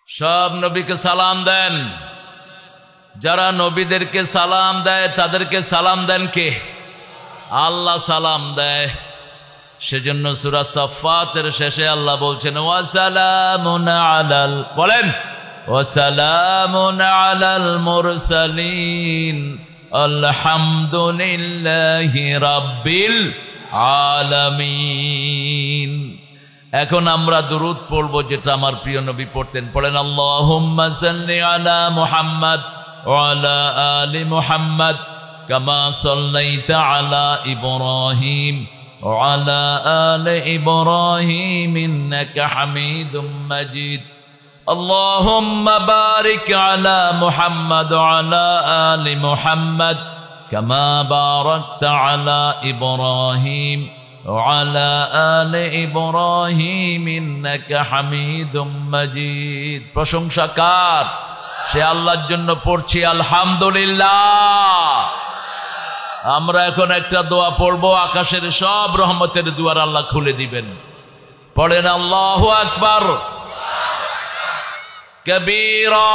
সব নবীকে সালাম দেন। যারা নবীদেরকে সালাম দেয় তাদেরকে সালাম দেন কে? আল্লাহ সালাম দেয়। সেজন্য সূরা সাফফাতের শেষে আল্লাহ বলছেন ওয়াসালামুন আলাল, বলেন ওয়াসালামুন আলাল মুরসালিন আলহামদুলিল্লাহি রাব্বিল আলামিন। এখন আমরা দুরূদ পড়বো, যেটা আমার প্রিয় নবী পড়তেন। পড়েন আল্লাহুম্মা সাল্লি আলা মুহাম্মাদ ওয়া আলা আলি মুহাম্মাদ কামা সাল্লাইতা আলা ইব্রাহিম ওয়া আলা আলি ইব্রাহিম ইন্নাকা হামিদুম মাজিদ। আল্লাহুম্মা বারিক আলা মুহাম্মাদ ওয়া আলা আলি মুহাম্মাদ কামা বারাকতা আলা ইব্রাহিম وعلى آل إبراهيم إنك حميد مجيد। প্রশংসা কার? সে আল্লাহর জন্য পড়ছি আলহামদুলিল্লাহ। আমরা এখন একটা দোয়া পড়বো, আকাশের সব রহমতের দুয়ার আল্লাহ খুলে দিবেন। পড়েন আল্লাহু আকবার কবীরা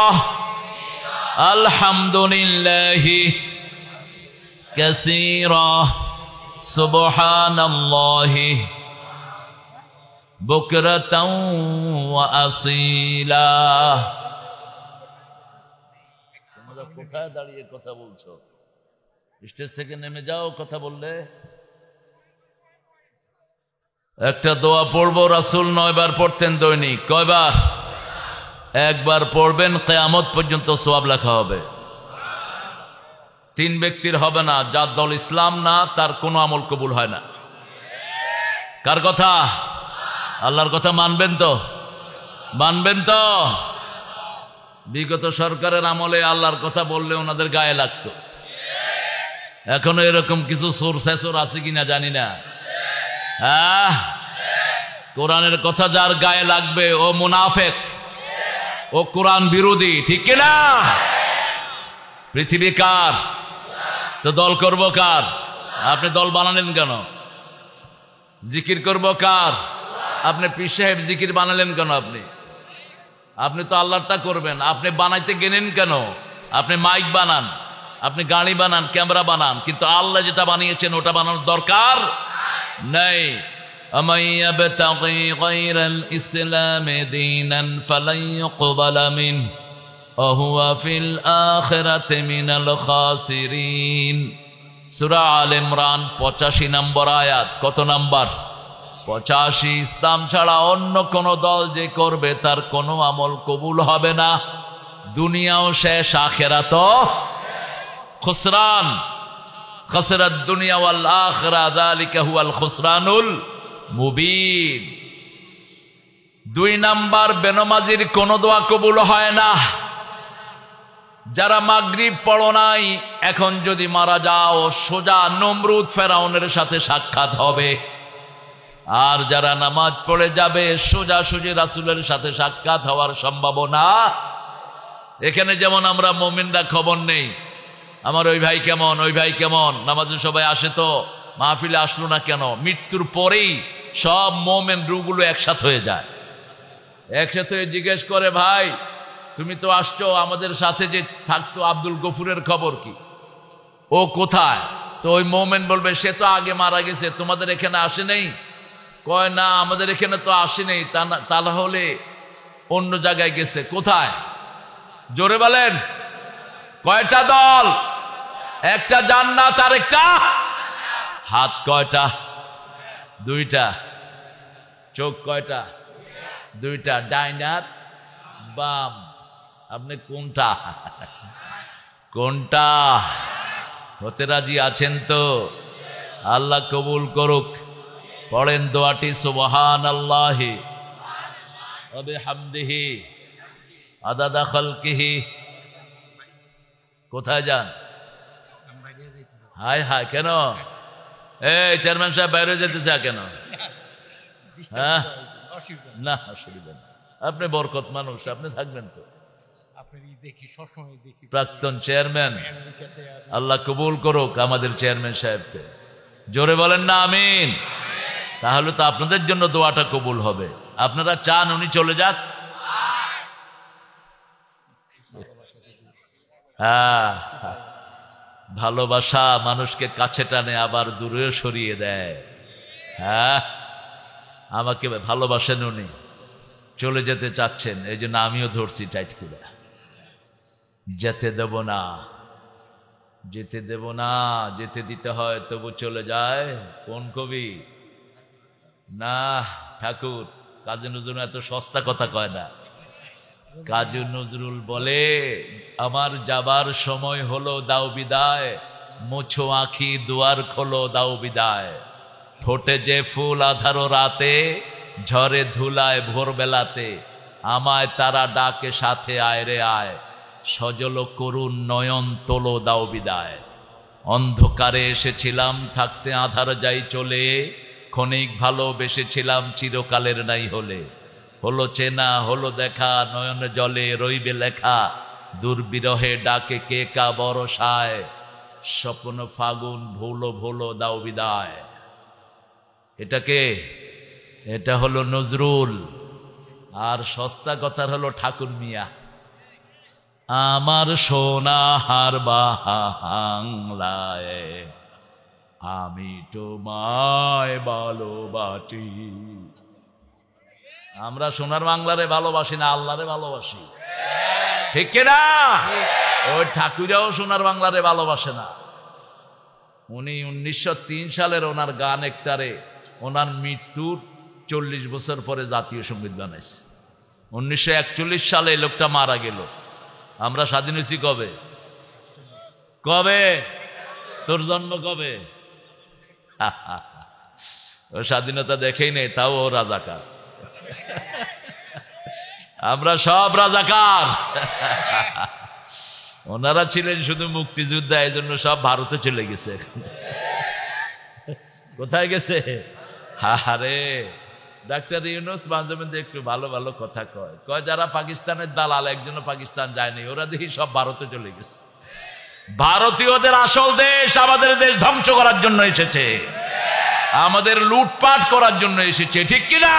আলহামদুলিল্লাহি কাসীরা সুবহানাল্লাহি বুকরাতাও ওয়া আসীলা। তোমরা কোথায় দাঁড়িয়ে কথা বলছো? স্টেজ থেকে নেমে যাও। কথা বললে একটা দোয়া পড়বো, রাসূল 9 বার পড়তেন দৈনিক। কয়বার? একবার পড়বেন, কিয়ামত পর্যন্ত সওয়াব লেখা হবে। 3 ব্যক্তির হবে না, যার দল ইসলাম না তার কোনো আমল কবুল হয় না। কার কথা? আল্লাহর কথা মানবেন তো? মানবেন তো? বিগত সরকারের আমলে আল্লাহর কথা বললে ওনাদের গায়ে লাগতো। এখনো এরকম কিছু সুর শেষর আছে কিনা জানি না। হ্যাঁ, কোরআনের কথা যার গায়ে লাগবে ও মুনাফিক, ও কোরআন বিরোধী, ঠিক কিনা? পৃথিবী কার? তো দল করব কার? আপনি দল বানালেন কেন? জিকির করব কার? আপনি পীর সাহেব জিকির বানালেন কেন? আপনি তো আল্লাহটা করবেন। আপনি বানাইতে গেলেন কেন? আপনি মাইক বানান, আপনি গাড়ি বানান, ক্যামেরা বানান, কিন্তু আল্লাহ যেটা বানিয়েছেন ওটা বানানোর দরকার নেই। আমান ইয়াবতাগি গায়রাল ইসলামি দীনান ফালান ইউকবালা মিনহু ওয়া হুয়া ফিল আখিরাতি মিনাল খাসিরিন। সূরা আল ইমরান 85 নম্বর আয়াত। কত নাম্বার? 85। ইসলাম ছাড়া অন্য কোন দল যে করবে তার কোনো আমল কবুল হবে না। দুনিয়াও শেষ, আখিরাতও খুসরান। খাসরাত দুনিয়া ওয়াল আখিরা, যালিকা হুয়াল খুসরানুল মুবিন। 2 নাম্বার, বেনমাজির কোন দোয়া কবুল হয় না। যারা মাগরিব পড়ো নাই, এখন যদি মারা যাও সোজা নমরুদ ফেরাউনের সাথে সাক্ষাৎ হবে। আর যারা নামাজ পড়ে যাবে সোজাসুজি রাসূলের সাথে সাক্ষাৎ হওয়ার সম্ভাবনা। এখানে যেমন আমরা মুমিনরা খবর নেই, আমার ওই ভাই কেমন, ওই ভাই কেমন, নামাজে সবাই আসে তো মাহফিলে আসলো না কেন? মৃত্যুর পরেই সব মুমিন রূহগুলো একসাথে হয়ে যায়। একসাথে হয়ে জিজ্ঞেস করে, ভাই তুমি তো আসছো, আমাদের সাথে যে থাকতো আব্দুল গফুরের খবর কি? ও কোথায়? তো ওই মুমিন বলবে, সে তো আগে মারা গেছে, তোমাদের এখানে আসে নেই। কয় না, আমাদের এখানে তো আসে নেই। তাহলে অন্য জায়গায় গেছে। কোথায়? জোরে বলেন। কয়টা দল? একটা জান্নাত আর একটা হাত। কয়টা? 2টা। চোখ কয়টা? 2টা। ডাইন হাত বাম। আপনি কোনটা? কোনটা হতে রাজি আছেন তো? আল্লাহ কবুল করুক। পড়েন দোয়াটি, সুবহানাল্লাহি ওয়া বিহামদিহি আদাদা খালকিহি। কোথায় যান? হায় হায়, কেন? এই চেয়ারম্যান সাহেব বাইরে যেতে চায় কেন? হ্যাঁ, না অসুবিধা নেই, আপনি বরকত মানুষ, আপনি থাকবেন তো। প্রাক্তন চেয়ারম্যান, আল্লাহ কবুল করুক আমাদের চেয়ারম্যান সাহেবকে। জোরে বলেন না আমিন। তাহলে তো আপনাদের জন্য দোয়াটা কবুল হবে। আপনারা চান উনি চলে যাক? হ্যাঁ, ভালোবাসা মানুষকে কাছে টানে আবার দূরেও সরিয়ে দেয়। হ্যাঁ, আমাকে ভালোবাসেন উনি, চলে যেতে চাচ্ছেন, এই জন্য আমিও ধরছি টাইট করে, যেতে দেব না, যেতে দেব না। যেতে দিতে হয় তবু চলে যায়। কোন কবি? না, ঠাকুর। কাজী নজরুল এত সস্তা কথা কয় না। কাজী নজরুল বলে, আমার যাবার সময় হলো, দাও বিদায়, মুছো আঁখি দুয়ার খোলো, দাও বিদায়। ফোটে যে ফুল আধারো রাতে, ঝরে ধুলায় ভোরবেলাতে, আমায় তারা ডাকে সাথে, আয় রে আয়, সজল করুণ নয়ন তোলো, দাও বিদায়। অন্ধকারে এসেছিলাম, থাকতে আধার যাই চলে, ক্ষণিক ভালোবেসেছিলাম, চিরকালের নাই হলে। হলো চেনা হলো দেখা, নয়ন জলে রইবে লেখা, দুর্বিরহে ডাকে কে কা বরসায়, স্বপ্ন ফাগুন ভুলো ভুলো, দাও বিদায়। এটাকে, এটা হলো নজরুল। আর সস্তা কথার হলো ঠাকুর মিয়া। আমার সোনাহার বাংলায় আমি তোমায় ভালোবাসি। আমরা সোনার বাংলারে ভালোবাসি না, আল্লাহরে ভালোবাসি, ঠিক কিনা? ওই ঠাকুরাও সোনার বাংলারে ভালোবাসে না। উনি 1903 সালের ওনার গান একটারে ওনার মৃত্যুর 40 বছর পরে জাতীয় সঙ্গীত বানাইছে। 1941 সালে লোকটা মারা গেল। আমরা স্বাধীন হয়েছি কবে? কবে? তোর জন্ম কবে? ও স্বাধীনতা দেখেই নেই, তাও ও রাজাকার। আমরা সব রাজাকার। ওনারা ছিলেন শুধু মুক্তিযোদ্ধা, এই জন্য সব ভারতে চলে গেছে। কোথায় গেছে? আরে ডাক্তার ইউনূস মাঝে মধ্যে একটু ভালো ভালো কথা কয়, কয় যারা পাকিস্তানের দালাল, একজনও পাকিস্তান যায়নি, ওরা দেখি সব ভারতে চলে গেছে। ভারতীয়দের আসল দেশ আমাদের দেশ ধ্বংস করার জন্য এসেছে, আমাদের লুটপাট করার জন্য এসেছে, ঠিক কিনা?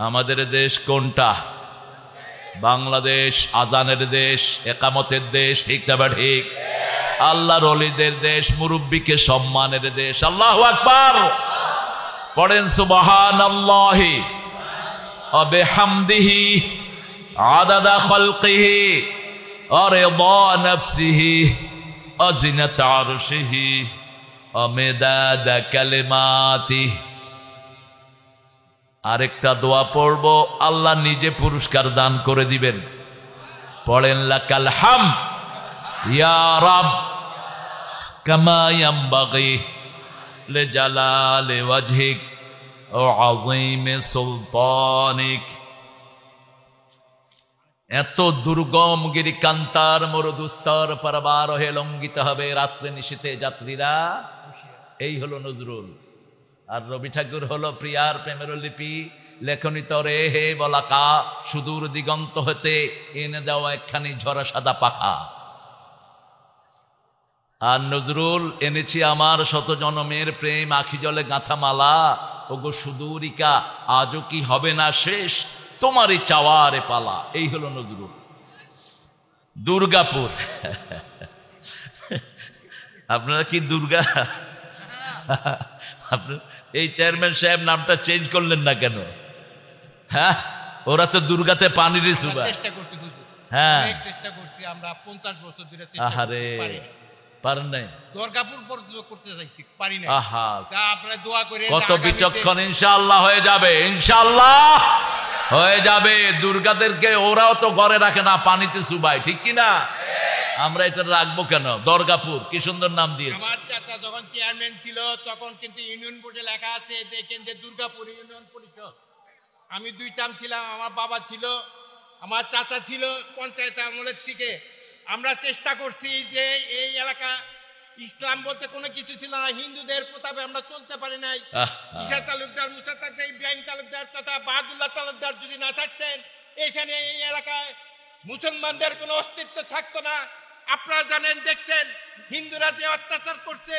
আমাদের দেশ কোনটা? বাংলাদেশ আজানের দেশ, একামতের দেশ, ঠিক না বা ঠিক? আল্লাহর ওলিদের দেশ, মুরব্বীকে সম্মানের দেশ। আল্লাহু আকবার পড়েন, সুবহানাল্লাহি ওয়া বিহামদিহি আদাদা খালকিহি ওয়া রিদা নাফসিহি ওয়া জিনাতা আরশিহি ওয়া মিদাদা কালিমাতিহি। আরেকটা দোয়া পড়ব, আল্লাহ নিজে পুরস্কার দান করে দিবেন। পড়েন, লাকাল হামদ ইয়া রাব কামা ইয়ামবাগি লিজালালি ওয়াজহিক ওয়া আযীমি সুলতানিক। এত দুর্গম গিরিকান্তার মরুদুস্তর পারাবার হয়ে লঙ্ঘিত হবে রাত্রে নিশীথে যাত্রীরা। এই হলো নজরুল। আর রবি ঠাকুর হলো প্রিয়ার প্রেমের লিপি, লেখনী তরে হে বলাকা, সুদূর দিগন্ত হতে এনে দেওয়া একখানি ঝরা সাদা পাখা। আর নজরুল এনেছি আমার শত জনমের প্রেম, আখি জলে গাঁথা মালা, ওগো সুদূরিকা আজও কি হবে না শেষ, তোমারই চাওয়ারে পালা। এই হলো নজরুল। দুর্গাপুর। আপনারা কি দুর্গা? এই চেয়ারম্যান সাহেব নামটা চেঞ্জ করলেন না কেন? হ্যাঁ, ওরা তো দুর্গাতে পানির সুবা। হ্যাঁ, চেষ্টা করছি আমরা 50 বছর ধরে। আহারে, পারেন নাই? দুর্গাপুর পর্যন্ত করতে চাইছি, পারি না। আহা, আপনারা দোয়া করে। কত বিচক্ষণ। ইনশাআল্লাহ হয়ে যাবে, ইনশাআল্লাহ হয়ে যাবে। দুর্গাদেরকে ওরাও তো ঘরে রাখে না, পানিতে সুবাই, ঠিক কিনা? আমরা এটা রাখবো কেন? দুর্গাপুর, কি সুন্দর নাম দিয়েছে। আমার চাচা যখন চেয়ারম্যান ছিল তখন কিন্তু ইউনিয়ন বোর্ডে লেখা আছে, দেখেন যে দুর্গাপুর ইউনিয়ন পরিষদ। আমি 2 টার্ম ছিলাম, আমার বাবা ছিল, আমার চাচা ছিল পঞ্চায়েত আমলের থেকে। আমরা চেষ্টা করছি যে এই এলাকা ইসলাম বলতে কোনো কিছু ছিল না, হিন্দুদের প্রতাপে আমরা চলতে পারি নাই। ঈশা তালুকদার, মুসা তালুকদার, ইব্রাহিম তালুকদার তথা বাহাদুল্লাহ তালুকদার যদি না থাকতেন, এখানে এই এলাকায় মুসলমানদের কোনো অস্তিত্ব থাকতো না। আপনারা জানেন, দেখছেন হিন্দুরা যে অত্যাচার করছে,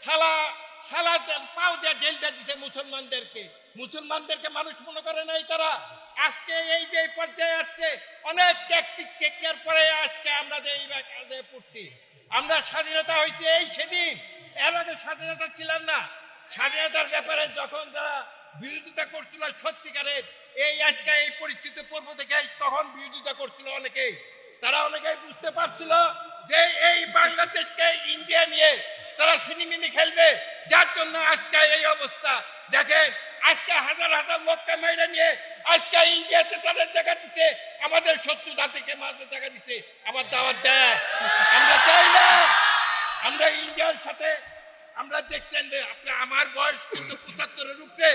সালা পাও দিয়ে জেল দিয়ে দিচ্ছে মুসলমানদেরকে। মুসলমানদেরকে মানুষ মনে করে নাই তারা। আজকে এই যে পর্যায়ে আসছে, অনেক টেকনিক পরে আজকে আমরা যে এই পড়ছি। আমরা স্বাধীনতা হয়েছে এই সেদিন, এর আগে স্বাধীনতা ছিলাম না। স্বাধীনতার ব্যাপারে যখন যারা বিরোধিতা করছিল সত্যিকারের, এই আজকে এই পরিস্থিতি পূর্ব থেকে তখন বিরোধিতা করছিল অনেকেই। তারা অনেকেই বুঝতে পারছিল যে এই বাংলাদেশকে ইন্ডিয়া নিয়ে তারা সিনেমিনি খেলবে, যার জন্য আজকে এই অবস্থা। দেখেন আজকে হাজার হাজার লোককে মেরে নিয়ে আজকে ইন্ডিয়াতে তাদের জায়গা দিচ্ছে, আমাদের শত্রু জাতিকে মাঝে জায়গা দিচ্ছে, আমার দাওয়াত দেয়। আমরা চাই না আমরা ইন্ডিয়ার সাথে, আমরা দেখছেন যে আপনি, আমার বয়স কিন্তু 75-এর উপরে,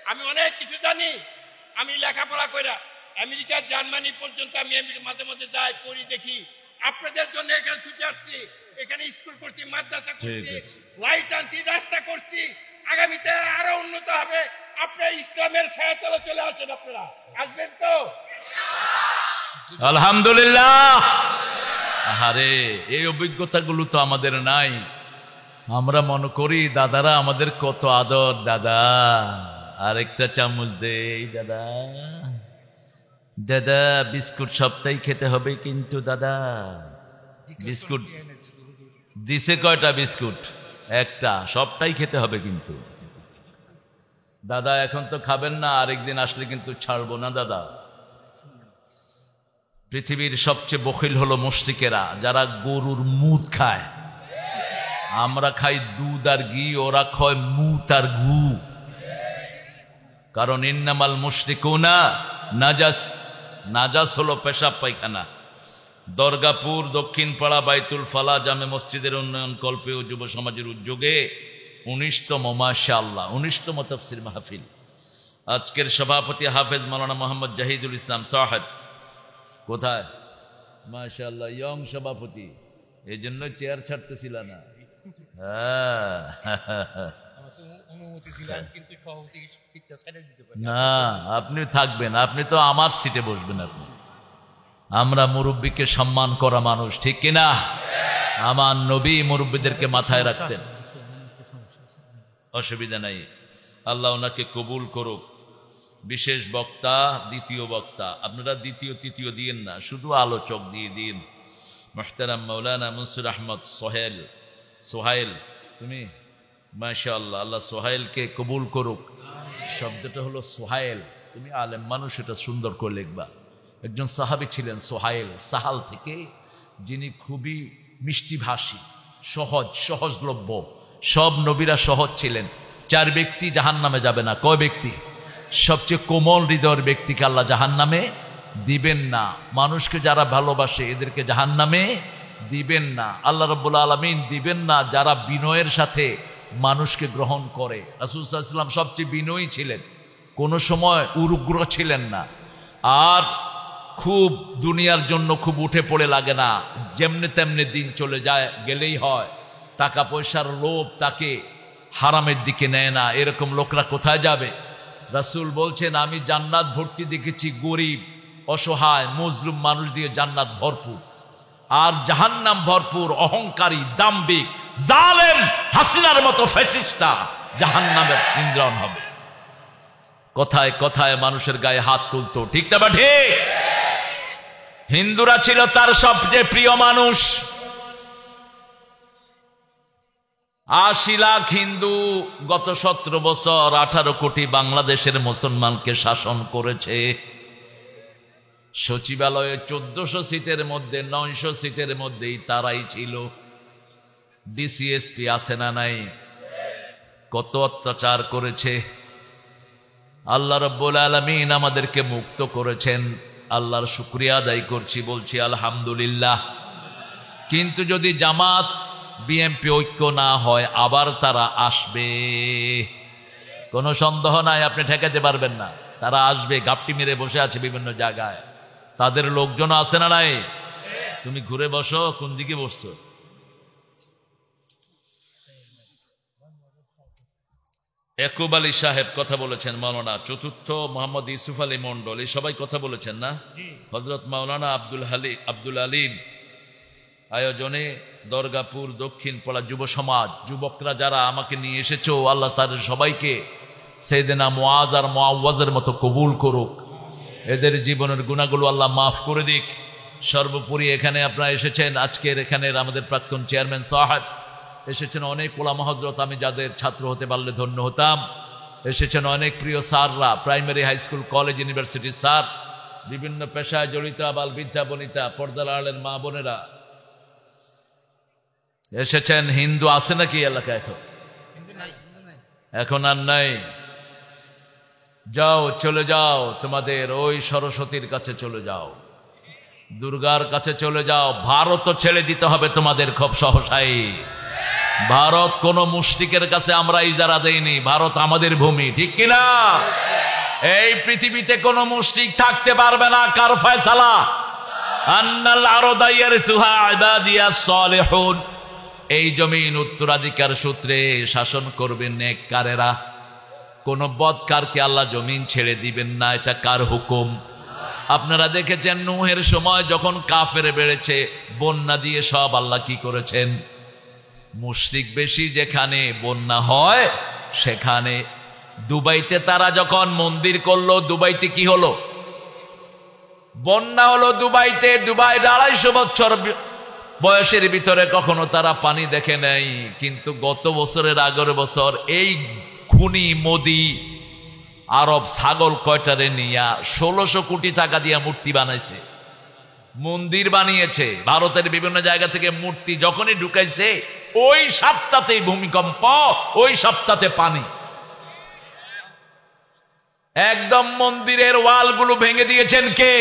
আমি অনেক কিছু জানি। আমি লেখাপড়া করে আমেরিকা জার্মানি পর্যন্ত আমি মাঝে মাঝে যাই, পড়ি, দেখি। আপনাদের জন্য এখানে ছুটে আসছি, এখানে স্কুল করছি, মাদ্রাসা করছি, লাইট আনছি, রাস্তা করছি। আগামীতে আরো উন্নত হবে। আপনার ইসলামের ছায়াতলে চলে আসেন, আপনারা আসবেন তো? আলহামদুলিল্লাহ। আরে এই অভিজ্ঞতাগুলো তো আমাদের নাই। আমরা মনে করি দাদারা আমাদের কত আদর, দাদা আরেকটা চামচ দেই, দাদা দাদা বিস্কুট সবটাই খেতে হবে কিন্তু দাদা। বিস্কুট দিছে কয়টা? বিস্কুট একটা, সবটাই খেতে হবে কিন্তু দাদা। এখন তো খাবেন না, আরেকদিন আসলে কিন্তু ছাড়বো না দাদা। পৃথিবীর সবচেয়ে বখিল হলো মুশরিকেরা, যারা গরুর মুদ খায়। আমরা খাই দুধ আর ঘি, ওরা খায় মুত আর গু। কারণ ইন্নামাল মুশরিকুনা নাজাস, নাজাস হলো পেশাব পায়খানা। দরগাপুর দক্ষিণ পাড়া বাইতুল ফালা জামে মসজিদের উন্নয়ন কল্পে ও যুব সমাজের উদ্যোগে 19তম, মাশাআল্লাহ 19তম তাফসীর মাহফিল। আজকের সভাপতি হাফেজ মাওলানা মোহাম্মদ জাহিদুল ইসলাম সাহেব। কোথায়? মাশাআল্লাহ, ইয়ং সভাপতি, এই জন্য চেয়ার ছাড়তেছিল না। না, আপনি থাকবেন, আপনি তো আমার সিটে বসবেন। আপনি, আমরা মুরব্বীকে সম্মান করা মানুষ, ঠিক কিনা? আমার নবী মুরব্বীদেরকে মাথায় রাখতেন। অসুবিধা নাই, আল্লাহ ওনাকে কবুল করুক। বিশেষ বক্তা, দ্বিতীয় বক্তা, আপনারা দ্বিতীয় তৃতীয় দিয়েন না, শুধু আলোচক দিয়ে দিন। মুহতারাম মাওলানা মনসুর আহমদ সোহাইল, তুমি মাশাআল্লাহ, আল্লাহ সোহাইলকে কবুল করুক। শব্দটা হলো সোহাইল, তুমি আলেম মানুষ, এটা সুন্দর করে লিখবা। একজন সাহাবী ছিলেন সোহাইল, সাহাল থেকে, যিনি খুবই মিষ্টিভাষী, সহজলভ্য। সব নবীরা সহজ ছিলেন। 4 ব্যক্তি জাহান্নামে যাবে না। কয় ব্যক্তি? সবচেয়ে কোমল হৃদয়ের ব্যক্তিকে আল্লাহ জাহান্নামে দিবেন না। মানুষকে যারা ভালোবাসে এদেরকে জাহান্নামে দিবেন না। আল্লাহ রাব্বুল আলামিন দিবেন না যারা বিনয়ের সাথে মানুষকে গ্রহণ করে। রাসূল সাল্লাল্লাহু আলাইহি ওয়াসাল্লাম সবচেয়ে বিনয়ী ছিলেন, কোনো সময় উগ্র ছিলেন না। আর খুব দুনিয়ার জন্য খুব উঠে পড়ে লাগে না, যেমনি তেমনি দিন চলে যায়, গেলেই হয়। টাকা পয়সার লোভ তাকে হারামের দিকে নেয় না। এরকম লোকরা কোথায় যাবে? রাসূল বলছেন, আমি জান্নাত ভর্তি দেখেছি গরিব, অসহায়, মজলুম মানুষ দিয়ে জান্নাত ভরপুর, আর জাহান্নাম ভরপুর অহংকারী, দাম্ভিক, জালেম, হাসিনার মতো ফ্যাসিস্টটা জাহান্নামের ইন্দ্রণ হবে। কথায় কথায় মানুষের গায়ে হাত তুলতো, ঠিক না বা ঠিক? হিন্দুরা ছিল তার সবচেয়ে প্রিয় মানুষ। 80 লাখ হিন্দু গত 17 বছর 18 কোটি বাংলাদেশের মুসলমানকে শাসন করেছে। সচিবালয়ে 1400 সিটের মধ্যে 900 সিটের মধ্যেই তারাই ছিল। ডিসিএসপি আছে না নাই? কত অত্যাচার করেছে। আল্লাহ রাব্বুল আলামিন আমাদেরকে মুক্ত করেছেন, আল্লাহর শুকরিয়া আদায় করছি, বলছি আলহামদুলিল্লাহ। কিন্তু যদি জামাত বিএনপি ঐক্য না হয়, আবার তারা আসবে, কোনো সন্দেহ নাই, আপনি ঠেকাতে পারবেন না। তারা আসবে, গাপটি মেরে বসে আছে বিভিন্ন জায়গায়, তাদের লোকজন আছে না নাই? তুমি ঘুরে বসো, কোন দিকে বসছো? একুব আলী সাহেব কথা বলেছেন, মাওলানা চতুর্থ মোহাম্মদ ইউসুফ আলী মন্ডল, এই সবাই কথা বলেছেন না? হযরত মাওলানা আব্দুল আলিম আয়োজনে দরগাপুর দক্ষিণ পাড়া যুব সমাজ, যুবকরা যারা আমাকে নিয়ে এসেছো, আল্লাহ তাদের সবাইকে সাইয়েদনা মুআজ আর মুআওয়াজের মতো কবুল করুক। এদের জীবনের গুনাহগুলো আল্লাহ মাফ করে দিক। সর্বোপরি এখানে আপনারা এসেছেন, আজকের এখানের আমাদের প্রাক্তন চেয়ারম্যান সাহেব এসেছেন, অনেক ওলামা হযরত, আমি যাদের ছাত্র হতে পারলে ধন্য হতাম। এসেছেন অনেক প্রিয় স্যাররা, প্রাইমারি, হাই স্কুল, কলেজ, ইউনিভার্সিটির স্যার, বিভিন্ন পেশায় জড়িত আবাল বৃদ্ধা বনিতা, পর্দার আড়ালের মা বোনেরা এসেছেন। হিন্দু আছে নাকি এলাকায়? এখন আর নাই। যাও, চলে যাও, তোমাদের ওই সরস্বতীর কাছে চলে যাও, দুর্গার কাছে চলে যাও। ভারতও ছেড়ে দিতে হবে তোমাদের খুব সহসাই। ভারত কোন মুশরিকের কাছে আমরা ইজারা দেইনি, ভারত আমাদের ভূমি, ঠিক কিনা? এই পৃথিবীতে কোন মুশরিক থাকতে পারবে না। কার ফয়সালা? আন্নাল আরদা ইয়ারসুহা ইবাদিয়াস সালিহুন। এই জমিন উত্তরাধিকার সূত্রে শাসন করবেন নেককারেরা। কোন বদকারকে আল্লাহ জমিন ছেড়ে দিবেন না, এটা কার হুকুম? আপনারা দেখেছেন নূহের সময় যখন কাফের বেড়েছে, বন্যা দিয়ে সব আল্লাহ কি করেছেন? মুশরিক বেশি যেখানে বন্যা হয় সেখানে। দুবাইতে তারা যখন মন্দির করলো, দুবাইতে কি হলো? বন্যা হলো দুবাইতে। দুবাই 250 বছর বয়সের ভিতরে কখনো তারা পানি দেখে নাই। কিন্তু গত বছরের আগের বছর এই খুনি মোদি আরব ছাগল কয়টারে নিয়া 1600 কোটি টাকা দিয়া মূর্তি বানাইছে, মন্দির বানিয়েছে। ভারতের বিভিন্ন জায়গা থেকে মূর্তি যখনই ঢুকাইছে, ওই সপ্তাহেই ভূমিকম্প, ওই সপ্তাহে পানি। একদম মন্দিরের ওয়ালগুলো ভেঙে দিয়েছেন কে?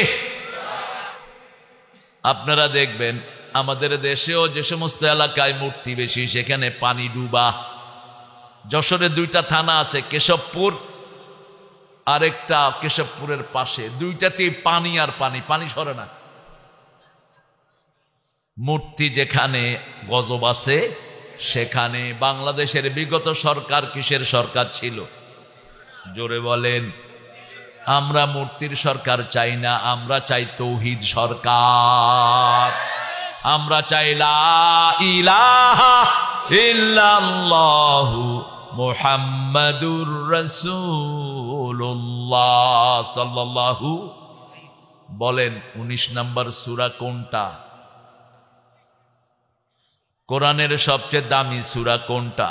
আপনারা দেখবেন আমাদের দেশেও যে সমস্ত এলাকায় মূর্তি বেশি সেখানে পানি ডুবা। যশোরে 2টা থানা আছে, কেশবপুর আরেকটা কেশবপুরের পাশে, 2টাতেই পানি আর পানি, পানি সরে না। মূর্তি যেখানে গজব আছে সেখানে। বাংলাদেশের বিগত সরকার কিসের সরকার ছিল? জোরে বলেন। আমরা মূর্তির সরকার চাই না, আমরা চাই তৌহিদ সরকার। আমরা চাই লা ইলাহা ইল্লাল্লাহু মুহাম্মাদুর রাসূলুল্লাহ সাল্লাল্লাহু। বলেন 19 নম্বর সূরা কোনটা? কোরআনের সবচেয়ে দামি সূরা কোনটা?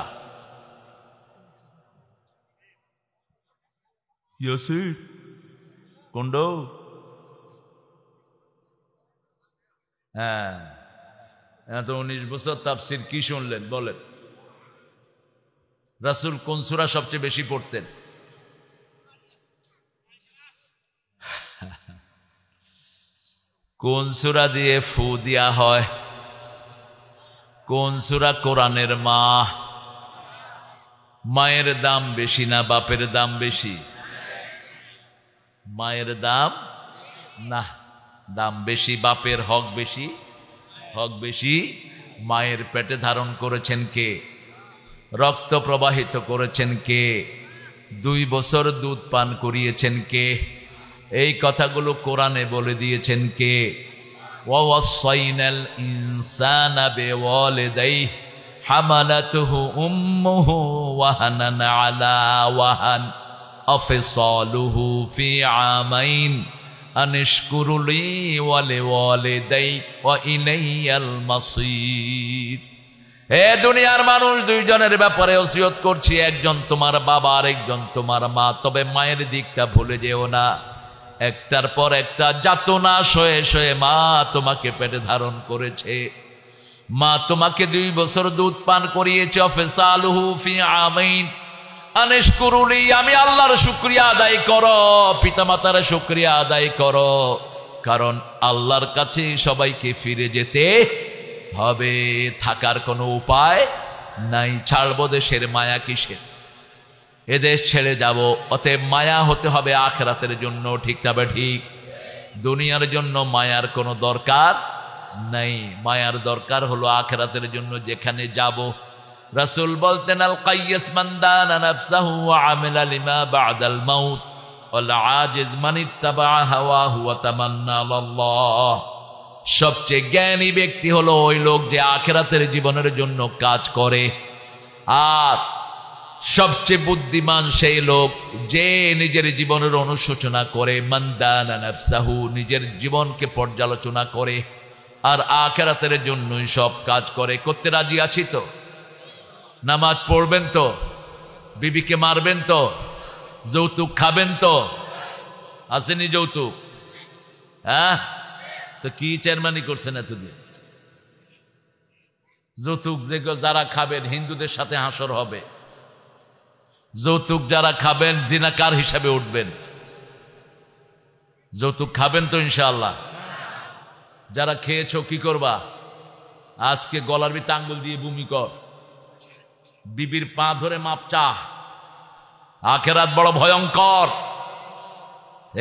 ইয়াসিন কোনটা? হ্যাঁ, এত 19 বছর তাফসীর কি শুনলেন? বলেন রাসূল কোন সূরা সবচেয়ে বেশি পড়তেন? কোন সূরা দিয়ে ফু দিয়া হয়? কোন সূরা কোরআনের মা? মায়ের দাম বেশি না বাপের দাম বেশি? মায়ের দাম না, দাম বেশি। বাপের হক বেশি, হক বেশি। মায়ের পেটে ধারণ করেছেন কে? রক্ত প্রবাহিত করেছেন কে? 2 বছর দুধ পান করিয়েছেন কে? এই কথাগুলো কোরআনে বলে দিয়েছেন কে? ওয়াসাইনাল ইনসানা বিওয়ালিদাইহি হামালাতুহু উম্মুহু ওয়াহানান আলা ওয়াহান আফসালুহু ফি আমাইন আনিশকুরুলি ওয়া লিওয়ালিদাইক ওয়া ইলাইয়াল মাসির। হে দুনিয়ার মানুষ, 2 জনের ব্যাপারে ওসিয়ত করছি, একজন তোমার বাবা আর একজন তোমার মা। তবে মায়ের দিকটা ভুলে যেও না। একটার পর একটা যাতনা সয়ে সয়ে মা তোমাকে পেটে ধারণ করেছে। মা তোমাকে 2 বছর দুধ পান করিয়েছে। ফিসালুহু ফি আমাইন আনিশকুরুলি, আমি আল্লাহর শুকরিয়া আদায় করো, পিতামাতার শুকরিয়া আদায় করো। কারণ আল্লাহর কাছে সবাইকে ফিরে যেতে হবে, থাকার কোনো উপায় নাই। ছাড়বো দেশের মায়া কিসের? এদেশ ছেড়ে যাব, অতএব মায়া হতে হবে আখিরাতের জন্য, ঠিক না? ঠিক। দুনিয়ার জন্য মায়ার কোনো দরকার নাই, মায়ার দরকার হলো আখিরাতের জন্য, যেখানে যাব। রাসূল বলতেন আল কাইয়্যিস মান দানা নাফসাহু ওয়া আমিলা লিমা বা'দাল মাউত ওয়াল আজিজ মান ইত্তাবা হাওয়াহু ওয়া তামান্না আলাল্লাহ। সবচেয়ে জ্ঞানী ব্যক্তি হলো ওই লোক যে আখিরাতের জীবনের জন্য কাজ করে আর সবচেয়ে বুদ্ধিমান সেই লোক যে নিজের জীবনের অনুশোচনা করে, মান দানা নাফসাহু, নিজের জীবনকে পর্যালোচনা করে আর আখিরাতের জন্যই সব কাজ করে। করতে রাজি আছি তো? নামাজ পড়বেন তো? বিবিকে মারবেন তো? যৌতুক খাবেন তো? আসেনি যৌতুক? হ্যাঁ, তো কি চেয়ারম্যানই করছেন এতদিন? যৌতুক যে যারা খাবেন হিন্দুদের সাথে হাসর হবে। যৌতুক যারা খাবেন জিনাকার হিসাবে উঠবেন। যৌতুক খাবেন তো ইনশাআল্লাহ? যারা খেয়েছো কি করবা? আজকে গলার ভিতরে আঙ্গুল দিয়ে বমি কর, বিবির পা ধরে মাপ চা। আখেরাত বড় ভয়ঙ্কর।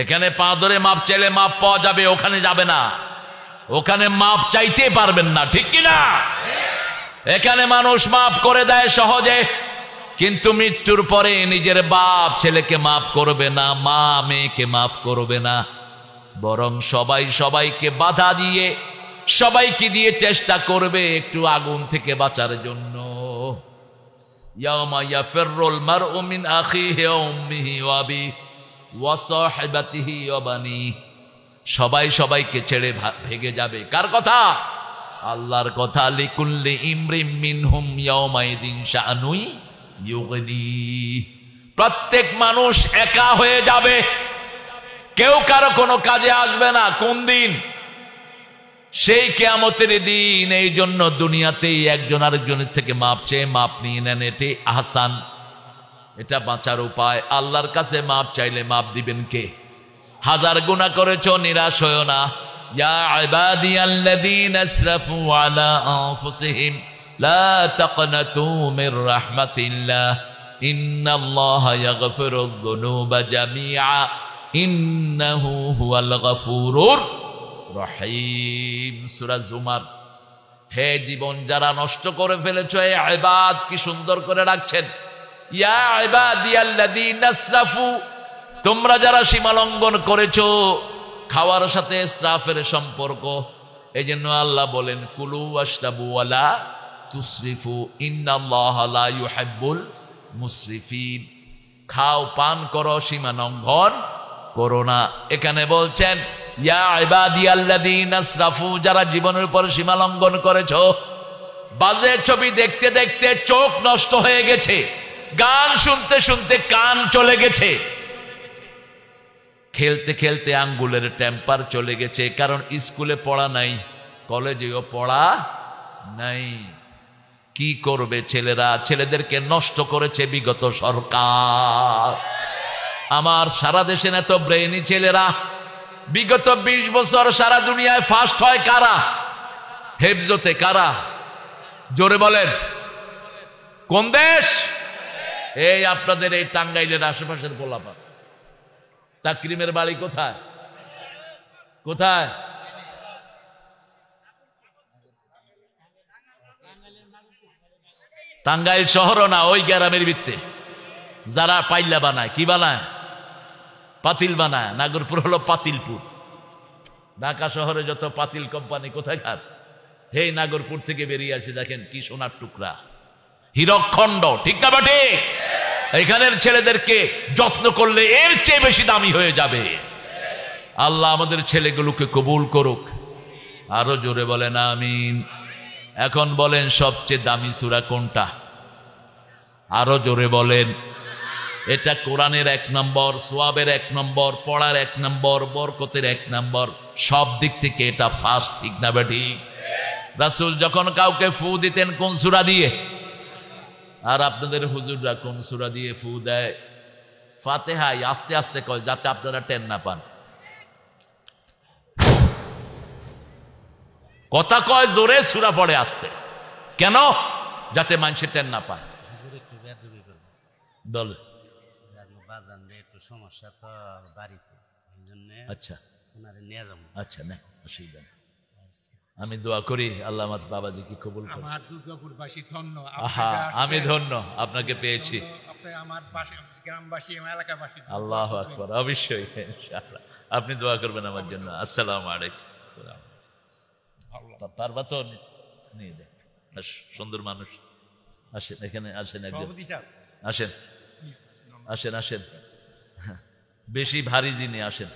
এখানে পা ধরে মাপ চাইলে মাপ পাওয়া যাবে, ওখানে যাবে না। ওখানে মাপ চাইতে পারবেন না, ঠিক কিনা? এখানে মানুষ মাপ করে দেয় সহজে, কিন্তু মৃত্যুর পরে নিজের বাপ ছেলেকে মাফ করবে না, মা মেয়েকে মাফ করবে না, বরং সবাই সবাইকে বাধা দিয়ে, সবাইকে দিয়ে চেষ্টা করবে একটু আগুন থেকে বাঁচার জন্য। ইয়াউমা ইয়াফিরুল মারউ মিন আখিহি ওয়া উম্মিহি ওয়া আবিহি ওয়া সাহিবাতিহি ওয়া বানিহি। সবাই সবাইকে ছেড়ে ভেগে যাবে। কার কথা? আল্লাহর কথা। লিকুল্লি ইমরিম মিনহুম ইয়াউমাইদিন শাআনুই ইউগনি। প্রত্যেক মানুষ একা হয়ে যাবে, কেউ কারো কোনো কাজে আসবে না। কোন দিন? সেই কিয়ামতের দিন। এই জন্য দুনিয়াতেই একজন আরেকজনের থেকে মাপ চেয়ে মাপ নিয়ে নেন, এটি আহসান, এটা বাঁচার উপায়। আল্লাহর কাছে মাপ চাইলে মাপ দিবেন কে? হাজার গুনাহ করেছো, নিরাশ হয়ো না। ইয়া ইবাদিয়াল্লাযীনা আসরাফু আলা আনফুসিহিম লা তাকনাতু মির রাহমাতিল্লাহ ইন্নাল্লাহা ইয়াগফিরুয যুনুবা জামিআ ইন্নাহু হুয়াল গফুরুর রহিম। সূরা জুমার। হে জীবন যারা নষ্ট করে ফেলেছো, এ ইবাদ কি সুন্দর করে রাখছেন। ইয়া ইবাদিয়াল্লাযীনা আসরাফু, তোমরা যারা সীমালঙ্ঘন করেছো। খাওয়ার সাথে ইসরাফের সম্পর্ক, এই জন্য আল্লাহ বলেন কুলু ওয়াশরাবু ওয়ালা তুসরিফু ইন্নাল্লাহা লা ইউহিব্বুল মুসরিফিন। খাও, পান করো, সীমালঙ্ঘন করো না। এখানে বলছেন ইয়া ইবাদিয়াল্লাযীনা আসরাফু, যারা জীবনের উপর সীমালঙ্ঘন করেছো। বাজে ছবি দেখতে দেখতে চোখ নষ্ট হয়ে গেছে, গান শুনতে শুনতে কান চলে গেছে, খেলতে খেলতে আঙ্গুলের টেম্পার চলে গেছে। কারণ স্কুলে পড়া নাই, কলেজেও পড়া নাই। কি করবে ছেলেরা? ছেলেদেরকে নষ্ট করেছে বিগত সরকার। আমার সারা দেশে এত ব্রেইনি ছেলেরা। বিগত 20 বছর সারা দুনিয়ায় ফার্স্ট হয় কারা? হেফজতে কারা? জোরে বলেন, কোন দেশ? এই আপনাদের এই টাঙ্গাইলের আশেপাশের পোলাপা। তাকরিমের বাড়ি কোথায়? কোথায়? টাঙ্গাইল শহরও না, ওই গ্রামের ভিত্তে যারা পাইলা বানায়। কি বানায়? পাতিল বানায়। নাগরপুর হলো পাতিলপুর। ঢাকা শহরে যত পাতিল কোম্পানি কোথায় খার? হেই নাগরপুর থেকে বেরিয়ে আসে, দেখেন কি সোনার টুকরা, হীরকখণ্ড। ঠিক না বটে? এখানের ছেলেদেরকে যত্ন করলে এর চেয়ে বেশি দামি হয়ে যাবে। আল্লাহ আমাদের ছেলেগুলোকে কবুল করুক। আরো জোরে বলেন আমিন। এখন বলেন সবচেয়ে দামি সূরা কোনটা? আরো জোরে বলেন। এটা কোরআনের 1 নম্বর, সোয়াবের 1 নম্বর, পড়ার 1 নম্বর, বরকতের 1 নম্বর, সব দিক থেকে এটা ফার্স্ট। ঠিক না বেঠিক? রাসূল যখন কাউকে ফু দিতেন কোন সূরা দিয়ে? আর আপনাদের হুজুররা কোন সূরা দিয়ে ফু দেয়? ফাতিহায় আস্তে আস্তে কয়, যাতে আপনারা টেন না পান। কথা কয় জোরে, সূরা পড়ে আস্তে। কেন? যাতে মানুষে টেন না পায়। বল। একটু সমস্যা তো বাড়িতে, এই জন্য আচ্ছা নিয়ে যাবো। আচ্ছা, না অসুবিধা নেই। আমি দোয়া করি আল্লাহ আমার বাবাজিকে কবুল করুন। আমার দুর্গাপুরবাসী ধন্য। আহা, আমি ধন্য আপনাকে পেয়েছি। আপনি আমার গ্রামবাসী, আমার এলাকাবাসী। আল্লাহু আকবার। অবশ্যই ইনশাআল্লাহ আপনি দোয়া করবেন আমার জন্য। আসসালামু আলাইকুম। পারবা তো? নিয়ে দেখ, সুন্দর মানুষ। আসেন এখানে, আসেন একজন। আসেন আসেন আসেন, বেশি ভারী যিনি আসেন।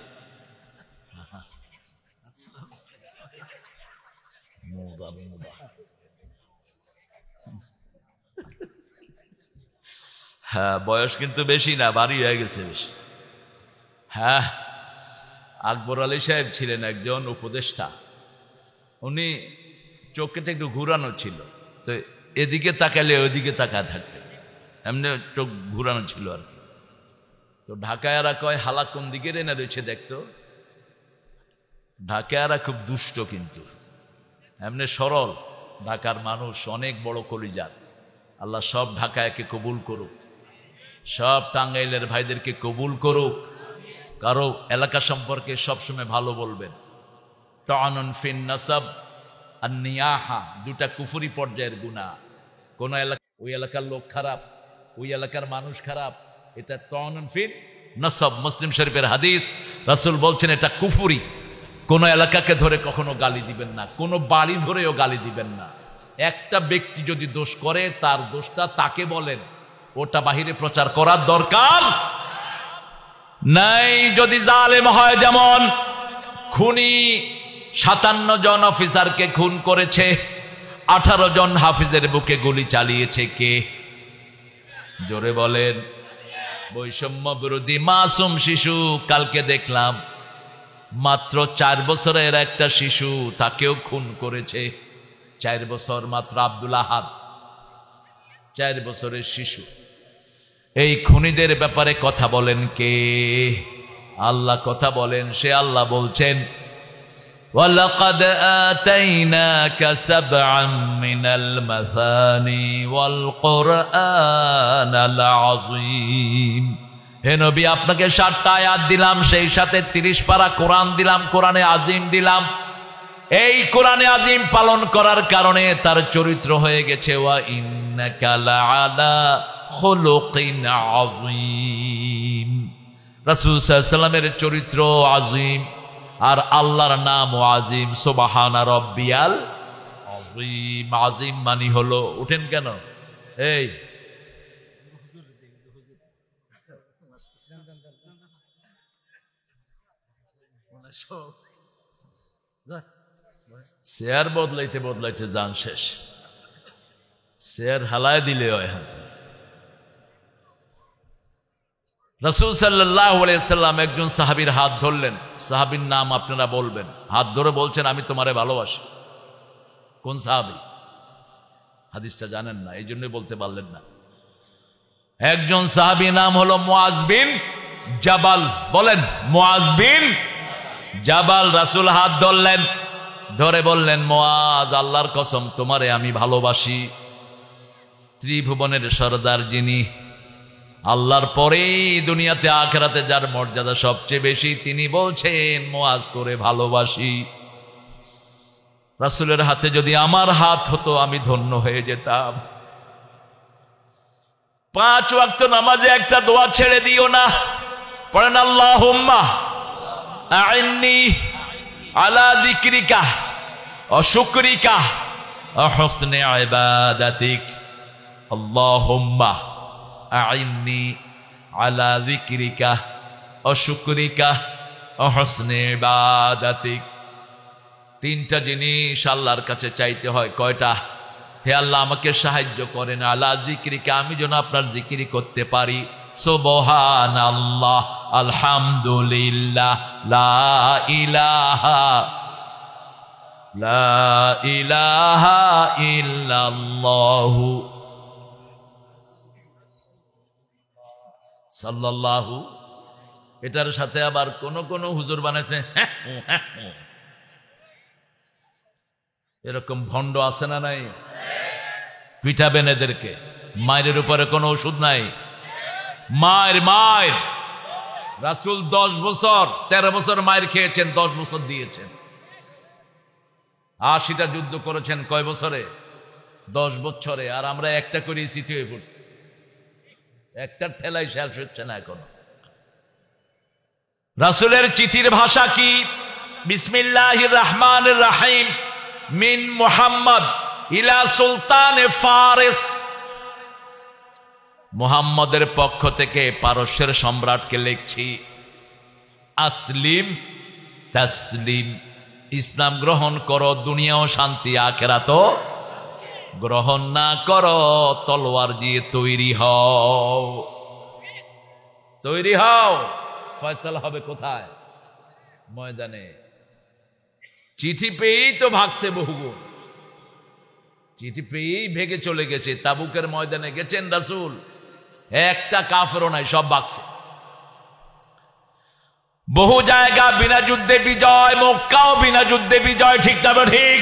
হ্যাঁ, বয়স কিন্তু বেশি না, ভারী হয়ে গেছে বেশি। হ্যাঁ, আকবর আলী সাহেব ছিলেন একজন উপদেষ্টা। উনি চোখটা একটু ঘুরানো ছিল, তো এদিকে তাকালে ওইদিকে তাকায় থাকতেন, এমনি চোখ ঘুরানো ছিল আর কি। তো ঢাকায়ারা কয় হালা কোন দিকে রেনা রয়েছে দেখতো। ঢাকায়ারা খুব দুষ্ট, কিন্তু এমনি সরল ঢাকার মানুষ, অনেক বড় কলিজার। আল্লাহ সব ঢাকায়কে কবুল করুক, সব টাঙ্গাইলের ভাইদেরকে কবুল করুক। কারো এলাকা সম্পর্কে সবসময় ভালো বলবেন। তাআনুন ফিন নাসাব আর নিয়াহা, দুটা কুফরি পর্যায়ের গুনাহ। কোন এলাকা, ওই এলাকার লোক খারাপ, ওই এলাকার মানুষ খারাপ, এটা তাআনুন ফিন নাসাব। মুসলিম শরীফের হাদিস, রাসূল বলছেন এটা কুফরি। কোন এলাকাকে ধরে কখনো গালি দিবেন না, কোন বাড়ি ধরেও গালি দিবেন না। একটা ব্যক্তি যদি দোষ করে তার দোষটা তাকে বলেন, ওটা বাহিরে প্রচার করার দরকার নাই। যদি জালেম হয়, যেমন খুনি 57 জন অফিসারকে খুন করেছে, 18 জন হাফিজের বুকে গুলি চালিয়েছে কে? জোরে বলেন। বৈষম্য বিরোধী মাসুম শিশু, কালকে দেখলাম মাত্র 4 বছরের একটা শিশু, তাকেও খুন করেছে। 4 বছর মাত্র, আব্দুল আহাদ, 4 বছরের শিশু। এই খুনিদের ব্যাপারে কথা বলেন কে? আল্লাহ কথা বলেন। সে আল্লাহ বলছেন, ওয়ালাকাদ আতাইনাকা সাবআম মিনাল মাসানি ওয়াল কুরআনাল আযীম। হে নবী, আপনাকে 7টা আয়াত দিলাম, সেই সাথে 30 পারা কোরআন দিলাম, কোরআনে আজিম দিলাম। এই কোরআনে আজিম পালন করার কারণে তার চরিত্র হয়ে গেছে ওয়া ইন্নাকা লাআলা খুলুকিন আযীম। রাসূল সাল্লাল্লাহু আলাইহি ওয়াসাল্লামের চরিত্র আজিম, আর আল্লাহর নাম আজিম। সুবহানা রাব্বিয়াল আযীম। আজিম মানে হলো, উঠেন কেন এই চেয়ার বদলাইতে বদলাইতে জান শেষ, চেয়ার হালায় দিলে হয় হাত। রাসূল সাল্লাল্লাহু আলাইহি সাল্লাম একজন সাহাবীর হাত ধরলেন। সাহাবীর নাম আপনারা বলবেন। হাত ধরে বলছেন, আমি তোমারে ভালোবাসি। কোন সাহাবী? হাদিসটা জানেন না, এই জন্যই বলতে পারলেন না। একজন সাহাবী, নাম হলো মুআজ বিন জাবাল। বলেন, মুআজ বিন জাবাল। রাসূল হাত ধরলেন, ধরে বললেন, মুআজ, আল্লাহর কসম তোমারে আমি ভালোবাসি। ত্রিভুবনের সরদার যিনি, আল্লাহর পরে দুনিয়াতে আখিরাতে যার মর্যাদা সবচেয়ে বেশি, তিনি বলছেন, মুআজ তোরে ভালোবাসি। রাসূলের হাতে যদি আমার হাত হতো আমি ধন্য হয়ে যেতাম। 5 ওয়াক্ত নামাজে একটা দোয়া ছেড়ে দিও না। পড়েন, আল্লাহুম্মা আইন্নি আলা যিকরিকা ওয়া শুকরিকা ওয়া হুসনি ইবাদাতিক। আল্লাহুম্মা আইন্নি আলা যিকরিকা ওয়া শুকরিকা ওয়া হুসনি ইবাদাতিক। 3টা জিনিস আল্লাহর কাছে চাইতে হয়। কয়টা? হে আল্লাহ, আমাকে সাহায্য করেন আলা যিকরিকা, আমি যেন আপনার জিকির করতে পারি। সুবহানাল্লাহ, আলহামদুলিল্লাহ, লা ইলাহা ইল্লাল্লাহু সাল্লাল্লাহু। এটার সাথে আবার কোন কোন হুজুর বানাইছে এরকম ভণ্ড আছে না নাই? পিটাবেন এদেরকে। মায়ের উপরে কোনো ওষুধ নাই। মায়ের মায়ের রাসূল 10 বছর 13 বছর মায়ের খেয়েছেন, 10 বছর দিয়েছেন। 80টা যুদ্ধ করেছেন কয় বছরে? 10 বছরে। আর আমরা একটা করে চিঠি হয়ে পড়ছি, একটা ঠেলাই শেষ হচ্ছে না এখন। রাসূলের চিঠির ভাষা কি? বিসমিল্লাহির রহমানির রহিম, মিন মুহাম্মদ ইলা সুলতানে ফারিস। মুহাম্মদের পক্ষ থেকে পারস্যের সম্রাটকে লিখছি, আসলিম তাসলিম, ইসলাম গ্রহণ করো, দুনিয়াও শান্তি আখিরাতও। গ্রহণ না করো, তলোয়ার দিয়ে তৈরি হও, তৈরি হও। ফয়সালা হবে কোথায়? ময়দানে। চিঠি পেয়েই তো ভাগছে বহুগুণ, চিঠি পেয়েই ভেগে চলে গেছে। তাবুকের ময়দানে গেছেন রাসূল, একটা কাফেরও নাই, সব ভাগছে। বহু জায়গা বিনা যুদ্ধে বিজয়, মক্কাও বিনা যুদ্ধে বিজয়, ঠিক না ঠিক?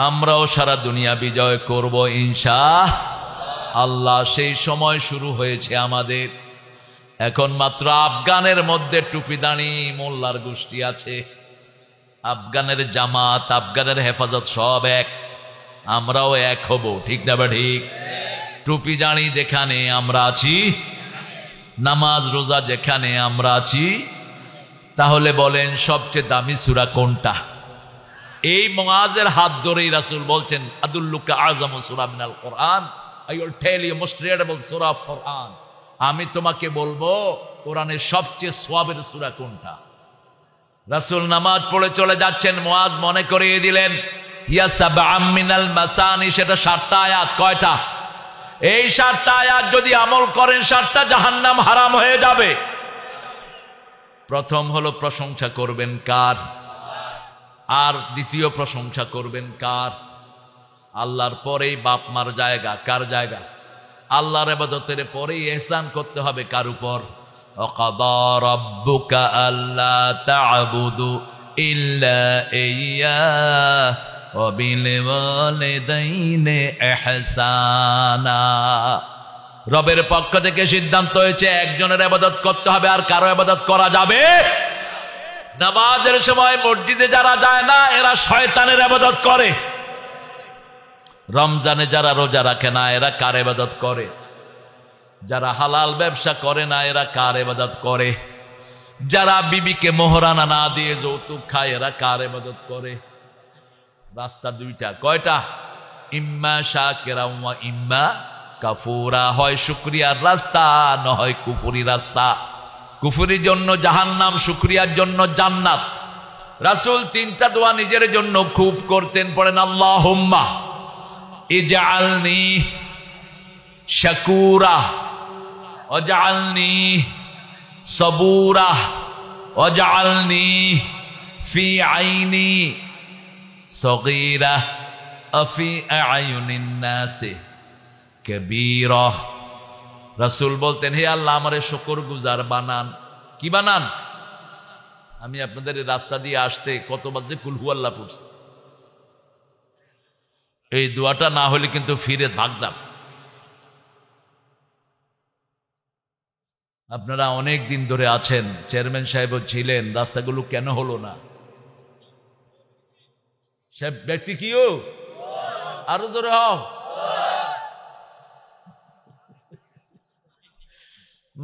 আমরাও সারা দুনিয়া বিজয় করব ইনশাআল্লাহ। সেই সময় শুরু হয়েছে আমাদের। এখন মাত্র আফগানের মধ্যে টুপিদানি মোল্লার গোষ্ঠী আছে, আফগানের জামাত, আফগানের হেফাজত সব এক, আমরাও এক হব, ঠিক না ঠিক? টুপি জানি যেখানে আমরা আছি, নামাজ রোজা যেখানে আমরা আছি, তাহলে বলেন সবচেয়ে দামি সূরা কোনটা? এই মুআজের হাত ধরেই রাসূল বলছেন, আদুল্লুকা আযমু সূরা মিনাল Quran, I will tell you most readable surah of Quran. আমি তোমাকে বলবো কোরআনের সবচেয়ে সওয়াবের সূরা কোনটা। রাসূল নামাজ পড়ে চলে যাচ্ছেন, মুআজ মনে করিয়ে দিলেন, ইয়া সাবআম মিনাল মাসানি, সেটা 7টা আয়াত। কয়টা? এই 7টা আয়াত যদি আমল করেন 7টা জাহান্নাম হারাম হয়ে যাবে। প্রথম হলো প্রশংসা করবেন কার? আর দ্বিতীয় প্রশংসা করবেন কার? আল্লাহর পরেই বাপ মার জায়গা। কার জায়গা? আল্লাহর ইবাদতের পরেই ইহসান করতে হবে কার উপর? ওয়াকাদা রাব্বুকা আল্লা তা'বুদু ইল্লা ইয়্যাহু ওয়া বিল ওয়ালিদাইনি ইহসানা। রবের পক্ষ থেকে সিদ্ধান্ত হয়েছে একজনের ইবাদত করতে হবে, আর কারো ইবাদত করা যাবে। নামাজের সময় মসজিদে যারা যায় না, এরা শয়তানের ইবাদত করে। রমজানে যারা রোজা রাখে না, এরা কার ইবাদত করে? যারা হালাল ব্যবসা করে না, এরা কার ইবাদত করে? যারা বিবিকে মোহরানা না দিয়ে যৌতুক খায়, এরা কার ইবাদত করে? রাস্তা দুইটা। কয়টা? ইম্মা শাকিরা ওয়া ইম্মা কাফুরা। হয় শুকরিয়ার রাস্তা, না হয় কুফরি রাস্তা। কুফরির জন্য জাহান্নাম, শুকরিয়ার জন্য জান্নাত। রাসূল 3টা দোয়া নিজের জন্য খুব করতেন, পড়েন আল্লাহুম্মা ইজআলনি শাকুরা ওয়াজআলনি সাবুরা ওয়াজআলনি ফি আইনি সগীরা আফি আয়ুনিন নাসি কবীরা। রাসূল বলতেন, হে আল্লাহ আমারে শুকরগুজার বানান। কি বানান? আমি আপনাদের রাস্তা দিয়ে আসতে কতবার যে কুল হুয়াল্লাহ পড়ছি, এই দোয়াটা না হলে কিন্তু ফিরে ভাগতাম। আপনারা অনেক দিন ধরে আছেন, চেয়ারম্যান সাহেবও ছিলেন, রাস্তাগুলো কেন হলো না? সব ব্যক্তি কি ও আরো জোরে হও।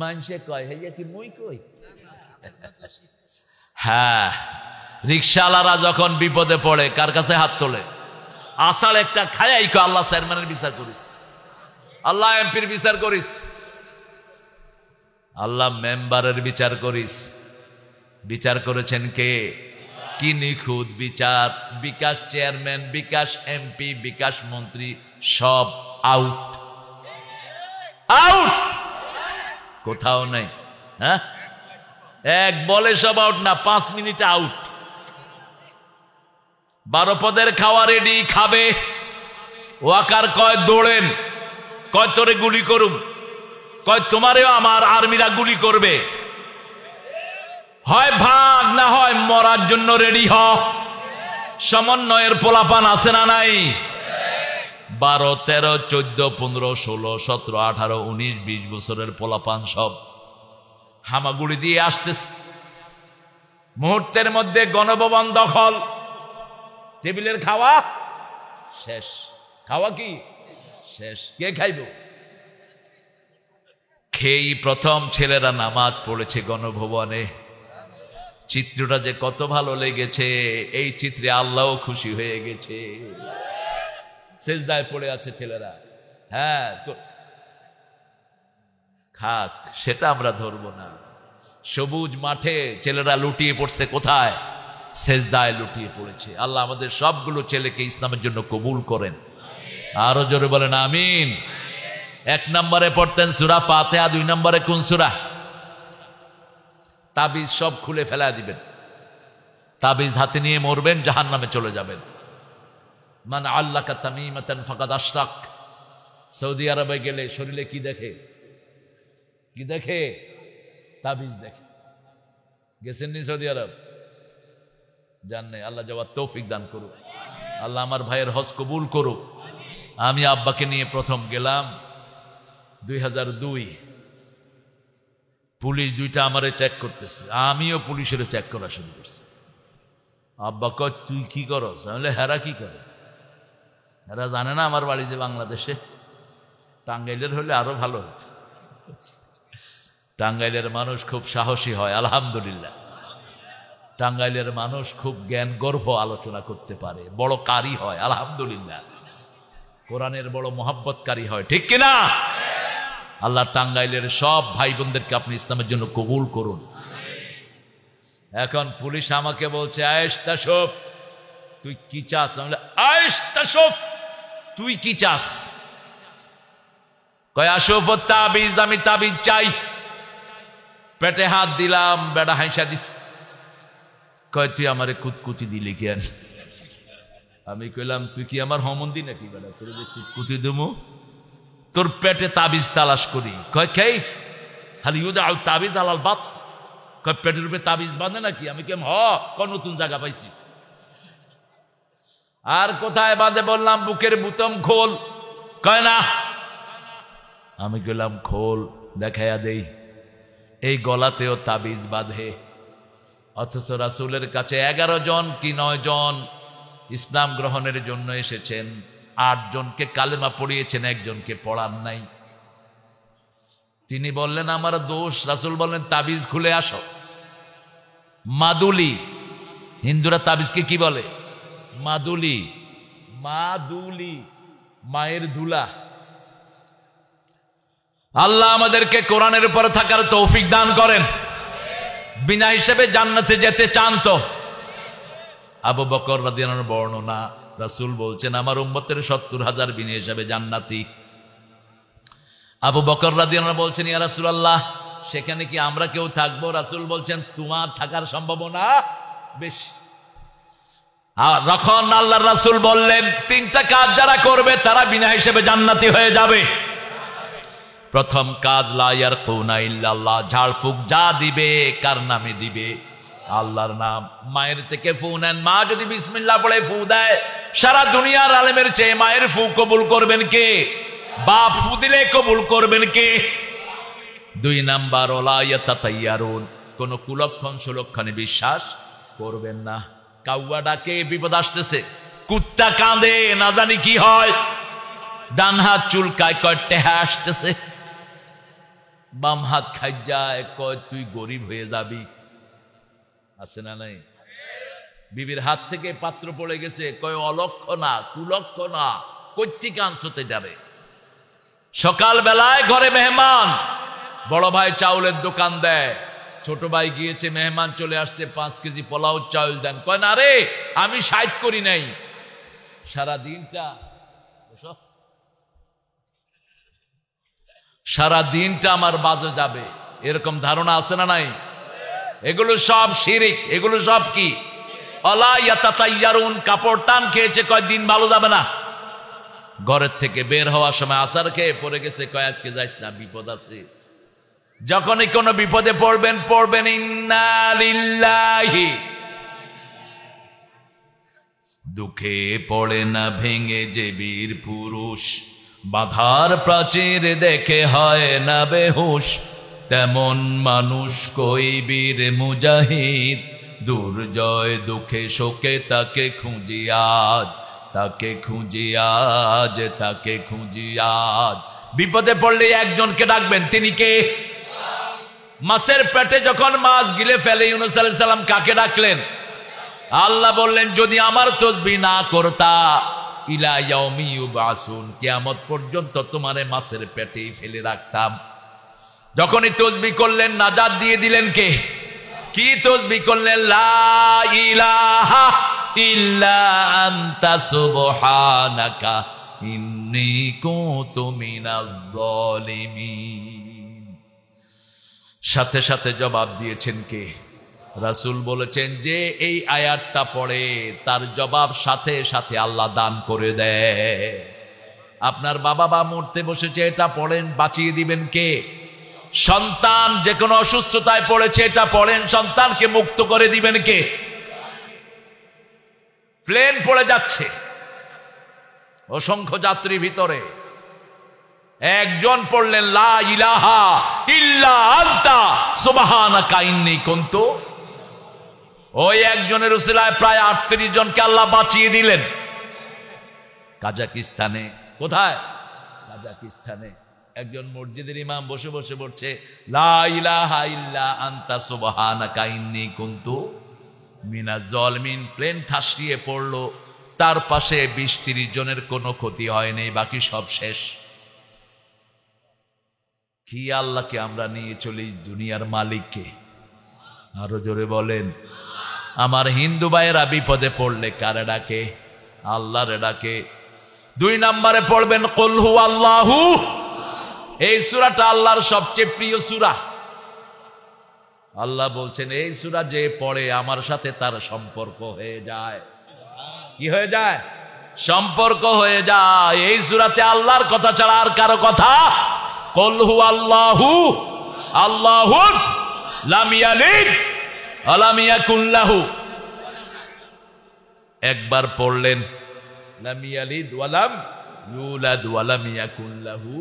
মানুষে কয় হইয়া কি মই কই? হ্যাঁ, রিকশাওয়ালারা যখন বিপদে পড়ে কার কাছে হাত তোলে? আষাঢ় একটা খায়াই কো আল্লাহ চেয়ারম্যানের বিচার করিস, আল্লাহ এমপির বিচার করিস, আল্লাহ মেম্বারের বিচার করিস। বিচার করেছেন কে? কি নিখুঁত বিচার! বিকাশ চেয়ারম্যান, বিকাশ এমপি, বিকাশ মন্ত্রী সব আউট, আউট, কোথাও নেই। হ্যাঁ, এক বলে সব আউট না, 5 মিনিটে আউট। 12 পদের খাওয়া রেডি, খাবে। ওয়াকার কয় দৌড়েন, কয় তোরে গুলি করুম, কয় তোমারেও আমার আর্মিরা গুলি করবে, হয় ভাগ না হয় মরার জন্য রেডি হ। সমন্বয়ের পোলাপান আছে না নাই? 12, 13, 14, 15, 16, 17, 18, 19, 20 বছরের পোলাপান সব হামাগুড়ি দিয়ে আসতেছে। মুহূর্তের মধ্যে গণভবন দখল, টেবিলের খাওয়া শেষ। খাওয়া কি শেষ? কে খাইব? খেয়েই প্রথম ছেলেরা নামাজ পড়েছে গণভবনে। চিত্রটা যে কত ভালো লেগেছে, এই চিত্রে আল্লাহও খুশি হয়ে গেছে। সেজদায় পড়ে আছে ছেলেরা। হ্যাঁ, খাক, সেটা আমরা ধরবো না। সবুজ মাঠে ছেলেরা লুটিয়ে পড়ছে, কোথায়? সেজদায় লুটিয়ে পড়েছে। আল্লাহ আমাদের সবগুলো ছেলেকে ইসলামের জন্য কবুল করেন। আরো জোরে বলেন আমিন। 1 নম্বরে পড়তেন সূরা ফাতিহা, 2 নম্বরে কোন সূরা? তাবিজ সব খুলে ফেলা দিবেন, তাবিজ হাতে নিয়ে মরবেন, জাহান্নামে চলে যাবেন। মান আল্লাকা তামিমাতান ফাকাদ আশরাক। সৌদি আরবে গেলে শরীরে কি দেখে? কি দেখে? তাবিজ দেখে। গেছেন নি সৌদি আরব? জান নাই। আল্লাহ যাওয়ার তৌফিক দান করুক। আল্লাহ আমার ভাইয়ের হজ কবুল করুক। আমি আব্বাকে নিয়ে প্রথম গেলাম 2002। পুলিশ 2টা আমারে চেক করতেছে, আমিও পুলিশের চেক করা শুরু করছি। আব্বা কয় তুই কি করস? আমি হেরা কি করে? হেরা জানে না আমার বাড়ি যে বাংলাদেশে। টাঙ্গাইলের হলে আরো ভালো হতো। টাঙ্গাইলের মানুষ খুব সাহসী হয়, আলহামদুলিল্লাহ। টাঙ্গাইলের মানুষ খুব জ্ঞান গর্ভ আলোচনা করতে পারে, বড় কারি হয়, আলহামদুলিল্লাহ। কোরআনের বড় মহব্বতকারী হয়, ঠিক কিনা? আল্লাহ টাঙ্গাইলের সব ভাই বোনদেরকে আপনি ইসলামের জন্য কবুল করুন। এখন পুলিশ আমাকে বলছে আয়েশ তাশফ তুই কি চাস? আয়েশ তাশফ তুই কি চাস? কয় আশফ তাবিজ, আমি তাবিজ চাই। পেটে হাত দিলাম, বেড়া হাইসা দিস। কয় তুই আমারে কুতকুতি দিলি কেন? আমি কইলাম তুই কি আমার হমন্দি নাকি বেড়া, তোর যে কুতকুতি দেবো? তোর পেটে তাবিজ তালাশ করি। কয় কাইফ হাল ইউদা আল তাবিজ আলাল বাত। কয় পেটের উপরে তাবিজ বাঁধে নাকি? আমি কেম নতুন জায়গা পাইছি। আর কোথায় বাঁধে বললাম বুকের বুতম খোল। কয় না। আমি কইলাম খোল, দেখাইয়া দেই। এই গলাতেও তাবিজ বাঁধে। অথচ রাসূলের কাছে 11 জন কি 9 জন ইসলাম গ্রহণের জন্য এসেছেন, 8 জনকে কালেমা পড়িয়েছেন, 1 জনকে পড়ান নাই। তিনি বললেন আমার দোষ। রাসূল বললেন তাবিজ খুলে আসো। মাদুলি, হিন্দুরা তাবিজকে কি বলে? মাদুলি। মাদুলি মায়ের দুলা। আল্লাহ আমাদেরকে কোরআনের উপরে থাকার তৌফিক দান করেন। বিনা হিসেবে জান্নাতে যেতে চান তো? আবু বকর রাদিয়াল্লাহু আনহু বর্ণনা, রাসূল বলছেন আমার উম্মতের 70,000 বিনা হিসেবে জান্নাতি। আবু বকর রাদিয়াল্লাহু আনহু বলছেন ইয়া রাসূলুল্লাহ সেখানে কি আমরা কেউ থাকবো? রাসূল বলছেন তোমার থাকার সম্ভাবনা বেশি। আর যখন আল্লাহর রাসূল বললেন 3টা কাজ যারা করবে তারা বিনা হিসেবে জান্নাতি হয়ে যাবে। প্রথম কাজ লা ইয়ারকুনা ইল্লাল্লাহ, ঝাড়ফুঁক যা দিবে কার নামে দিবে? আল্লাহর নাম। মায়ের থেকে ফু নেন, মা যদি বিসমিল্লাহ বলে ফু দেয়, সারা দুনিয়ার আলেমের চেয়ে মায়ের ফু কবুল করবেন কে? বাপ ফু দিলে কবুল করবেন কে? 2 নাম্বার ওলা ইয়াতাতাইয়ারুন, কোন কুলক্ষণ সুলক্ষণে বিশ্বাস করবেন না। কাউয়া ডাকে বিপদ আসতেছে, কুত্তা কাঁদে না জানি কি হয়, ডান হাত চুলকায় কয় টেহা আসতেছে, বাম হাত খাই যায় কয় তুই গরিব হয়ে যাবি। আছে না নাই? বিবির হাত থেকে পাত্র পড়ে গেছে, কয় অলক্ষণা কুলক্ষণা, কৈত্তিক আনসতে যাবে। সকাল বেলায় ঘরে মেহমান, বড় ভাই চাউলের দোকান দেয়, ছোট ভাই গিয়েছে, মেহমান চলে আসছে, 5 কেজি পোলাও চাউল দেন। কয় না রে আমি 60 করি নাই। সারা দিনটা আমার বাজে যাবে, এরকম ধারণা আছে না নাই? এগুলো সব শিরিক, এগুলো সব কি? আলা ইয়াতাতাইয়ারুন, কাপড় টান খেয়েছে, কয় দিন ভালো যাবে না। ঘরের থেকে বের হওয়ার সময় আসার খেয়ে পড়ে গেছে, কয় আজকে যাইস না, বিপদ আছে। যখনই কোনো বিপদে পড়বেন ইন্না লিল্লাহি। দুঃখে পড়ে না ভেঙে যে বীর পুরুষ, বাধার প্রাচীর দেখে হয় না বেহুশ, তেমন মানুষ কই বীর মুজাহিদ, দুর্জয় দুঃখে শোকে তাকে খুঁজি আজ, তাকে খুঁজি আজ, তাকে খুঁজি আজ। বিপদে পড়লে একজনকে ডাকবেন, তিনি কে? মাছের পেটে যখন মাছ গিলে ফেলে ইউনূস আলাইহিস সালাম কাকে ডাকলেন? আল্লাহ বললেন যদি আমার তাসবিহ না করতা ইলা ইয়াউমি ইউবাসুন, কিয়ামত পর্যন্ত তোমারে মাছের পেটেই ফেলে রাখতাম। যখনই তসবিহ করলেন নাজাত দিয়ে দিলেন কে? কি তসবিহ করলেন? লা ইলাহা ইল্লা আনতা সুবহানাকা ইন্নী কুনতু মিনাজ জালিমিন। সাথে সাথে জবাব দিয়েছেন কে? রাসূল বলেছেন যে এই আয়াতটা পড়ে তার জবাব সাথে সাথে আল্লাহ দান করে দেয়। আপনার বাবা বা মরতে বসেছে, এটা পড়েন, বাঁচিয়ে দিবেন কে? সন্তান যে কোনো অসুস্থতায় পড়েছে, এটা পড়েন, সন্তানকে মুক্ত করে দিবেন কে? প্লেন পড়ে যাচ্ছে, অসংখ্য যাত্রী ভিতরে, একজন পড়লেন লা ইলাহা ইল্লা আনতা সুবহানাকা ইন্নী কুনতু, ওই একজনের উসিলায় প্রায় 38 জনকে আল্লাহ বাঁচিয়ে দিলেন। কাজাকিস্তানে, কোথায়? কাজাকিস্তানে একজন মসজিদের ইমাম বসে বসে পড়ছে লা ইলাহা ইল্লা আনতা সুবহানাকা ইন্নী কুনতু মিনাজ জালিমিন। প্লেন ঠাসিয়ে পড়লো, তার পাশে 20-30 জনের কোনো ক্ষতি হয়নি, বাকি সব শেষ। কি আল্লাহকে আমরা নিয়ে চলি, দুনিয়ার মালিককে। আরো জোরে বলেন। আমার হিন্দু ভাইয়েরা বিপদে পড়লে কারে ডাকে? আল্লাহরে ডাকে। 2 নম্বরে পড়বেন কুল হুয়াল্লাহু। এই সূরাটা আল্লাহর সবচেয়ে প্রিয় সূরা। আল্লাহ বলছেন এই সূরা যে পড়ে আমার সাথে তার সম্পর্ক হয়ে যায়। কি হয়ে যায়? সম্পর্ক হয়ে যায়। এই সূরাতে আল্লাহর কথা ছাড়া আর কারো কথা। কুল হুয়াল্লাহু আল্লাহুস লাম ইয়ালিদ ওয়া লাম ইয়াকুল লাহু। একবার পড়লেন লাম ইয়ালিদ ওয়া লাম ইউলাদ ওয়া লাম ইয়াকুল লাহু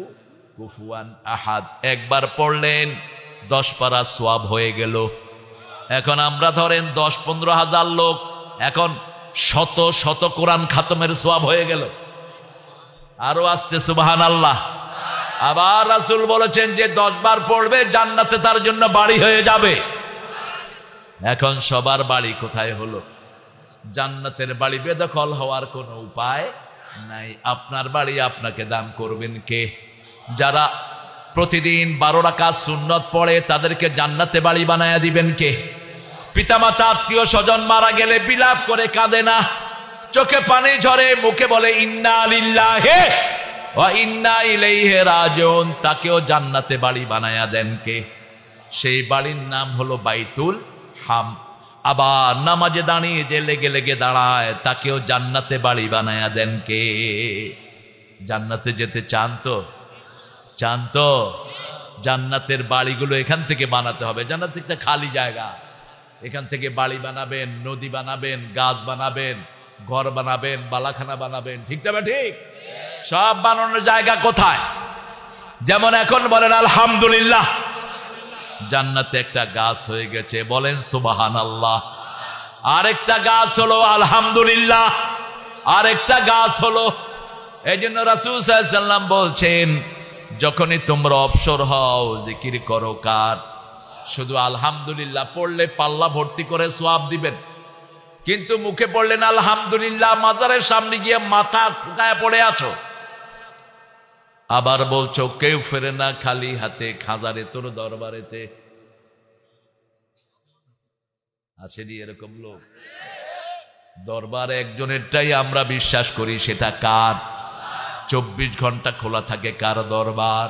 কুফুয়ান আহাদ। একবার পড়লেন 10 পারা সওয়াব হয়ে গেল। এখন আমরা ধরেন 10-15 হাজার লোক, এখন শত শত কোরআন খাতমের সওয়াব হয়ে গেল। আরো আসতে সুবহানাল্লাহ। আবার রাসূল বলেছেন যে 10 বার পড়বে জান্নাতে তার জন্য বাড়ি হয়ে যাবে। এখন সবার বাড়ি কোথায় হলো? জান্নাতের বাড়ি বেদখল হওয়ার কোনো উপায় নাই। আপনার বাড়ি আপনাকে দান করবেন কে? যারা প্রতিদিন 12 রাকাত সুন্নত পড়ে তাদেরকে জান্নাতে বাড়ি বানায়া দিবেন কে? পিতামাতা আত্মীয় স্বজন মারা গেলে বিলাপ করে কাঁদে না, চোখে পানি ঝরে, মুখে বলে ইন্না লিল্লাহি ওয়া ইন্না ইলাইহি রাজিউন, তাকেও জান্নাতে বাড়ি বানায়া দেন কে? সেই বাড়ির নাম হলো বাইতুল হাম। আবার নামাজে দাঁড়িয়ে যে লেগে লেগে দাঁড়ায় তাকেও জান্নাতে বাড়ি বানায়া দেন কে? জান্নাতে যেতে চান তো? চান তো? জান্নাতের বাড়িগুলো এখান থেকে বানাতে হবে। জান্নাত একটা খালি জায়গা, এখান থেকে বাড়ি বানাবেন, নদী বানাবেন, গাছ বানাবেন, ঘর বানাবেন, বালাখানা বানাবেন। ঠিক না? ঠিক। সব বানানোর জায়গা কোথায়? যেমন এখন বলেন আলহামদুলিল্লাহ, জান্নাতে একটা গাছ হয়ে গেছে, বলেন সুবহানাল্লাহ। আরেকটা গাছ হলো আলহামদুলিল্লাহ, আরেকটা গাছ হলো। এই জন্য রাসূল সাল্লাল্লাহু আলাইহি ওয়াসাল্লাম বলছেন যখনই তোমরা অবসর হও জিকির করো কার? শুধু আলহামদুলিল্লাহ পড়লে পাল্লা ভর্তি করে সওয়াব দিবেন, কিন্তু মুখে পড়লেন আলহামদুলিল্লাহ, মাজারের সামনে গিয়ে মাথা ঠুকায় পড়ে আছো, আবার বলছো কেউ ফেরে না খালি হাতে, খাজারে তোর দরবারেতে। আসেনি এরকম লোক? দরবার একজনেরটাই আমরা বিশ্বাস করি, সেটা কার? 24 ঘন্টা খোলা থাকে কার দরবার?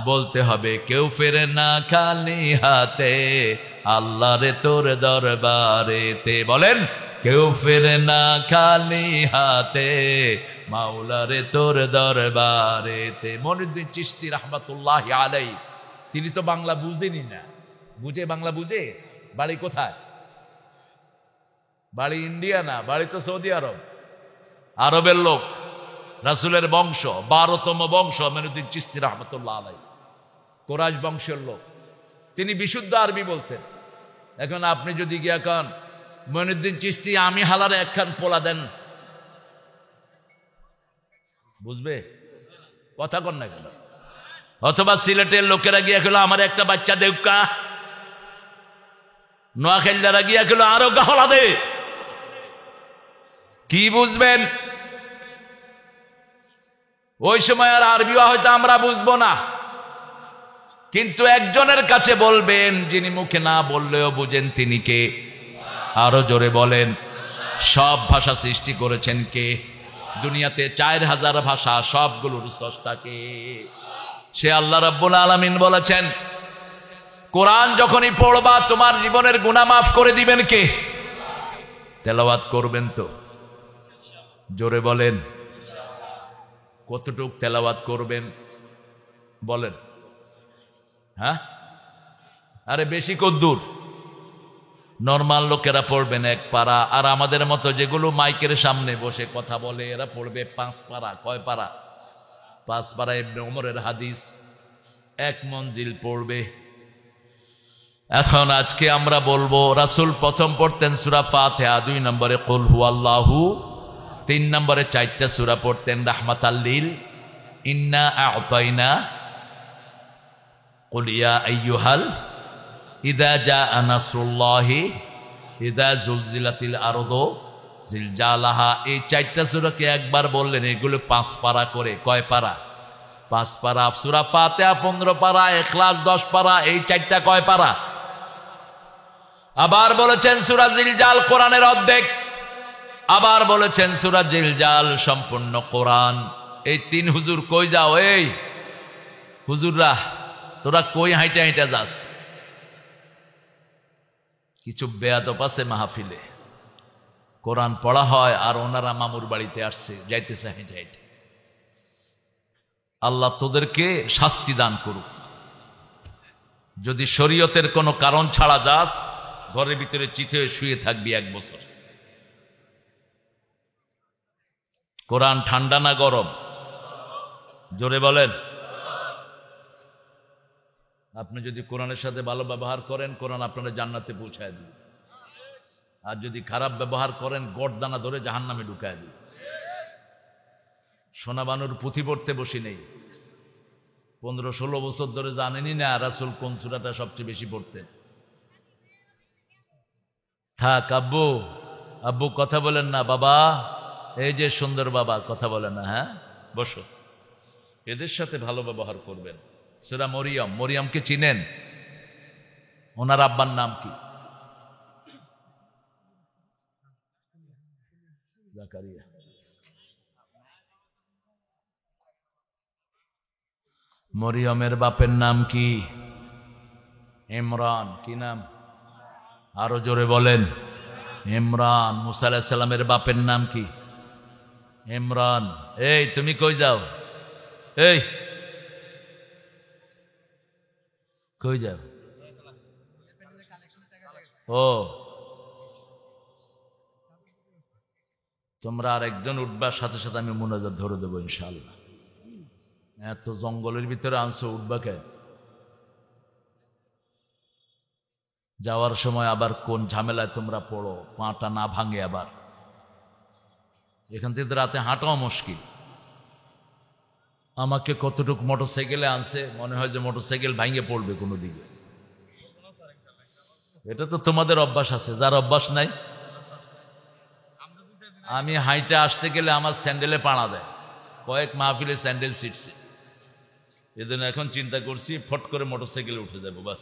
বলতে হবে কেউ ফেরে না খালি হাতে, আল্লাহ রে তোর দরবারেতে। বলেন কেউ ফেরে না খালি হাতে, মাওলা রে তোর দরবারেতে। মনিউদ্দিন চিশতি রাহমাতুল্লাহি আলাইহি, তিনি তো বাংলা বুঝেনি না। বুঝে? বাংলা বুঝে? বাড়ি কোথায়? বাড়ি ইন্ডিয়া না, বাড়ি তো সৌদি আরব। আরবের লোক, রাসূলের বংশ, 12তম বংশ মনিউদ্দিন চিশতি রাহমাতুল্লাহি আলাইহি, কোরাইশ বংশের লোক। তিনি বিশুদ্ধ আরবি বলতেন। এখন আপনি যদি গিয়ে এখন মনিউদ্দিন চিশতি আমি হালারে একখান পোলা দেন, বুঝবে? কথা কন না কেন? অথবা সিলেটের লোকেরা গিয়ে গেল আমার একটা বাচ্চা দেউকা, নোয়াখালীরা গিয়ে গেল আরো গাহলা দে, কি বুঝবেন? ওই সময় আর আরবিও হয়তো আমরা বুঝবো না। কিন্তু একজনের কাছে বলবেন যিনি মুখে না বললেও বুঝেন তিনি কে? আরো জোরে বলেন। সব ভাষা সৃষ্টি করেছেন কে? দুনিয়াতে 4000 ভাষা, সবগুলোর স্রষ্টা কে? সে আল্লাহ রাব্বুল আলামিন বলেছেন, কোরআন যখনই পড়বা তোমার জীবনের গুনাহ মাফ করে দিবেন কে? তেলাওয়াত করবেন তো? জোরে বলেন। কতটুক তেলাওয়াত করবেন বলেন? হ্যাঁ, আরে বেশি কদ্দুর? নর্মাল লোকেরা পড়বেন 1 পারা, আর আমাদের মতো যেগুলো মাইকের সামনে বসে কথা বলে এরা পড়বে 5 পারা। কয় পারা? 5 পারা। ইবনে ওমরের হাদিস 1 মঞ্জিল পড়বে। এখন আজকে আমরা বলবো, রাসূল প্রথম পড়তেন সূরা ফাতিহা, 2 নম্বরে কুল হুয়াল্লাহু, 3 নম্বরে 4টা সূরা পড়তেন রাহমাতাল লিল, ইন্না আ'তাইনা, কুল ইয়া আইয়ুহাল, ইদা জাআ নাসরুল্লাহি, ইদা জুলজিলাতিল আরদু জিলজালাহা। এই 4টা সূরাকে একবার বললেন, এগুলো 5 পারা করে। কয় পারা? 5 পারা। সূরা ফাতিহা 15 পারা, ইখলাস 10 পারা। এই 4টা কয় পারা? আবার বলেছেন সূরা জিলজাল কোরআনের অর্ধেক, আবার বলেছেন সূরা জিলজাল সম্পূর্ণ কোরআন। এই 3 হুজুর কই যাও? এই হুজুররা তোরা কই হাইটা হাইটা যাস? কিছু বেয়াদব আছে মাহফিলে, কোরআন পড়া হয় আর ওনারা মামুর বাড়িতে আসছে, যাইতেছে হেঁটে হেঁটে। আল্লাহ তোদেরকে শাস্তি দান করুক। যদি শরীয়তের কোনো কারণ ছাড়া যাস, ঘরের ভিতরে চিঠে হয়ে শুয়ে থাকবি 1 বছর। কোরআন ঠান্ডা না গরম? জোরে বলেন। আপনি যদি কোরআনের সাথে ভালো ব্যবহার করেন, কোরআন আপনারা জান্নাতে পৌঁছায় দিবে। আর যদি খারাপ ব্যবহার করেন, গর্দানা ধরে জাহান্নামে ঢুকায় দিবে। সোনাবানুর পুঁথি পড়তে বসি নেই, 15-16 বছর ধরে জানেনি না রাসূল কোন সূরাটা সবচেয়ে বেশি পড়তেন। থাক আব্বু, আব্বু কথা বলেন না। বাবা, এই যে সুন্দর বাবা, কথা বলেন না। হ্যাঁ, বসো। এদের সাথে ভালো ব্যবহার করবেন। সূরা মরিয়ম, মরিয়মকে চিনেন? ওনার আব্বার নাম কি? জাকারিয়া। মরিয়মের বাপের নাম কি? ইমরান। কি নাম? আরো জোরে বলেন। ইমরান। মুসা আলাইহিস সালামের বাপের নাম কি? ইমরান। এই তুমি কই যাও? এই কই যাও? ও, তোমরা আর একজন উঠবার সাথে সাথে আমি মুনাজাত ধরে দেবো ইনশাআল্লাহ। এত জঙ্গলের ভিতরে আনছো, উঠবা কেন? যাওয়ার সময় আবার কোন ঝামেলায় তোমরা পড়ো, পাটা না ভাঙে। আবার এখান থেকে রাতে হাঁটাও মুশকিল। আমাকে কতটুক মোটরসাইকেলে আনছে, মনে হয় যে মোটরসাইকেল ভাঙে পড়বে কোনো দিকে। এটা তো তোমাদের অভ্যাস আছে, যার অভ্যাস নাই। আমি হাইটে আসতে গেলে আমার স্যান্ডেলে পাড়া দেয়, কয়েক মাহফিলে স্যান্ডেল ছিটছে। এজন্য এখন চিন্তা করছি ফট করে মোটরসাইকেলে উঠে যাবো, বাস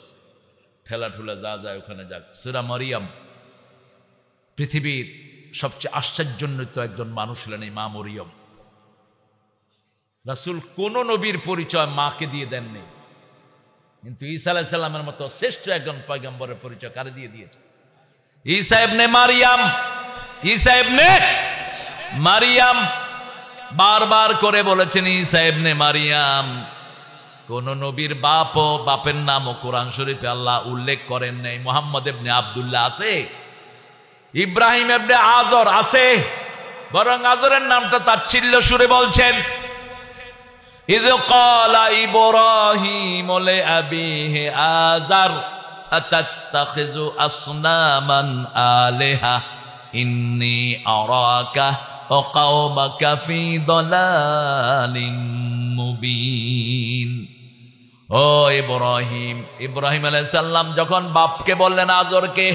ঠেলা ঠুলা যা যায় ওখানে যাক। সূরা মরিয়ম, পৃথিবীর সবচেয়ে আশ্চর্যান্বিত একজন মানুষ হলেন এই মা মরিয়ম। রাসূল কোন নবীর পরিচয় মাকে দিয়ে দেননি, কিন্তু ঈসা আলাইহিস সালামের মতো শ্রেষ্ঠ একজন পয়গম্বরের পরিচয় কারে দিয়ে দিয়েছে? ঈসা ইবনে মারিয়াম। ঈসা ইবনে মারিয়াম বারবার করে বলেছেন ঈসা ইবনে মারিয়াম। কোন নবীর বাপের নামও কোরআন শরীফে আল্লাহ উল্লেখ করেন নাই। মুহাম্মদ ইবনে আব্দুল্লাহ আছে, ইব্রাহিম ইবনে আজর আছে, বরং আজরের নামটা তাচ্ছিল্য সুরে বলছেন, ইয ক্বালা ইব্রাহিম লিআবিহি আযার আতাত্তাখিযু আসনামান আলিহা ইন্নী আরাকা ওয়া কওমাকা ফি দালালিন মুবিন। ও ইব্রাহিম, ইব্রাহিম আলাইহিস সালাম যখন বাপকে বললেন আজরকে,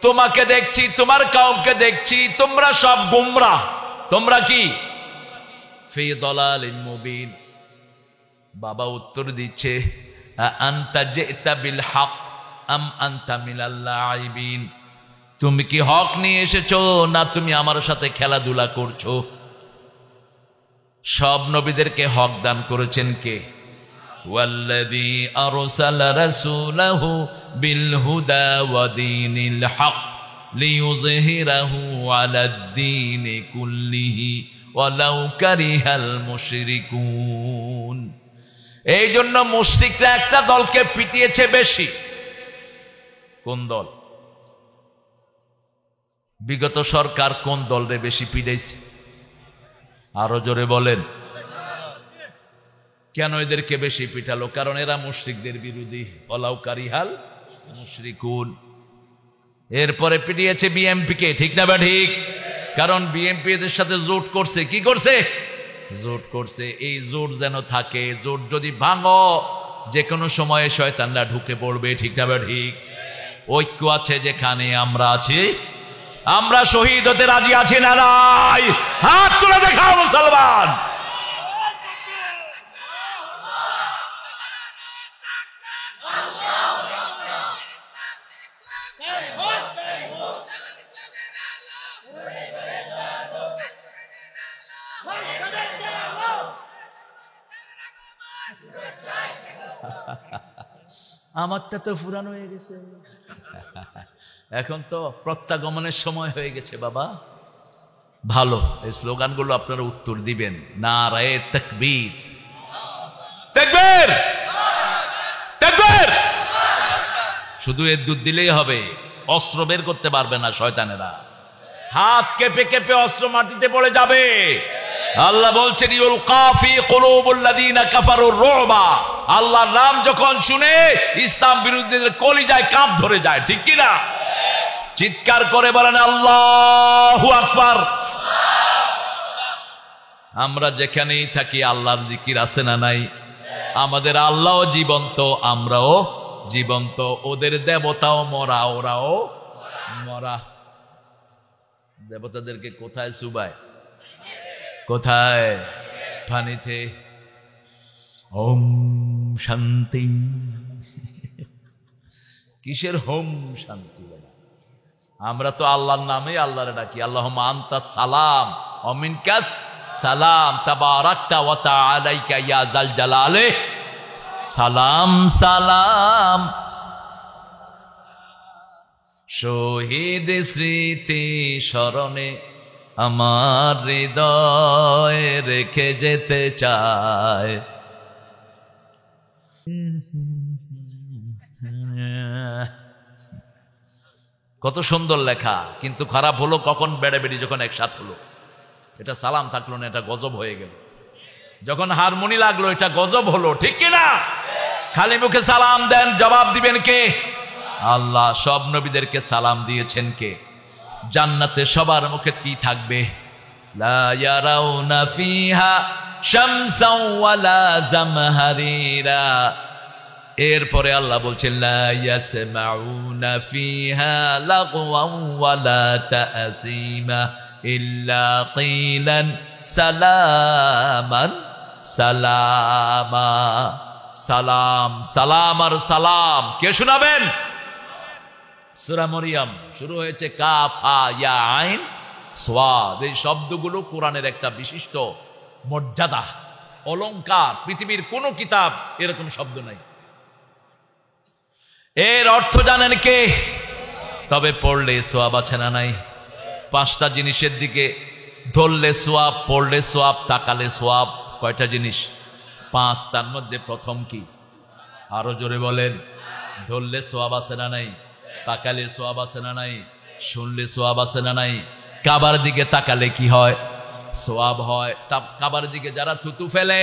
তোমাকে দেখছি, তোমার কওমকে দেখছি, তোমরা সব গুমরাহ, তোমরা কি ফি দালালিন মুবিন। বাবা উত্তর দিচ্ছে, আনতা জিতা বিল হক আম আনতা মিনাল লাইবিন, তুমি কি হক নিয়ে এসেছো না তুমি আমার সাথে খেলাধুলা করছো? সব নবীদেরকে হক দান করেছেন কে? ওয়াল্লাযী আরসালা রাসূলাহু বিল হুদা ওয়া দীনিল হক লিইয়ুযহিরাহু আলাদ-দীনি কুল্লিহি ওয়ালাউ কারিহাল মুশরিকুন। এই জন্য মুশরিকরা একটা দলকে পিটিয়েছে বেশি। কোন দল? বিগত সরকার কোন দলরে বেশি পিটাইছে? আরো জোরে বলেন। কেন এদেরকে বেশি পিটালো? কারণ এরা মুশরিকদের বিরোধী, ওয়ালাউ কারিহাল মুশরিকুন। এরপরে পিটিয়েছে বিএমপিকে, ঠিক না বা ঠিক? কারণ বিএমপি এদের সাথে জোট করছে। কি করছে? জোট করছে। এই জোট যেন থাকে, জোট যদি ভাঙো যে কোনো সময়ে শয়তানরা ঢুকে পড়বে, ঠিক না বা ঠিক? ঐক্য আছে যেখানে আমরা আছি। আমরা শহীদ হতে রাজি আছি না নাই? হাত তুলে দেখাও মুসলমান। আমারটা তো ফুরানো হয়ে গেছে, এখন তো প্রত্যাগমনের সময় হয়ে গেছে বাবা। ভালো, এই স্লোগানগুলো আপনারা উত্তর দিবেন। নারায়ে তাকবীর, তাকবীর, তাকবীর। শুধু এর দুধ দিলেই হবে, অস্ত্র বের করতে পারবে না শয়তানেরা। হাত কেঁপে কেঁপে অস্ত্র মাটিতে পড়ে যাবে। আল্লাহ বলছেন ইউলকা ফি কুলুবিল্লাযিনা কাফারুর রুবা। আল্লাহর নাম যখন শুনে ইসলাম বিরোধীদের কলিজায় কাঁপ ধরে যায়, ঠিক কি না? চিৎকার করে বলেন আল্লাহু আকবার। আমরা যেখানেই থাকি আল্লাহর জিকির আছে না নাই? আমাদের আল্লাহও জীবন্ত, আমরাও জীবন্ত। ওদের দেবতাও মরা, ওরাও মরা। দেবতাদেরকে কোথায় চুবায়? কোথায়? পানিতে। ওম শান্তি। কিসের হোম শান্তি? আমরা তো আল্লাহর নামে আল্লাহরে ডাকি। আল্লাহুম্মা আনতা সালাম ওয়া মিনকাস সালাম তাবারাকতা ওয়া তাআলাইকা ইয়া যাল জালালে। সালাম সালাম। শহীদ স্মৃতি স্মরণে আমার হৃদয় রেখে যেতে চায়। কত সুন্দর লেখা, কিন্তু খারাপ হলো কখন? বেড়াবেড়ি যখন একসাথ হলো। এটা সালাম থাকলো না, এটা গজব হয়ে গেল। যখন হারমোনি লাগলো এটা গজব হলো, ঠিক কিনা? খালি মুখে সালাম দেন, জবাব দিবেন কে? আল্লাহ। সব নবীদেরকে সালাম দিয়েছেন কে? জান্নাতে সবার মুখে কি থাকবে? লা ইয়ারাউনা ফিহা শামসাও ওয়ালা জামহারিরা। এরপরে আল্লাহ বলছেন লা ইয়াসমাউনা ফিহা লাগওয়ান ওয়ালা তা'সীমা ইল্লা কিলান সালামান সালামা। সালাম, সালাম আর সালাম কে শোনাবেন? সূরা মরিয়ম শুরু হয়েছে কাফ হা ইয়া আইন সাদ। এই শব্দগুলো কোরআনের একটা বিশিষ্ট মর্যাদা, অলংকার। পৃথিবীর কোন কিতাব এরকম শব্দ নাই। এর অর্থ জানেন কে? তবে পড়লে সোয়াব আছে না নাই? 5টা জিনিসের দিকে ধরলে সোয়াব, পড়লে সোয়াব, তাকালে সোয়াব। কয়টা জিনিস? 5। তার মধ্যে প্রথম কি? আরো জোরে বলেন। ধরলে সোয়াব আছে না নাই? তাকালে সোয়াব আছে না নাই? শুনলে সোয়াব আছে না নাই? কাবার দিকে তাকালে কি হয়? সোয়াব হয়। কাবার দিকে যারা থুতু ফেলে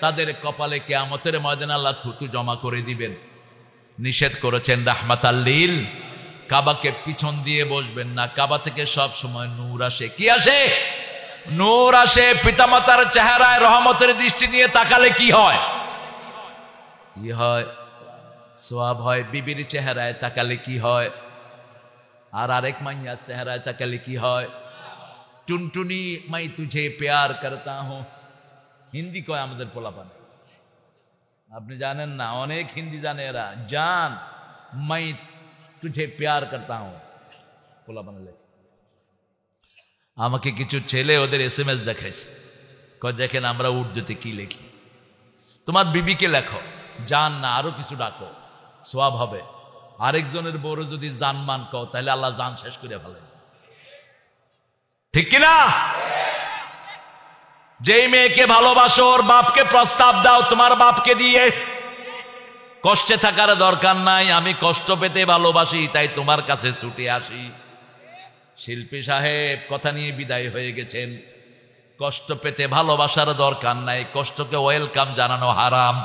তাদের কপালে কিয়ামতের ময়দানে আল্লাহ থুতু জমা করে দিবেন। নিষেধ করেছেন রাহমাতাল লিল। কাবাকে পিছন দিয়ে বসবেন না, কাবা থেকে সব সময় নূর আসে। কি আসে? নূর আসে। পিতামাতার চেহারায় রহমতের দৃষ্টি নিয়ে তাকালে কি হয়? কি হয়? সোয়াব হয়। বিবির চেহারায় তাকালে কি হয়? আর আরেক মাইয়ার চেহারায় তাকালে কি হয়? টুনটুনি মাই তুঝে প্যার করতা হুঁ। হিন্দি কয় আমাদের পোলাপান। আপনি জানেন না, অনেক হিন্দি জানে এরা। জান মাই তুঝে প্যার করতা হুঁ, পোলা বানালে। আমাকে কিছু ছেলে ওদের SMS দেখাইছে, কয় দেখেন আমরা উর্দুতে কি লিখি। তোমার বিবিকে লেখো, জান না আরো কিছু ডাকো, সোয়াব হবে। আরেকজনের বড় যদি জান মান কও, তাহলে আল্লাহ জান শেষ করে ফেলেন, ঠিক কিনা? যেই মেয়েকে ভালোবাসো ওর বাপকে প্রস্তাব দাও, তোমার বাপকে দিয়ে। কষ্টে থাকার দরকার নাই, আমি কষ্ট পেতে ভালোবাসি তাই তোমার কাছে ছুটে আসি। শিল্পী সাহেব কথা নিয়ে বিদায় হয়ে গেছেন। কষ্ট পেতে ভালোবাসার দরকার নাই, কষ্টকে ওয়েলকাম জানানো হারাম।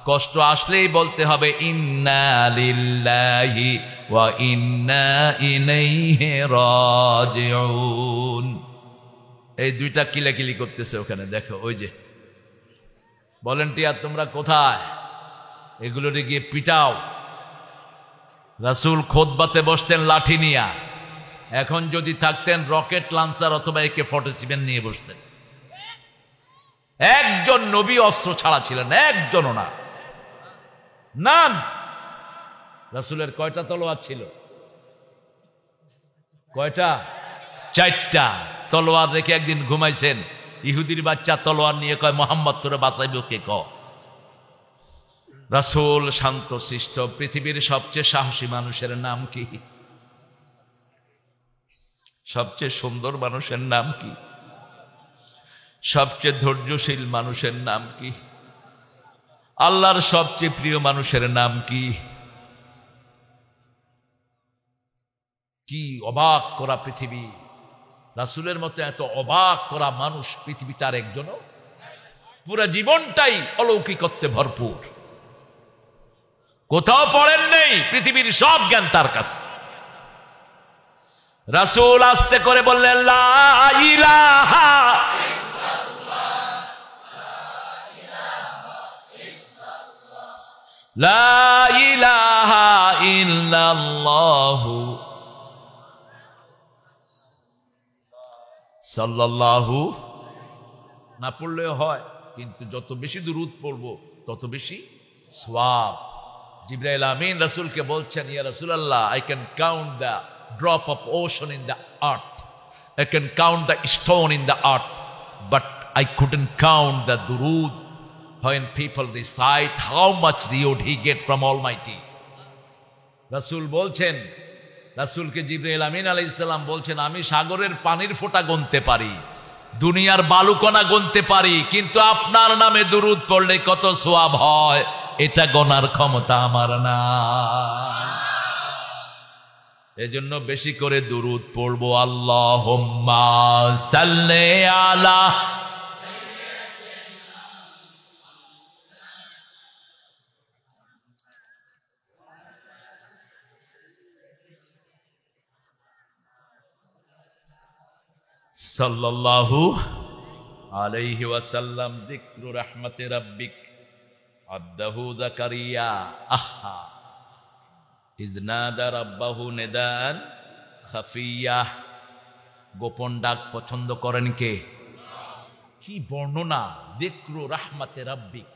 কষ্ট আসলেই বলতে হবে ইন্না লিল্লাহি ওয়া ইন্না ইলাইহি রাজিউন। এই দুইটা কিলাকিলি করতেছে ওখানে, দেখো ওই যে ভলেন্টিয়ার, তোমরা কোথায়? এগুলোরে গিয়ে পিটাও। রাসূল খুতবাতে বসতেন লাঠি নিয়া, এখন যদি থাকতেন রকেট লঞ্চার অথবা AK-47 নিয়ে বসতেন। একজন নবী অস্ত্র ছাড়া ছিলেন, একজনও না। নাম রাসূলের কয়টা তলোয়ার ছিল? কয়টা? 4টা তলোয়ার রেখে একদিন ঘুমাইছেন। ইহুদির বাচ্চা তলোয়ার নিয়ে কয় মোহাম্মদ তোরে বাঁচাইব কে? ক। রাসূল শান্ত শিষ্ট। পৃথিবীর সবচেয়ে সাহসী মানুষের নাম কি? সবচেয়ে সুন্দর মানুষের নাম কি? সবচেয়ে ধৈর্যশীল মানুষের নাম কি? আল্লাহর সবচেয়ে প্রিয় মানুষের নাম কি? কি অবাক করা পৃথিবী! রাসূলের মতো এত অবাক করা মানুষ পৃথিবীতে আর একজনও। পুরা জীবনটাই অলৌকিকত্বে ভরপুর, কোথাও পড়েন নেই, পৃথিবীর সব জ্ঞান তার কাছে। রাসূল আস্তে করে বললেন লা ইলাহা লা ইলাহা ইল্লাল্লাহু সাল্লাল্লাহু। না পড়লে হয়, কিন্তু যত বেশি দুরূদ পড়বো তত বেশি সওয়াব। জিবরাইল আমিন রাসূলকে বলছেন, ইয়া রাসূলুল্লাহ, I can count the drop of ocean in the earth, I can count the stone in the earth, but I couldn't count the durood. When people recite, how much reward he get from Almighty. রাসূল বলছেন, রাসূলকে জিবরাইল আমিন আলাইহিস সালাম বলছেন, আমি সাগরের পানির ফোঁটা গুনতে পারি, দুনিয়ার বালুকণা গুনতে পারি, কিন্তু আপনার নামে দুরূদ পড়লে কত সওয়াব হয় এটা গোনার ক্ষমতা আমার না। এজন্য বেশি করে দুরূদ পড়বো। আল্লাহুম্মা সাল্লি আলা সাল্লাল্লাহু আলাইহি ওয়াসাল্লাম। যিকরু রাহমাতি রাব্বিক আব্দাহু যাকারিয়া আহা ইজনাদা রাব্বাহু নিদান খাফিয়া। গোপন ডাক পছন্দ করেন কে? কি বর্ণনা! যিকরু রাহমাতি রাব্বিক,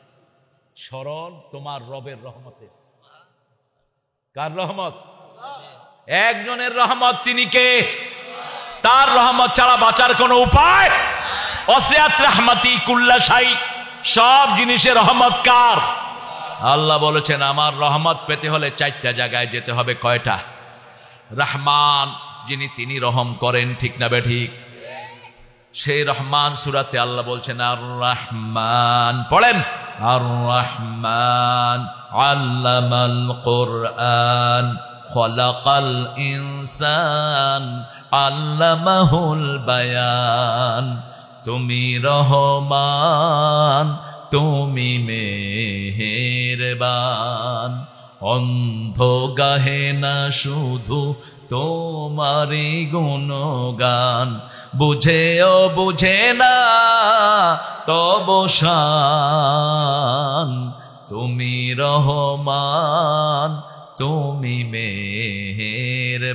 স্মরণ তোমার রবের রহমতের। কার রহমত? একজনের রহমত, তিনি কে? তার রহমত ছাড়া বাঁচার কোন উপায়? ওয়াসিআত রাহমাতি কুল্লা শাই, সব জিনিসের রহমত কার? আল্লাহ বলেছেন আমার রহমত পেতে হলে 4টা জায়গায় যেতে হবে। কয়টা? রহমান যিনি, তিনি রহম করেন, ঠিক না বে ঠিক? সেই রহমান সূরাতে আল্লাহ বলছেন আর রহমান, পড়েন আর রহমান আল্লামাল কুরআন খলাকাল ইনসান আল্লামাহুল বায়ান। তুমি রহমান, তুমি মেহেরবান, অন্ধ গাহে না শুধু তোমারই গুণগান, বুঝেও বুঝে না তব শান। তুমি রহমান, তুমি মেহেরবান।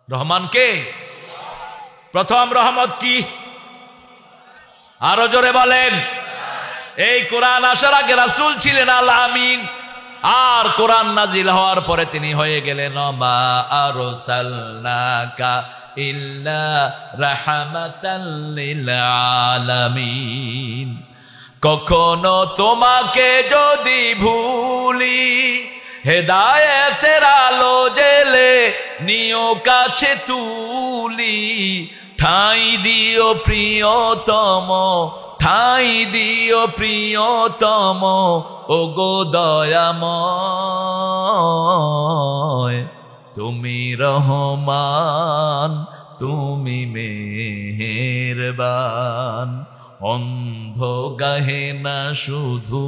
রহমান কে? প্রথম রহমত কি? আরো জোরে বলেন। এই কোরআন আসার আগে রাসূল ছিলেন আল আমিন, আর কোরআন নাজিল হওয়ার পরে তিনি হয়ে গেলেন মা আরসালনাকা ইল্লা রাহমাতাল লিল আলামিন। কখনো তোমাকে যদি ভুলি, হেদায়েতের আলো জেলে নিও কাছে তুলি, ঠাঁই দিও প্রিয়তম, ঠাঁই দিও প্রিয়তম, ওগো দয়াময়। তুমি রহমান, তুমি মেহেরবান, অন্ধ গাহে না শুধু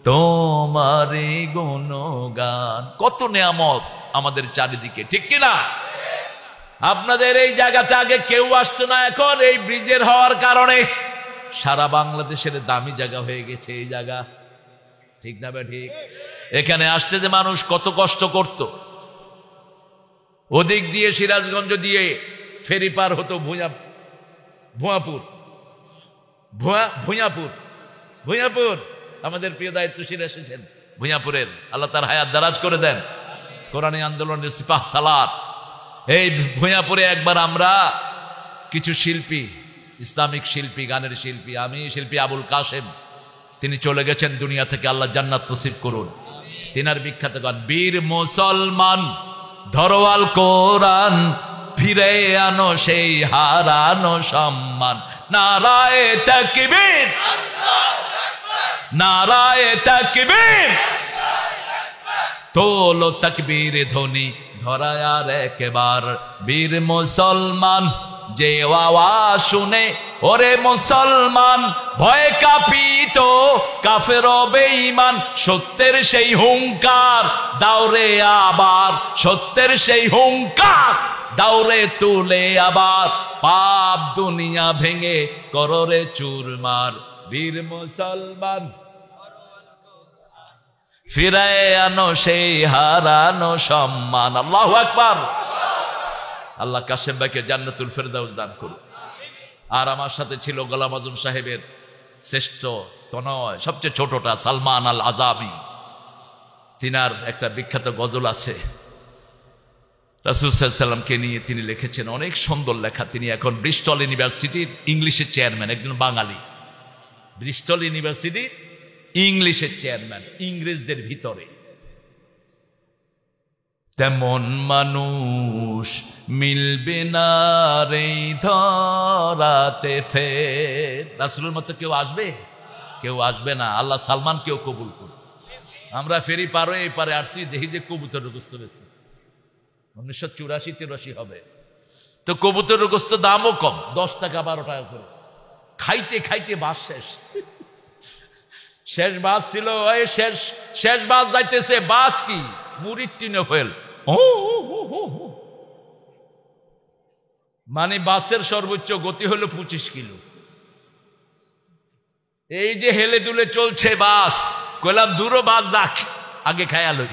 তোমারই গুণগান। কত নেয়ামত আমাদের চারিদিকে, ঠিক কিনা? আপনাদের এই জায়গাতে আগে কেউ আসতো না, এখন এই ব্রিজের হওয়ার কারণে সারা বাংলাদেশের দামি জায়গা হয়ে গেছে এই জায়গা, ঠিক না বে ঠিক? এখানে আসতে যে মানুষ কত কষ্ট করত, ওদিক দিয়ে সিরাজগঞ্জ দিয়ে ফেরি পার হতো ভুঁয়াপুর, ভুঁয়াপুর। আমাদের প্রিয় দায়িত্বশীল এসেছেন ভুঁয়াপুরের, আল্লাহ তার হায়াত দারাজ করে দেন। কোরআনী আন্দোলনের সিপাহ সালার এই ভুঁয়াপুরে একবার আমরা কিছু শিল্পী, ইসলামিক শিল্পী, গানের শিল্পী, আমি শিল্পী আবুল কাশেম, তিনি চলে গেছেন দুনিয়া থেকে, আল্লাহ জান্নাত নসিব করুন। তিনার বিখ্যাত গান বীর মুসলমান ধরোয়াল কোরআন, ফিরে আনো সেই হারানো সম্মান। নারায়ে তাকবীর, নারায়ে তাকবীর, তোলো তাকবীর ধ্বনি ধরায় আর একবার। বীর মুসলমান যে আওয়াজ শুনে, ওরে মুসলমান ভয়ে কাঁপিত কাফের বেঈমান, সত্যের সেই হুঙ্কার দাওরে আবার, সত্যের সেই হুঙ্কার দাওরে তুলে আবার, পাপ দুনিয়া ভেঙে কররে চুরমার। বীর মুসলমান ফিরায় আনো সেই হারানো সম্মান। আল্লাহু আকবার। আল্লাহ কাশেম ভাইকে জান্নাতুল ফেরদাউস দান করুন। আর আমার সাথে ছিল গোলাম আজম সাহেবের শ্রেষ্ঠ তনয়, সবচেয়ে ছোটটা সালমান আল আজাবি। তিনার একটা বিখ্যাত গজল আছে রাসূল সাল্লাল্লাহু আলাইহি ওয়াসাল্লামকে নিয়ে, তিনি লিখেছেন, অনেক সুন্দর লেখা। তিনি এখন ব্রিস্টল ইউনিভার্সিটির ইংলিশের চেয়ারম্যান, একজন বাঙালি। ব্রিস্টল ইউনিভার্সিটির ইংলিশের চেয়ারম্যান, ইংরেজদের ভিতরে। তেমন মানুষ মিলবে না রে ধরাতে ফের। রাসূলের মতো কেউ আসবে? কেউ আসবে না। আল্লাহ সালমান কেউ কবুল করুন। আমরা ফেরি পার হয়ে পারে আসছি, দেখি যে কবুতরের গোস্ত বেচতেছে। 1984-83 হবে তো কবুতরের গোস্ত দামও কম, 10 টাকা 12 টাকা করে। খাইতে খাইতে বাস শেষ, শেষ বাস ছিল, ওই শেষ বাস যাইতেছে। বাস কি? মুড়ির টিনে ফেল। মানে বাসের সর্বোচ্চ গতি হলো 25 কিলো। এই যে হেলে দুলে চলছে বাস, কইলাম দূরও বাস যাক, আগে খায়া লই।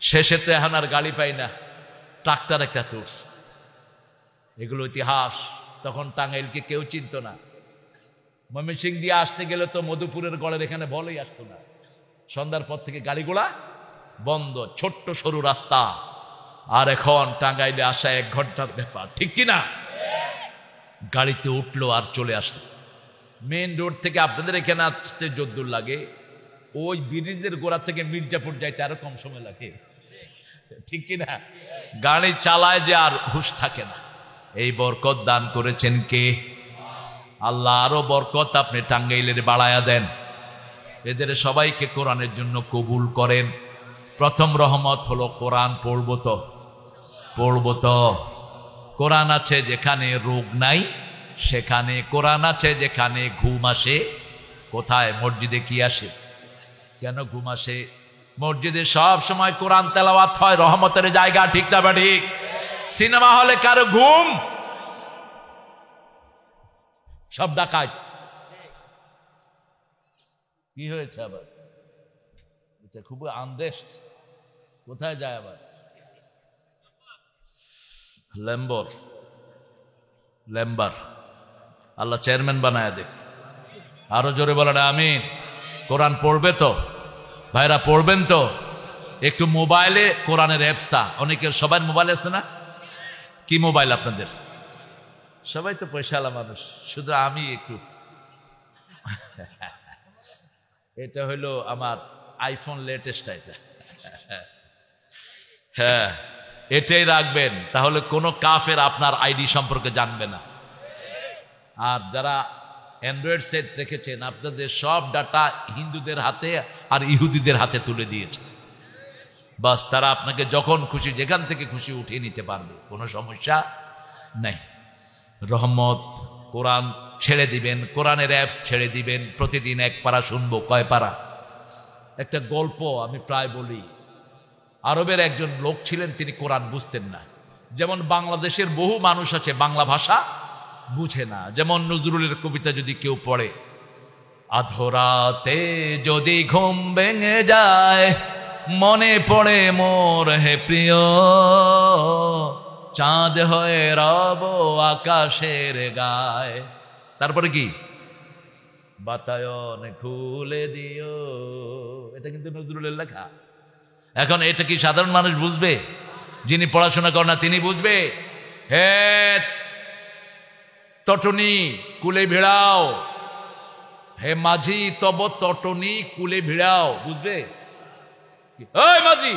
শেষেতে এখন আর গাড়ি পাই না, ট্রাক্টর একটা তুলছে। এগুলো ইতিহাস। তখন টাঙ্গাইলকে কেউ চিনত না। ময়মনসিংহ দিয়ে আসতে গেলে তো মধুপুরের গড়ের এখানে বলেই আসতো না। সন্ধ্যার পর থেকে গাড়িগুলা বন্ধ, ছোট্ট সরু রাস্তা। আর এখন টাঙ্গাইলে আসা 1 ঘন্টার ব্যাপার, ঠিক কিনা? গাড়িতে উঠলো আর চলে আসলো। মেন রোড থেকে আপনাদের এখানে আসতে যদ্দূর লাগে, ওই ব্রিজের গোড়া থেকে মির্জাপুর যাইতে আরো কম সময় লাগে, ঠিক কিনা? গাড়ি চালায় যে আর হুঁশ থাকে না। এই বরকত দান করেছেন কে? আল্লাহ। আরো বরকত আপনি টাঙ্গাইলের বাড়ায়া দেন। এদের সবাইকে কোরআনের জন্য কবুল করেন। প্রথম রহমত হলো কোরআন পড়বো তো। কোরআন আছে যেখানে রোগ নাই সেখানে, কোরআন আছে যেখানে ঘুম আসে। কোথায়? মসজিদে কি আসে? কেন ঘুম আসে? মসজিদে সব সময় কোরআন তেলাওয়াত হয়, রহমতের জায়গা, ঠিক না ঠিক? সিনেমা হলে কারো ঘুম? সব ডাকাত। কি হয়েছে আবার? এটা খুব আনরেস্ট। কোথায় যায় আবার? লেম্বার। আল্লাহ চেয়ারম্যান বানায় দেখ। আরো জোরে বলেন আমিন। কোরআন পড়বে তো ভাইরা, পড়বেন তো? একটু মোবাইলে কোরআনের অ্যাপসটা, অনেকের সবাই মোবাইল আছে না? কি মোবাইল আপনাদের? সবাই তো পয়সাওয়ালা মানুষ, শুধু আমি একটু এটা হইলো আমার আইফোন লেটেস্ট, এটা হ্যাঁ, এটাই রাখবেন, তাহলে কোনো কাফের আপনার আইডি সম্পর্কে জানবে না। আর যারা অ্যান্ড্রয়েড সেট রেখেছেন, আপনাদের সব ডাটা হিন্দুদের হাতে আর ইহুদিদের হাতে তুলে দিয়েছে। বাস, তারা আপনাকে যখন খুশি যেখান থেকে খুশি উঠিয়ে নিতে পারবে, কোনো সমস্যা নাই। রহমত, কোরআন ছেড়ে দিবেন, কোরআনের অ্যাপস ছেড়ে দিবেন, প্রতিদিন এক পারা শুনবো। কয় পারা? একটা গল্প আমি প্রায় বলি। আরবের একজন লোক ছিলেন, তিনি কোরআন বুঝতেন না। যেমন বাংলাদেশের বহু মানুষ আছে বাংলা ভাষা বুঝে না। যেমন নজরুলের কবিতা যদি কেউ পড়ে, আধরাতে যদি ঘুম ভেঙে যায়, মনে পড়ে মোর হে প্রিয়, চাঁদ হয়ে রব আকাশের গায়। তারপরে কি? বাতায়ন খুলে দিও। এটা কিন্তু নজরুলের লেখা। এখন এটা কি সাধারণ মানুষ বুঝবে? যিনি পড়াশোনা করেন না তিনি বুঝবে? হে তটনি কুলে ভিড়াও, হে মাঝি তব তটনি কুলে ভিড়াও, বুঝবে? ওই মাঝি,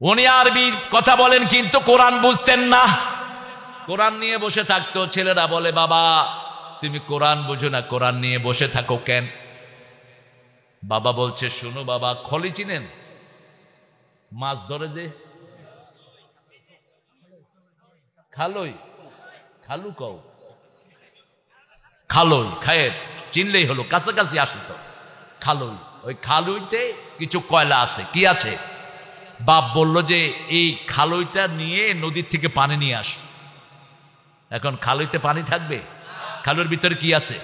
উনি আরবি কথা বলেন কিন্তু কোরআন বুঝতেন না। কোরআন নিয়ে বসে থাকতো। ছেলেরা বলে, বাবা তুমি কোরআন বুঝো না, কোরআন নিয়ে বসে থাকো কেন? বাবা বলছে, শুনো বাবা, খলি চিনেন? মাছ ধরে যে খালই, খালু কও, খালই খায়ের চিনলেই হলো, কাছাকাছি আসে তো। খালই, ওই খালইতে কিছু কয়লা আছে। কি আছে? বাপ বলল যে এই খালইটা নিয়ে নদীর থেকে পানি নিয়ে আসো। এখন খালইতে পানি থাকবে? খালুর ভিতরে কি আছে?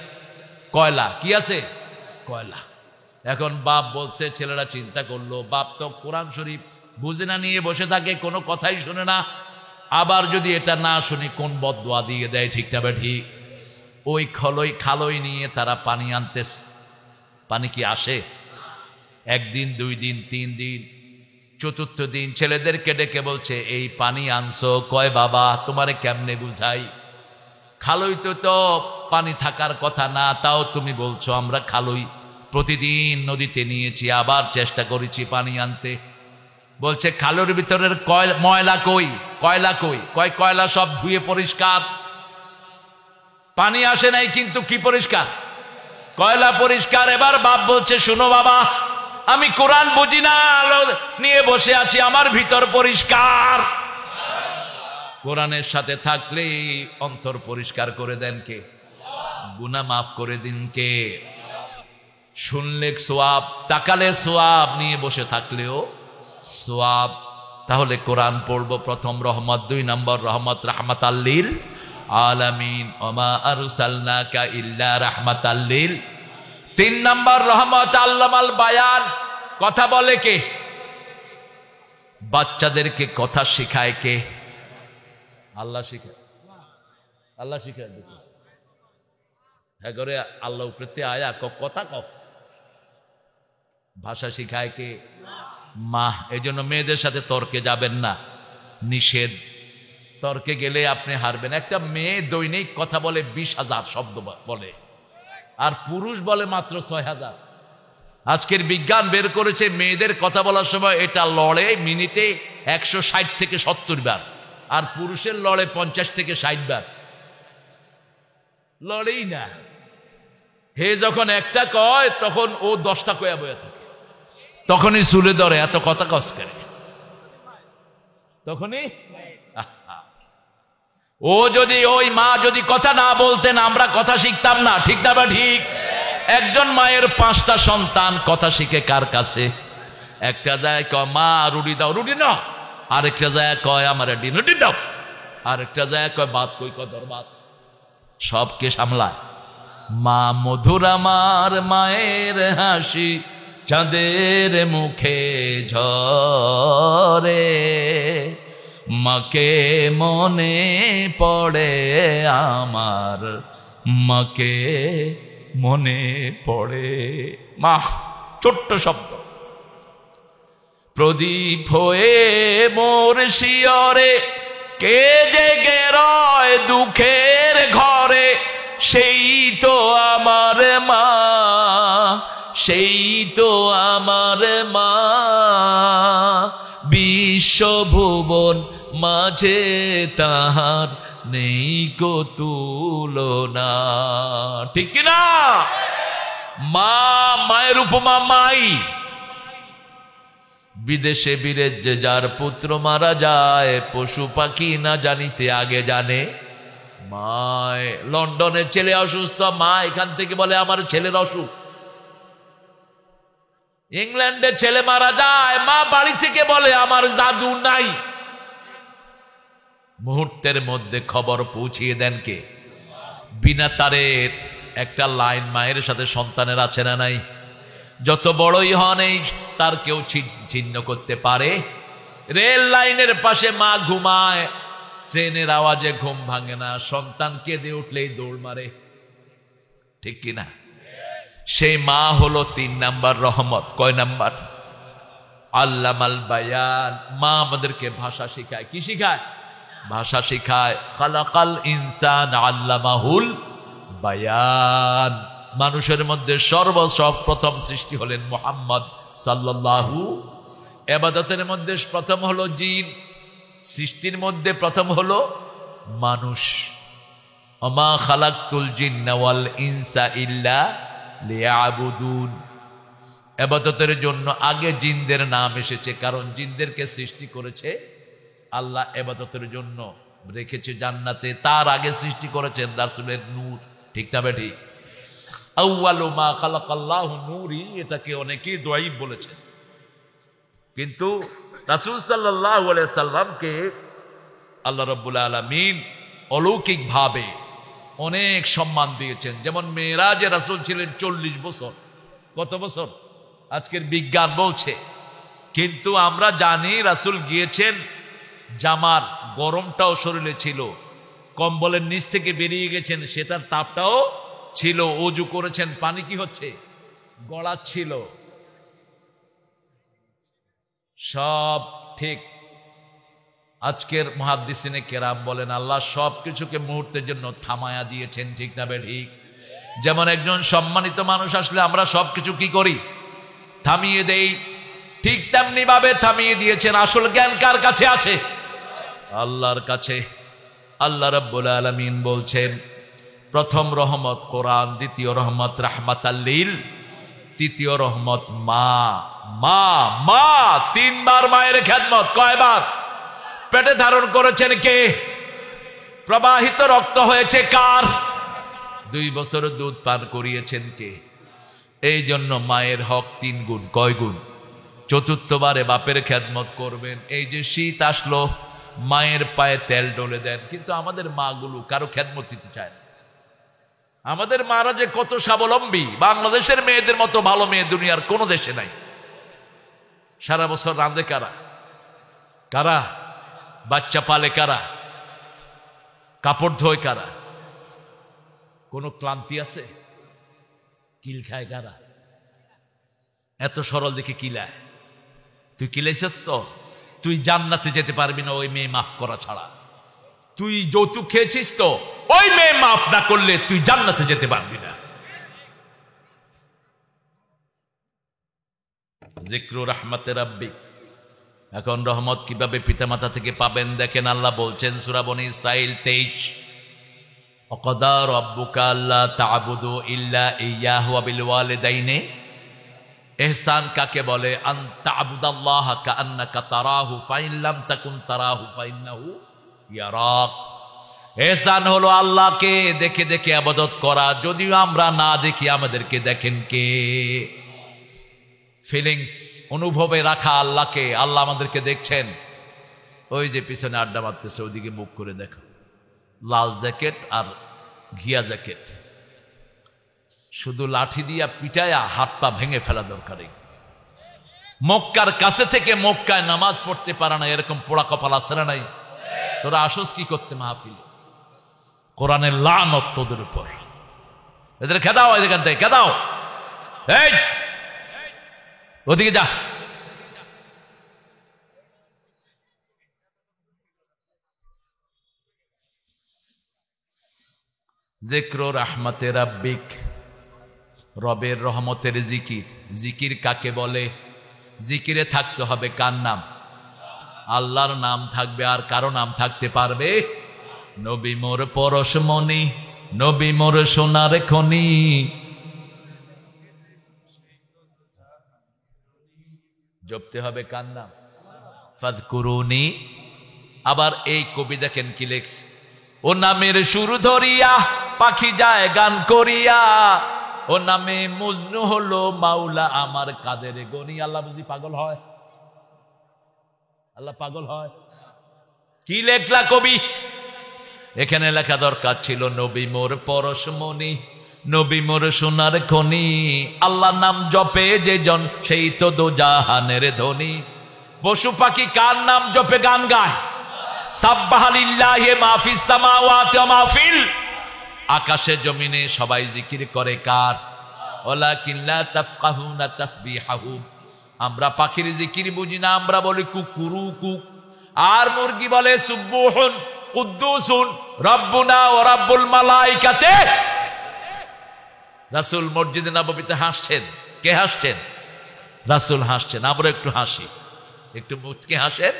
কয়লা। কি আছে? কয়লা। এখন বাপ বলছে, ছেলেরা চিন্তা করলো, বাপ তো কোরআন শরীফ বুঝে না, নিয়ে বসে থাকে, কোনো কথাই শুনে না। আবার যদি এটা না শুনি কোন বদদোয়া দিয়ে দেয়, ঠিক না ঠিক? ওই খালই নিয়ে তারা পানি আনতেছে। পানি কি আসে? একদিন, 2 দিন, 3 দিন, চতুর্থ দিন ছেলেদেরকে ডেকে বলছে, এই পানি আনছো? কয়, বাবা তোমারে কেমনে বুঝাই, খালই তো পানি থাকার কথা না, তাও তুমি বলছো। আমরা খালই প্রতিদিন নদীতে নিয়েছি, আবার চেষ্টা করেছি পানি আনতে। বলছে, খালুর ভিতরের ময়লা কই, কয়লা কই? কয়, কয়লা সব ধুয়ে পরিষ্কার, পানি আসে নাই, কিন্তু কি পরিষ্কার? কয়লা পরিষ্কার। এবার বাপ বলছে, শুনো বাবা, আমি কোরআন বুঝি না, নিয়ে বসে আছি, আমার ভিতর পরিষ্কার। কোরআনের সাথে থাকলে অন্তর পরিষ্কার করে দেন কে? গুনাহ মাফ করে দিন কে? শুনলে সোয়াব, তাকালে সোয়াব, নিয়ে বসে থাকলেও সোয়াব। তাহলে কোরআন পড়বো, প্রথম রহমত, 2 নম্বর রহমত রাহমাতাল লিল আলামিন, ওমা আরসালনাকা ইল্লা রাহমাতাল লিল। 3 নম্বর রহমত আল্লামাল বায়ান, কথা বলে কে? বাচ্চাদেরকে কথা শেখায় কে? আল্লাহ শিখায়। আল্লাহ শিখায় দিতে হ্যাঁ করে আল্লাহ উপরে আয়া কথা কও, ভাষা শিখায় কে? মা। এই জন্য মেয়েদের সাথে তর্কে যাবেন না, নিষেধ। তর্কে গেলে আপনি হারবেন। একটা মেয়ে দৈনিক কথা বলে 20,000 শব্দ বলে, আর পুরুষ বলে মাত্র 6,000। আজকের বিজ্ঞান বের করেছে, মেয়েদের কথা বলার সময় এটা লড়ে মিনিটে 160 থেকে 70 বার, আর পুরুষের লড়ে 50 থেকে 60 বার। লড়েই না। হে যখন একটা কয়, তখন ও 10টা কয়া বয়া থাকে, তখনই চুলে ধরে, এত কথা কস করে, তখনই। ও যদি, ওই মা যদি কথা না বলতেন, আমরা কথা শিখতাম না, ঠিক না বা ঠিক? একজন মায়ের 5টা সন্তান কথা শিখে কার কাছে? একটা যায় কয়, মা রুটি দাও, রুটি না। আরেকটা যায় কয়, আমার ডিনুটি দাও। আরেকটা যায় কয়, ভাত কই, কদর ভাত। সবকে সামলায় মা। মধুর আমার মায়ের হাসি, চাঁদের মুখে ঝরে, মাকে মনে পড়ে আমার, মাকে মনে পড়ে। মা, ছোট্ট শব্দ। প্রদীপ হয়ে মোর শিয়রে কে জেগে রয় দুঃখের ঘরে, সেই তো আমার মা, সেই তো আমার মা। বিশ্বভুবন মাঝে তাহার নেই কো তুলনা। ঠিক কিনা? মা, মায়ের উপমা মাই। বিদেশে বিরেজ যে যার পুত্র মারা যায়, পশু পাখি না জানিতে আগে জানে মায়। লন্ডনে ছেলে অসুস্থ, মা এখান থেকে বলে আমার ছেলের অসুখ। ইংল্যান্ডে ছেলে মারা যায়, মা বাড়ি থেকে বলে আমার জাদু নাই। মুহূর্তের মধ্যে খবর পৌঁছিয়ে দেন কে? বিনা তারের একটা লাইন মায়ের সাথে সন্তানের আছে না নাই? যত বড়ই হন এই তার কেউ ছিন্ন করতে পারে? রেল লাইনের পাশে মা ঘুমায়, ট্রেনের আওয়াজে ঘুম ভাঙে না, সন্তান কেঁদে উঠলেই দৌড় মারে। ঠিক কিনা? সেই মা হলো 3 নাম্বার রহমত। কয় নাম্বার? আল্লামাল বায়ান। মা আমাদেরকে ভাষা শিখায়। কি শিখায়? ভাষা শিখায়। খালাকাল ইনসান আল্লামাহুল বায়ান। মানুষের মধ্যে সর্বপ্রথম সৃষ্টি হলেন মুহাম্মদ সাল্লাল্লাহু। ইবাদতের মধ্যে প্রথম হলো জিন, সৃষ্টির মধ্যে প্রথম হলো মানুষ। ওমা খালাকতুল জিন্না ওয়াল ইনসা ইল্লা লিয়াবুদুন। ইবাদতের জন্য আগে জিনদের নাম এসেছে, কারণ জিনদেরকে সৃষ্টি করেছে আল্লাহ ইবাদতের জন্য, রেখেছে জান্নাতে। তার আগে সৃষ্টি করেছেন রাসূলের নূর। ঠিক না বেঠি? আউয়ালু মা খালাকাল্লাহু নূরি, এটাকে অনেকেই দাঈফ বলেছেন, কিন্তু রাসূল সাল্লাল্লাহু আলাইহি সাল্লামকে আল্লাহ রাব্বুল আলামিন অলৌকিক ভাবে অনেক সম্মান দিয়েছেন। যেমন মেরাজে রাসূল ছিলেন 40 বছর। কত বছর? আজকের বিজ্ঞান বলছে। কিন্তু আমরা জানি রাসূল গিয়েছেন, জামার গরমটাও শরীরে ছিল, কম্বলের নিচ থেকে বেরিয়ে গেছেন, সেটার তাপটাও ছিল, ওযু করেছেন, পানি কি হচ্ছে? গড়াচ্ছিল। সব ঠিক। আজকের মুহাদ্দিসিনে কেরাম বলেন আল্লাহ সব কিছুকে মুহূর্তের জন্য থামায়া দিয়েছেন। ঠিক না ঠিক? যেমন একজন সম্মানিত মানুষ আসলে আমরা সবকিছু কি করি? থামিয়ে দেই। ঠিক তেমনি ভাবে থামিয়ে দিয়েছেন। আসল জ্ঞান কার কাছে আছে? আল্লাহর কাছে। আল্লাহ রাব্বুল আলামিন বলছেন প্রথম রহমত কোরআন, দ্বিতীয় রহমত রাহমাতাল লিল, তৃতীয় রহমত মা। মা, মা, 3 বার মায়ের খেদমত। কয়বার? পেটে ধারণ করেছেন কে? প্রবাহিত রক্ত হয়েছে কার? 2 বছর দুধ পান করিয়েছেন কে? এই জন্য মায়ের হক 3 গুণ। কয় গুণ? চতুর্থবারে বাপের খেদমত করবেন। এই যে শীত আসলো, মায়ের পায়ে তেল ডলে দেন, কিন্তু আমাদের মাগুলো কারো খেদমত দিতে চায় না। আমাদের মারা যে কত স্বাবলম্বী, বাংলাদেশের মেয়েদের মতো ভালো মেয়ে দুনিয়ার কোনো দেশে নাই। সারা বছর রাঁধে কারা? কারা? বাচ্চা পালে কারা? কাপড় ধোয় কারা? কোনো ক্লান্তি আছে? কিল খায় কারা? এত সরল দেখে কিলায়। তুই কিলাইছিস তো? তুই জান্নাতে যেতে পারবি না ওই মেয়ে মাফ করা ছাড়া। তুই যৌতুক খেয়েছিস তো, ওই মেয়ে মাফ না করলে তুই জান্নাতে যেতে পারবি না। যিকরু রাহমাতে রাব্বিক। এখন রহমত কিভাবে পিতামাতা থেকে পাবেন দেখেন। আল্লাহ বলছেন সূরা বনী ইসরাঈল 23, ওয়াকাদা রাব্বুকা আল্লা তা'বুদু ইল্লা ইয়্যাহু ওয়া বিল ওয়ালিদাইনি ইহসান কাকে বলে? আন তা'বুদাল্লাহা কাআন্নাকা তারাহু ফাইন লাম তাকুন তারাহু ফাইন্নাহু ইয়ারাক। ইহসান হলো আল্লাহকে দেখে দেখে ইবাদত করা। যদিও আমরা না দেখি, আমাদেরকে দেখেন কে? ফিলিংস, অনুভবে রাখা আল্লাহকে। আল্লাহ আমাদেরকে দেখছেন। ওই যে পিছনে আড্ডা মারতেছে, ওইদিকে মুখ করে দেখো। লাল জ্যাকেট আর ঘিয়া জ্যাকেট, শুধু লাঠি দিয়া পিটায়া হাত পা ভেঙে ফেলা দরকার। মক্কার কাছে থেকে মক্কায় নামাজ পড়তে পারে না, এরকম পোড়া কপাল আছে না নাই? তোরা আসস কি করতে মাহফিলে? কোরআনের লানত তোদের উপর। এদের খেদাও, এখান থেকে খেদাও। এই ওদিকে যা। যিকর রাহমাতে রাব্বিক, রবের রহমতের জিকির। জিকির কাকে বলে? জিকিরে থাকতে হবে কার নাম? আল্লাহর নাম থাকবে, আর কারো নাম থাকতে পারবে? নবী মোর পরশমণি, নবী মোর সোনার খনি। জপতে হবে কার নাম? ফাযকুরুনি। আবার এই কবি দেখেন কি লেখছে, ও নামের সুর ধরিয়া পাখি যায় গান করিয়া, ও নামে মজনু হলো মাওলা আমার কাদের গনি। আল্লাহ বুঝি পাগল হয়? আল্লাহ পাগল হয়? কি লেখলা কবি? এখানে লেখা দরকার ছিল নবী মোর পরশমণি, নবী মোর সোনার খনি। আল্লাহ নাম জপে যে জন সেই তো দোজাহানের ধনী। পশু পাখি কার নাম জপে গান গায়? সাব্বাহা লিল্লাহি মা ফিস সামাওয়াতি ওয়া মা ফিল। আকাশে জমিনে সবাই জিকির করে কার? ওয়ালাকিন লা তাফকাহুনা তাসবিহাহুম। আমরা পাখির জিকির বুঝি না, আমরা বলি কুকুরু কুক। আর মুরগি বলে সুবহুন কুদ্দুসুন রব্বুনা ওয়া রাব্বুল মালাইকাতে। রাসূল মসজিদে নববীতে হাসছেন। কে হাসছেন? রাসূল হাসছেন। আমরা একটু হাসি, একটু মুচকে হাসেন।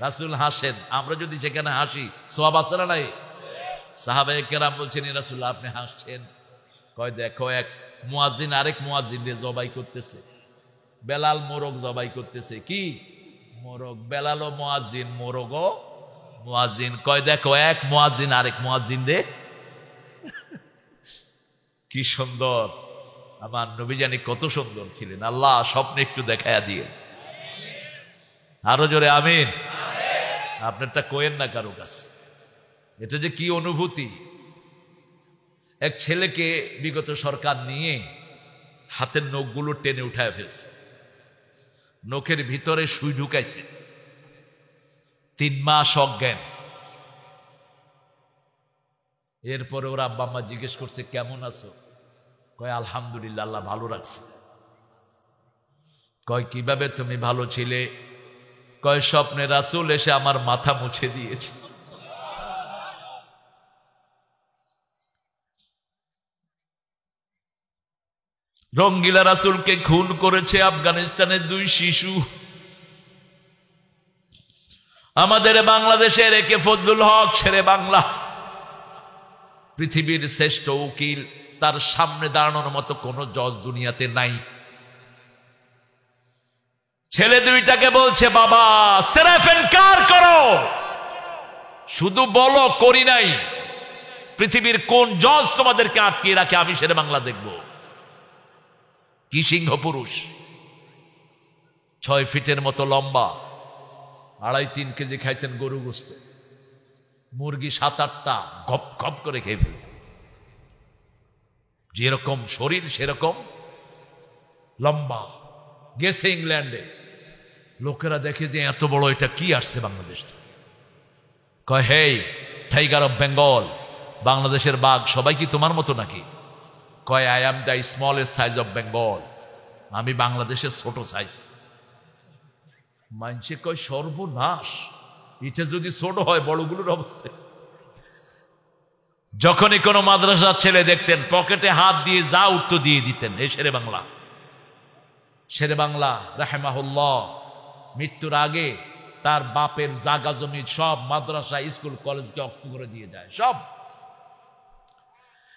রাসূল হাসেন, আমরা যদি সেখানে হাসি সওয়াব আছে না নাই? সাহাবায়ে কেরাম বলছেন, ইয়া রাসূলুল্লাহ আপনি হাসছেন। কয় দেখো, এক মুয়াজ্জিন আরেক মুয়াজ্জিনকে জবাই করতেছে। বেলাল মোরগ জবাই করতেছে। কি মোরগ? বেলাল ও মুয়াজ্জিন, মোরগ ও মুয়াজ্জিন। কয় দেখো, এক মুয়াজ্জিন আরেক মুয়াজ্জিন রে। কি সুন্দর! আমার নবী জানি কত সুন্দর ছিলেন। আল্লাহ স্বপ্নে একটু দেখায়া দিয়ে। আরো জোরে আমিন। আপনারটা কোয়েন না কারো কাছে। এটা যে কি অনুভূতি! এক ছেলেকে বিগত সরকার নিয়ে হাতের নখগুলো টেনে উঠায় ফেলছে, নখের ভিতরে সুই ঢুকাইছে। 3 মাস অজ্ঞান। এরপরে ওর আব্বা আম্মা জিজ্ঞেস করছে, কেমন আছো? কয় আলহামদুলিল্লাহ, আল্লাহ ভালো রাখছে। কয় কিভাবে তুমি ভালো ছিলে? কয় স্বপ্নে রাসূল এসে আমার মাথা মুছে দিয়েছে। রঙ্গিলা রাসূলকে খুন করেছে আফগানিস্তানের 2 শিশু। আমাদের বাংলাদেশের একে ফজলুল হক শেরে বাংলা, পৃথিবীর শ্রেষ্ঠ উকিল, তার সামনে দাঁড়ানোর মতো কোন জজ দুনিয়াতে নাই। ছেলে 2টাকে বলছে, বাবা সেরেফ এনকার করো, শুধু বলো করি নাই। পৃথিবীর কোন জজ তোমাদেরকে আটকে রাখে? আমি শেরে বাংলা দেখব। কি সিংহ পুরুষ! 6 ফিটের মতো লম্বা, 2.5-3 কেজি খাইতেন গরু গোস্ত। মুরগি 7-8টা গপ গপ করে খেয়ে ফেলত। যেরকম শরীর সেরকম লম্বা। গেছে ইংল্যান্ডে, লোকেরা দেখে যে এত বড় এটা কি আসছে বাংলাদেশ। কয়, হেই টাইগার অফ বেঙ্গল, বাংলাদেশের বাঘ সবাই কি তোমার মতো নাকি? কয়, I am the smallest size of Bengal, আমি বাংলাদেশের ছোট সাইজ। মানছে কয়, সর্বনাশ, এটা যদি ছোট হয় বড়গুলোর অবস্থা। যখনই কোনো মাদ্রাসার ছেলে দেখতেন, পকেটে হাত দিয়ে যা উঠতো দিয়ে দিতেন। এই শেরে বাংলা। শেরে বাংলা রাহেমাহুল্লাহ মৃত্যুর আগে তার বাপের জাগা জমি সব মাদ্রাসা, স্কুল, কলেজকে অক্ষ করে দিয়ে যায় সব।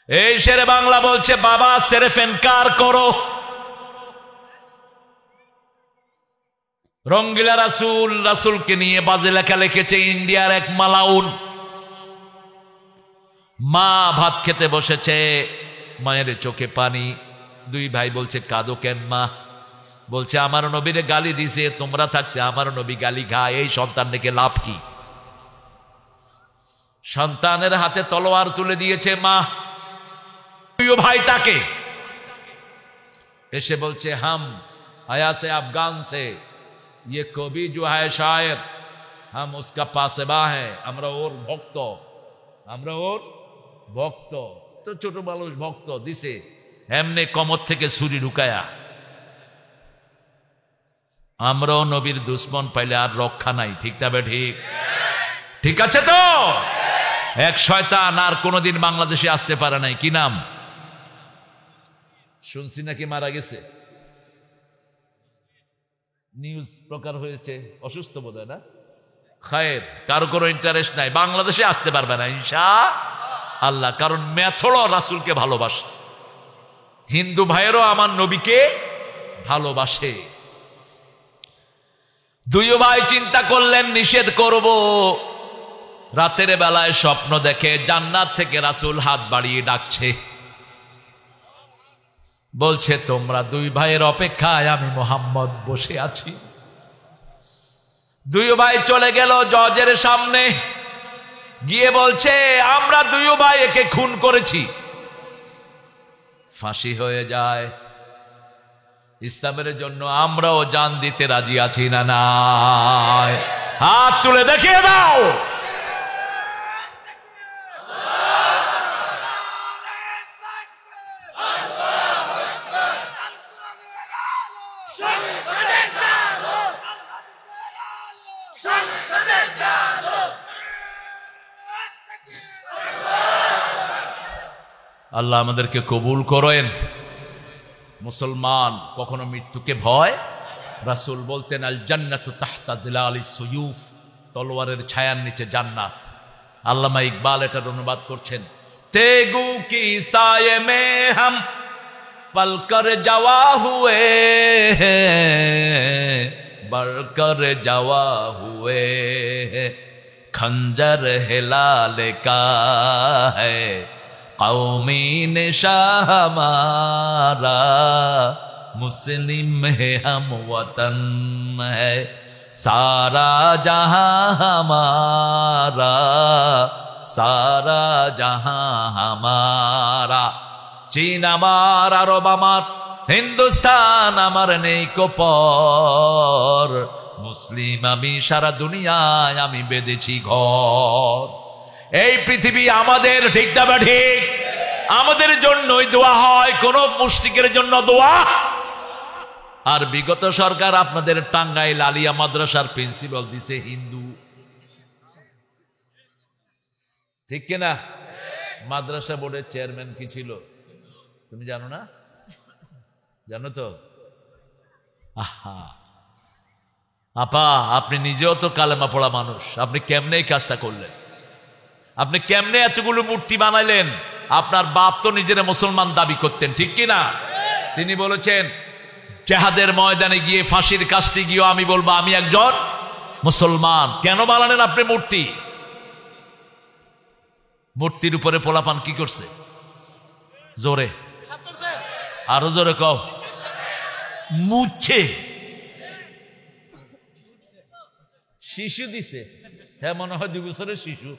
এই শেরে বাংলা বলছে, বাবা সেরেফ এনকার করো। রঙ্গিলা রাসূল, রাসূলকে নিয়ে বাজে লেখা লিখেছে ইন্ডিয়ার এক মালাউন। মা ভাত খেতে বসেছে, মায়ের চোখে পানি। 2 ভাই বলছে, কাঁদো কেন মা? বলছে, আমার নবীরে গালি দিছে, তোমরা থাকতে আমার নবী গালি খায়, এই সন্তান রেখে লাভ কি? সন্তানের হাতে তলোয়ার তুলে দিয়েছে মা। প্রিয় ভাই তাকে এসে বলছে, হাম আয়া সে আফগান সে, ये कवि जो है शायर, হাম উসকা পাসেবা হ্যাঁ, আমরা ওর ভক্ত, আমরা ওর ভক্ত। তো ছোট মানুষ ভক্ত দিছে এমনি কমর থেকে ছুরি ঢুকায়া। আমরাও নবীর দুশ্মন পাইলে আর রক্ষা নাই, ঠিক তবে ঠিক, ঠিক আছে তো। এক শয়তান আর কোনোদিন বাংলাদেশে আসতে পারে নাই, কি নাম শুনছি নাকি মারা গেছে, নিউজ প্রকার হয়েছে, অসুস্থ বোধ হয় না, খায়ের, কারো কোনো ইন্টারেস্ট নাই, বাংলাদেশে আসতে পারবে না ইনশাআল্লাহ, কারণ মেথডও রাসূলকে ভালোবাসে, হিন্দু ভাইয়েরও আমার নবীকে ভালোবাসে। দুই ভাই চিন্তা করলেন নিষেধ করব, রাতের বেলায় স্বপ্ন দেখে জান্নাত থেকে রাসূল হাত বাড়িয়ে ডাকছে, বলছে তোমরা দুই ভাইয়ের অপেক্ষায় আমি মুহাম্মদ বসে আছি। দুই ভাই চলে গেল জজের সামনে, গিয়ে বলছে আমরা দুই ভাই একে খুন করেছি, ফাঁসি হয়ে যায়। ইসলামের জন্য আমরাও জান দিতে রাজি আছি না নাই? হাত তুলে দেখিয়ে দাও। আল্লাহ আমাদেরকে কবুল করেন। মুসলমান কখনো মৃত্যুকে ভয়, রাসূল বলতেন আল জান্নাতু তাহতা যিলালিস সুয়ুফ, তলোয়ারের ছায়ার নিচে জান্নাত। আল্লামা ইকবাল এটার অনুবাদ করছেন, তেগু কি সায়ে মে হাম পলকর যাওয়া হুয়ে, বরকর যাওয়া হুয়ে, খঞ্জর হিলালে কা হ্যায়, কৌমি নিশা हमारा, मुस्लिम है हम वतन है, सारा जहां हमारा, सारा जहां हमारा। चीन আমার, আরব আমার, হিন্দুস্তান আমার নেই কোপর, মুসলিম আমি, সারা দুনিয়ায় আমি বেঁধেছি ঘর। এই পৃথিবী আমাদের, ঠিক না ঠিক? আমাদের জন্যই দোয়া হয়, কোন মুশরিকের জন্য দোয়া। আর বিগত সরকার আপনাদের টাঙ্গাইল আলিয়া মাদ্রাসার প্রিন্সিপাল দিছে হিন্দু, ঠিক কিনা? মাদ্রাসা বোর্ডের চেয়ারম্যান কি ছিল তুমি জানো না? জানো তো? আহা আপা, আপনি নিজেও তো কালেমা পড়া মানুষ, আপনি কেমনে এই কাজটা করলেন? আপনি কেমনে এতগুলো মূর্তি বানাইলেন? আপনার বাপ তো নিজের মুসলমান দাবি করতেন, ঠিক কিনা? তিনি বলেছেন জিহাদের ময়দানে গিয়ে ফাঁসির কাজটি গিয়ে আমি বলবো আমি একজন মুসলমান। কেন বানালেন আপনি মূর্তি? মূর্তির উপরে পোলাপান কি করছে? জোরে, আরো জোরে কও। মুছে শিশু দিছে, হ্যাঁ মনে হয় 2 বছরের শিশু।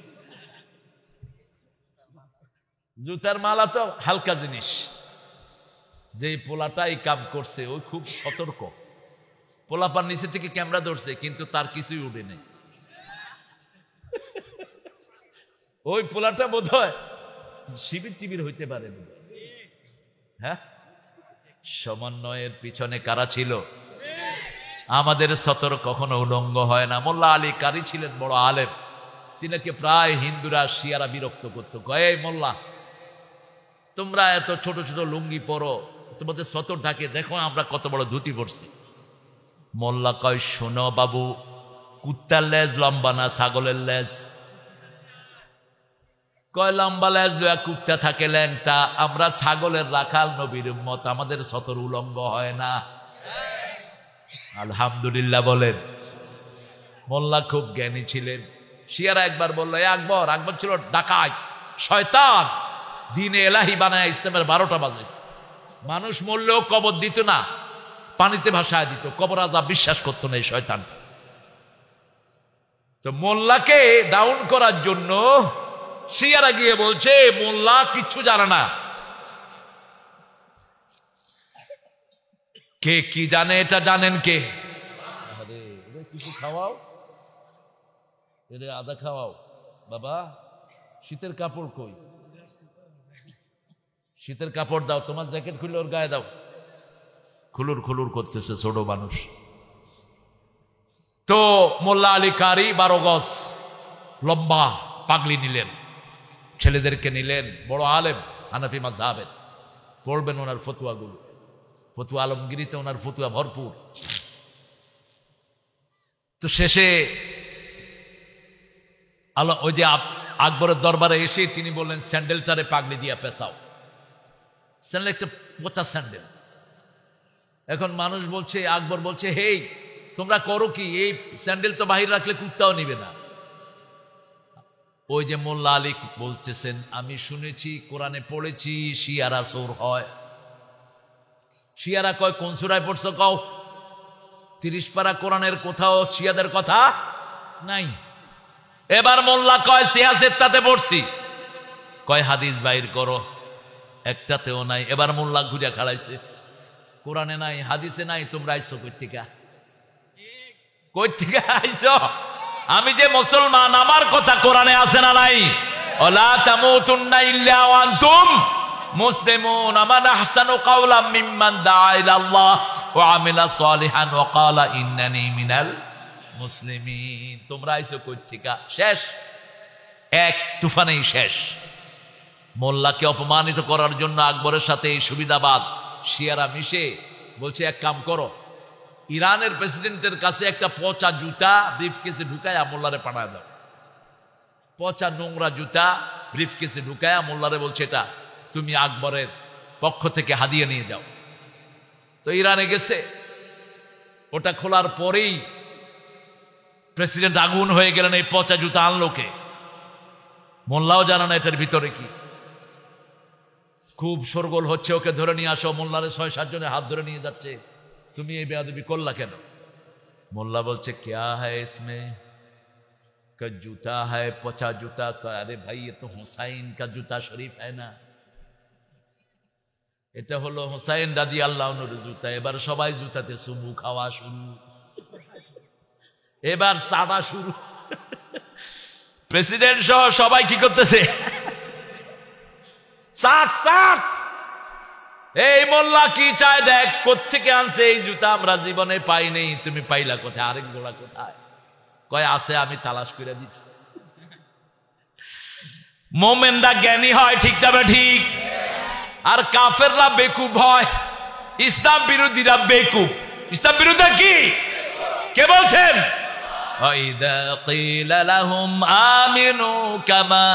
জুতার মালা তো হালকা জিনিস, যে পোলাটাই কাম করছে ওই খুব সতর্ক। পোলাপার নিচে থেকে ক্যামেরা ধরছে কিন্তু তার কিছুই উঠে নেই। ওই পোলাটা বোধ হয় শিবির টিবির হইতে পারে। হ্যাঁ, সমন্বয়ের পিছনে কারা ছিল? আমাদের সতর কখনো উলঙ্গ হয় না। মোল্লা আলী কারি ছিলেন বড় আলেম, তিনাকে প্রায় হিন্দুরা শিয়ারা বিরক্ত করতো। এই মোল্লা, তোমরা এত ছোট ছোট লুঙ্গি পরো, তোমাদের সতর ঢাকে, দেখো আমরা কত বড় ধুতি পরছি। মোল্লা কয় শোনো বাবু, কুত্তার লেজ লম্বা না ছাগলের লেজ? কয় লম্বা লেজ লয়া কুত্তা থাকে ল্যাংটা, আমরা ছাগলের রাখাল নবীর উম্মত, আমাদের সতর উলঙ্গ হয় না। আলহামদুলিল্লাহ বলেন। মোল্লা খুব জ্ঞানী ছিলেন। শিয়ারা একবার বললো আকবর, আকবর ছিল ডাকাত শয়তান, দিনে এলাহি বানায় ইসলামের 12টা বাজাইছে। মানুষ মরলেও কবর দিত না, পানিতে ভাসায় দিত, কবর আযাব বিশ্বাস করতো না এই শয়তান। তো মোল্লাকে ডাউন করার জন্য শিয়ারা গিয়ে বলছে মোল্লা কিচ্ছু জানে না। কে কি জানে এটা জানেন কে? আরে কিছু খাওয়াও, এরে আদা খাওয়াও বাবা, শীতের কাপড় কই, শীতের কাপড় দাও, তোমার জ্যাকেট খুলে ওর গায়ে দাও। খুলুর খুলুর করতেছে ছোট মানুষ। তো মোল্লা আলী কারি 12 গজ লম্বা পাগলি নিলেন, ছেলেদেরকে নিলেন, বড় আলেম হানাফি মাযহাবের, পড়বেন ওনার ফতুয়াগুলো, ফতুয়া আলমগিরিতে ওনার ফতুয়া ভরপুর। তো শেষে ওই যে আকবরের দরবারে এসে তিনি বললেন, স্যান্ডেলটারে পাগলি দিয়া পেঁচাও। স্যান্ডেল একটা পচা স্যান্ডেল। এখন মানুষ বলছে, আকবর বলছে, হেই তোমরা করো কি, এই স্যান্ডেল তো বাহির রাখলে কুত্তাও নিবে না। ওই যে মোল্লা আলী বলতেছেন, আমি শুনেছি, কোরআনে পড়েছি, শিয়ারা চোর হয়। শিয়ারা কয়, কোন সূরায় পড়ছো কও? 30 পারা কোরআনের কোথাও শিয়াদের কথা নাই। এবার মোল্লা কয়, সিয়াসেত্তাতে পড়ছি। কয় হাদিস বাইর করো, একটাতেও নাই। এবার মোল্লা ঘুরে খাড়াইছে, কোরআনে নাই, হাদিসে নাই, তোমরা আইছো কই থেকে? কই থেকে আইছো? আমি যে মুসলমান, আমার কথা কোরআনে আছে না নাই? ওয়ালা তামুতুন্না ইল্লা ওয়া আনতুম মুসলিমুন, মান আহসানু কাওলাম মিম্মান দাআ ইলাল্লাহ ওয়া আমিলা সালিহান ওয়া ক্বালা ইন্নানি মিনাল মুসলিমিন। তোমরা আইছো কই থেকে? শেষ, এক তুফানেই শেষ। মোল্লাকে অপমানিত করার জন্য আকবরের সাথে এই সুবিধাবাদ শিয়ারা মিশে বলছে, এক কাম করো, ইরানের প্রেসিডেন্টের কাছে একটা পচা জুতা ব্রিফকেসে ঢুকায়া মোল্লারে পাঠায় দাও। পচা নোংরা জুতা ব্রিফকেসে ঢুকায়া মোল্লারে বলছে, এটা তুমি আকবরের পক্ষ থেকে হাদিয়া নিয়ে যাও। তো ইরানে গেছে, ওটা খোলার পরেই প্রেসিডেন্ট আগুন হয়ে গেলেন, এই পচা জুতা আনলো কে? মোল্লাও জানে না এটার ভিতরে কি। খুব শোরগোল হচ্ছে, ওকে ধরে নিয়ে আসো। মোল্লারে 6-7 জনে হাত ধরে নিয়ে যাচ্ছে, তুমি এই বেয়াদবি করলা কেন? মোল্লা বলছে, क्या है इसमें? का जूता है, पचा जूता का। अरे भाई ये तो हुसैन का जूता शरीफ है ना, এটা হলো হুসাইন রাদিয়াল্লাহু আনহুর জুতা। এবার সবাই জুতাতে চুমু খাওয়া শুরু, এবার সাদা শুরু। প্রেসিডেন্ট সহ সবাই কি করতেছে? সাত সাত। এই মোল্লা কি চায় দেখ, কোত্থেকে আনছে এই জুতা, আমরা জীবনে পাই নেই, তুমি পাইলা কোথায়? আরেক জোড়া কোথায়? কয় আছে, আমি তালাশ করে দিচ্ছি। মোমেনরা জ্ঞানী হয়, ঠিক তবে ঠিক, আর কাফেররা বেকুব হয়। ইসলাম বিরোধীরা বেকুব। ইসলাম বিরোধী কি? কে বলছেন? وَإِذَا قِيلَ لَهُمْ آمِنُوا كَمَا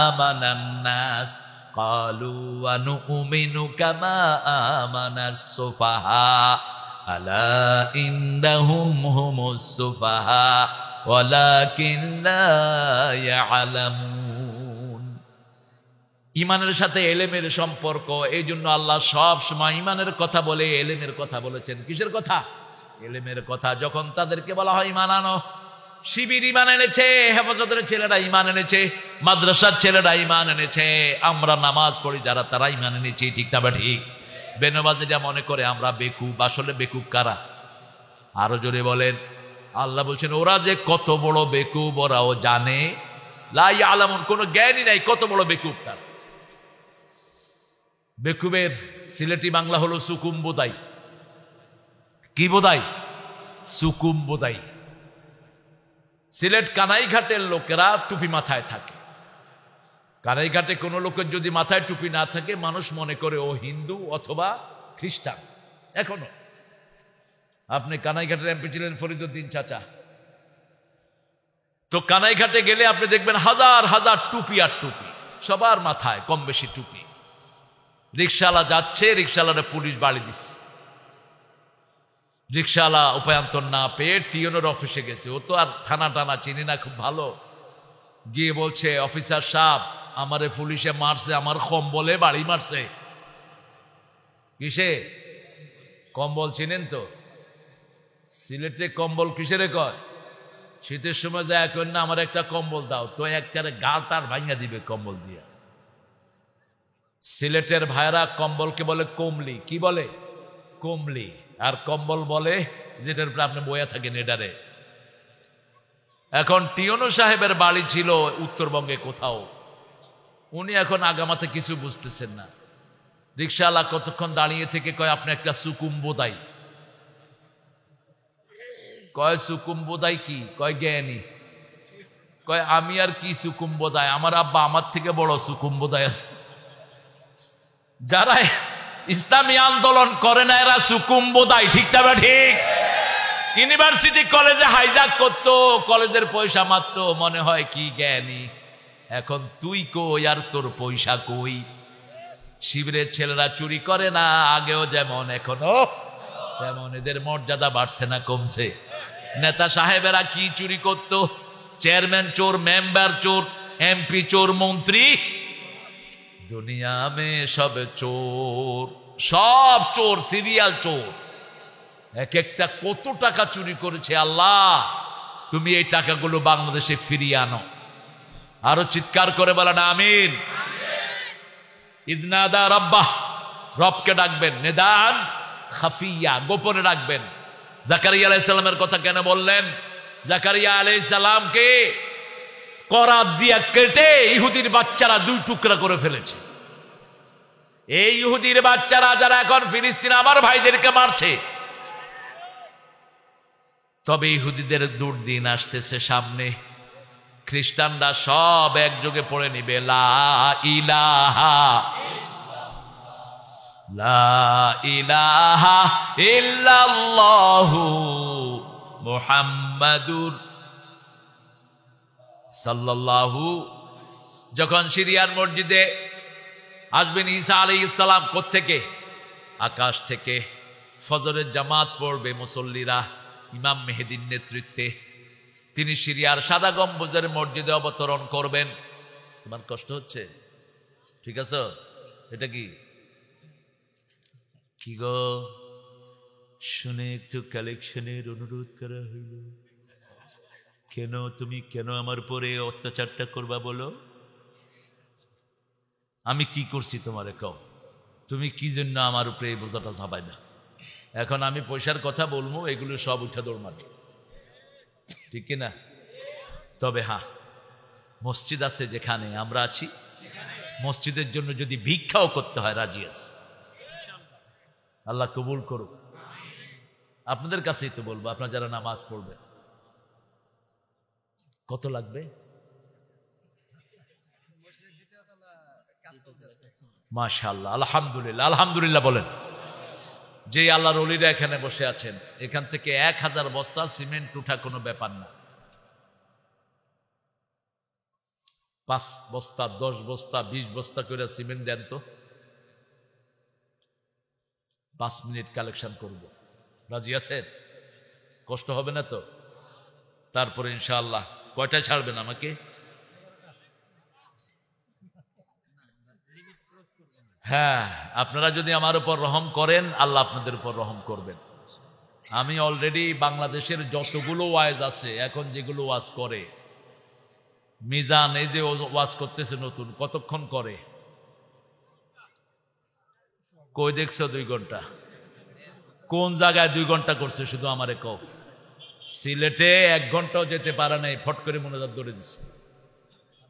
آمَنَ النَّاسُ قَالُوا وَنُؤْمِنُ كَمَا آمَنَ السُّفَهَاءُ أَلَا إِنَّهُمْ هُمُ السُّفَهَاءُ وَلَكِنْ لَا يَعْلَمُونَ। ইমানের সাথে এলেমের সম্পর্ক, এই জন্য আল্লাহ সব সময় ইমানের কথা বলে, এলেমের কথা বলেছেন। কিসের কথা? এলেমের কথা। যখন তাদেরকে বলা হয় ইমান আনো, শিবির ইমান এনেছে, হেফাজতের ছেলেরা ইমান এনেছে, মাদ্রাসার ছেলেরা ইমান এনেছে, আমরা নামাজ পড়ি যারা, তারা ইমান এনেছে, ঠিক তবে ঠিক। বেনবাজিরা মনে করে আমরা বেকুব। আসলে বেকুব কারা? আরো জোরে বলেন। আল্লাহ বলছেন, ওরা যে কত বড় বেকুব ওরাও জানে। লা ইয়ালামুন, কোনো জ্ঞানই নাই, কত বড় বেকুব তার। বেকুবের সিলেটি বাংলা হলো সুকুম বোদাই। কি বোদাই? সুকুম বোদাই। সিলেট কানাইঘাটের লোকেরা টুপি মাথায় থাকে। কানাইঘাটে কোনো লোকের যদি মাথায় টুপি না থাকে, মানুষ মনে করে ও হিন্দু অথবা খ্রিস্টান। এখনো আপনি কানাইঘাটের এমপি ছিলেন ফরিদউদ্দিন চাচা, তো কানাইঘাটে গেলে আপনি দেখবেন হাজার হাজার টুপি আর টুপি, সবার মাথায় কম বেশি টুপি। রিক্সাওয়ালা যাচ্ছে, রিক্সাওয়ালারে পুলিশ বাড়ি দিচ্ছে। রিক্সাওয়ালা উপায়ন্তর না পেয়ে টিওনের অফিসে গেছে। ও তো আর থানা টানা চিনি না খুব ভালো। গিয়ে বলছে, অফিসার সাহেব, আমারে পুলিশে মারছে, আমার কম্বলে বাড়ি মারছে। কিসে? কম্বল চিনেন তো? সিলেটে কম্বল কিসেরে কয়? শীতের সময় যায় করেন না, আমার একটা কম্বল দাও, তো একটারে গাল তার ভাঙা দিবে কম্বল দিয়া। সিলেটের ভাইরা কম্বলকে বলে কমলি। কি বলে? কমলি। আর কম্বল বলে যেটার উপরে আপনি বয়া থাকেন, এটারে। এখন টিওনো সাহেবের বাড়ি ছিল উত্তরবঙ্গে কোথাও, উনি এখন আগামাতে কিছু বুঝতেছেন না। রিক্সাওয়ালা কতক্ষণ দাঁড়িয়ে থেকে কয়, আপনি একটা সুকুম্বোদাই। কয় সুকুম্বোদাই কি? কয় জ্ঞানী। কয় আমি আর কি সুকুম্বোদাই, আমার আব্বা আমার থেকে বড় সুকুম্বোদাই আছে। যারা ইসলামী আন্দোলন করে না এরা সুকুম্বোদাই, ঠিক তবে ঠিক। ইউনিভার্সিটি কলেজে হাইজাক করতো, কলেজের পয়সা মারতো, মনে হয় কি জ্ঞানী। এখন তুই কই আর তোর পয়সা কই? শিবিরের ছেলেরা চুরি করে না, আগেও যেমন এখনো তেমন। এদের মর্যাদা বাড়ছে না কমছে? নেতা সাহেবেরা কি চুরি করত? চেয়ারম্যান চোর, মেম্বার চোর, এমপি চোর, মন্ত্রী, দুনিয়া মে সব চোর, সব চোর, সিরিয়াল চোর। এক একটা কত টাকা চুরি করেছে। আল্লাহ তুমি এই টাকাগুলো বাংলাদেশে ফিরিয়ে আনো। আরো চিৎকার করে বলেন আমিন। ইদনাদা রব্বাহ, রবকে ডাকবেন, নিদান খাফিয়া, গোপনে ডাকবেন। জাকারিয়া আলাইহিস সালামের কথা কেন বললেন? জাকারিয়া আলাইহিস সালামকে করাত দিয়া কেটে ইহুদির বাচ্চারা দুই টুকরা করে ফেলেছে। এই ইহুদির বাচ্চারা যারা এখন ফিলিস্তিন আমার ভাইদেরকে মারছে, তবে ইহুদিদের দুর্দিন আসতেছে সামনে। খ্রিস্টানরা সব একযোগে পড়ে নিবে লা ইলাহা ইল্লাল্লাহু মুহাম্মাদুর সাল্লাল্লাহু। যখন সিরিয়ার মসজিদে আসবেন ঈসা আলাইহিস সালাম, কোত্থেকে? আকাশ থেকে। ফজরের জামাত পড়বে মুসল্লিরা ইমাম মেহেদীর নেতৃত্বে। তিনি সিরিয়ার সাদা গম্বুজের মসজিদে অবতরণ করবেন। তোমার কষ্ট হচ্ছে? ঠিক আছে? এটা কি কি গো? শুনে একটু কালেকশনের অনুরোধ করা হইল। কেন তুমি কেন আমার পরে অত্যাচারটা করবা বলো? আমি কি করছি তোমারে কও? তুমি কি জন্য আমার উপরে এই বোঝাটা চাপাই না? এখন আমি পয়সার কথা বলবো, এগুলো সব উঠা দৌড় মারবে, ঠিক কিনা? তবে হ্যাঁ, মসজিদ আছে যেখানে আমরা আছি, মসজিদের জন্য যদি ভিক্ষাও করতে হয় রাজি আছে। আল্লাহ কবুল করুক। আপনাদের কাছেই তো বলবো, আপনারা যারা নামাজ পড়বেন, কত লাগবে? মাশাআল্লাহ, আলহামদুলিল্লাহ, আলহামদুলিল্লাহ বলেন। যে আল্লাহর ওলিরা এখানে বসে আছেন, এখান থেকে 1000 বস্তা সিমেন্ট উঠা কোনো ব্যাপার না। 5 বস্তা, 10 বস্তা, 20 বস্তা করে সিমেন্ট দেন তো, 5 মিনিট কালেকশন করব। রাজি আছেন? কষ্ট হবে না তো? তারপরে ইনশাআল্লাহ কয়টায় ছাড়বেন আমাকে? হ্যাঁ, আপনারা যদি আমার উপর রহম করেন, আল্লাহ আপনাদের উপর রহম করবেন। আমি অলরেডি বাংলাদেশের যতগুলো ওয়াজ আছে, এখন যেগুলো ওয়াজ করে, মিজান এই যে ওয়াজ করতেছে নতুন, কতক্ষণ করে? কই দেখছো 2 ঘন্টা? কোন জায়গায় 2 ঘন্টা করছে? শুধু আমারে কও। সিলেটে 1 ঘন্টাও যেতে পারে নাই, ফট করে মোনাজাত ধরে দিচ্ছে।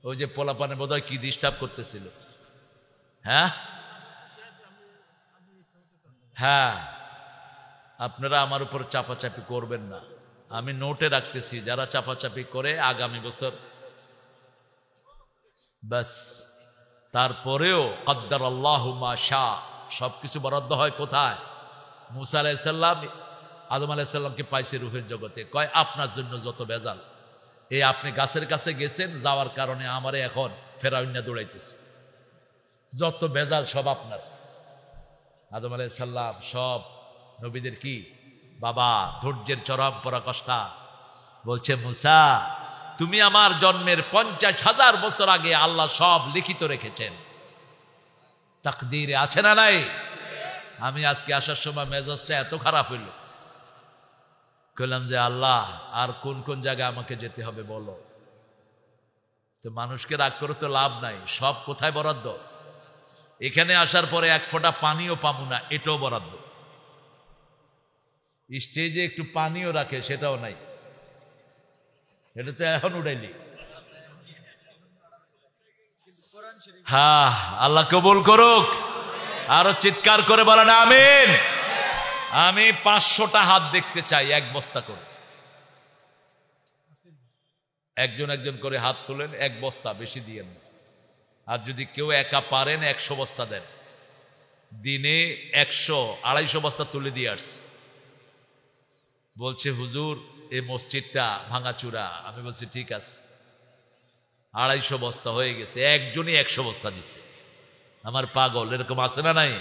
ওই যে পোলাপানে বোধহয় কি ডিস্টার্ব করতেছিল। হ্যাঁ হ্যাঁ, আপনারা আমার উপর চাপাচাপি করবেন না। আমি নোটে রাখতেছি, যারা চাপাচাপি করে আগামী বছর বাস। তারপরেও কদ্দার আল্লাহু মা শা, সবকিছু বরাদ্দ হয় কোথায়? মুসা আলাইহিস সালাম আদম আলাইহিস সালামকে পাইছে রূহের জগতে। কয় আপনার জন্য যত ভেজাল, এই আপনি গাছের কাছে গেছেন, যাওয়ার কারণে আমারে এখন ফেরাউন্না দৌড়াইতেছে, যত ভেজাল সব আপনার। আদম আলাইহিস সালাম সব নবীদের কি বাবা, ধৈর্যের চরম পরাকাষ্ঠা। বলছে মুসা, তুমি আমার জন্মের 50,000 বছর আগে আল্লাহ সব লিখিত রেখেছেন, তাকদীরে আছে না নাই? আমি আজকে আসার সময় মেজাজটা এত খারাপ হইল, কইলাম যে আল্লাহ আর কোন কোন জায়গায় আমাকে যেতে হবে বলো। তো মানুষকে রাগ করে তো লাভ নাই, সব কোথায় বরাদ্দ? এখানে আসার পরে 1 ফোঁটা পানিও পাবো না, এটাও বরাদ্দ। স্টেজে একটু পানিও রাখে, সেটাও নাই। এটা তো এখন উঠাইলি। হ্যাঁ, আল্লাহ কবুল করুক। আরো চিৎকার করে বলেন আমিন। আমি 500টা হাত দেখতে চাই, এক বস্তা করে। একজন একজন করে হাত তোলেন, এক বস্তা, বেশি দিয়েন না। আর যদি কেউ একা পারেন 100 বস্তা দেন। দিনে 100-250 বস্তা তুলে দিয়ে আসছে। বলছে হুজুর এই মসজিদটা ভাঙাচুরা। আমি বলছি ঠিক আছে, 250 বস্তা হয়ে গেছে। একজনই 100 বস্তা দিছে। আমার পাগল এরকম আছে না নাই?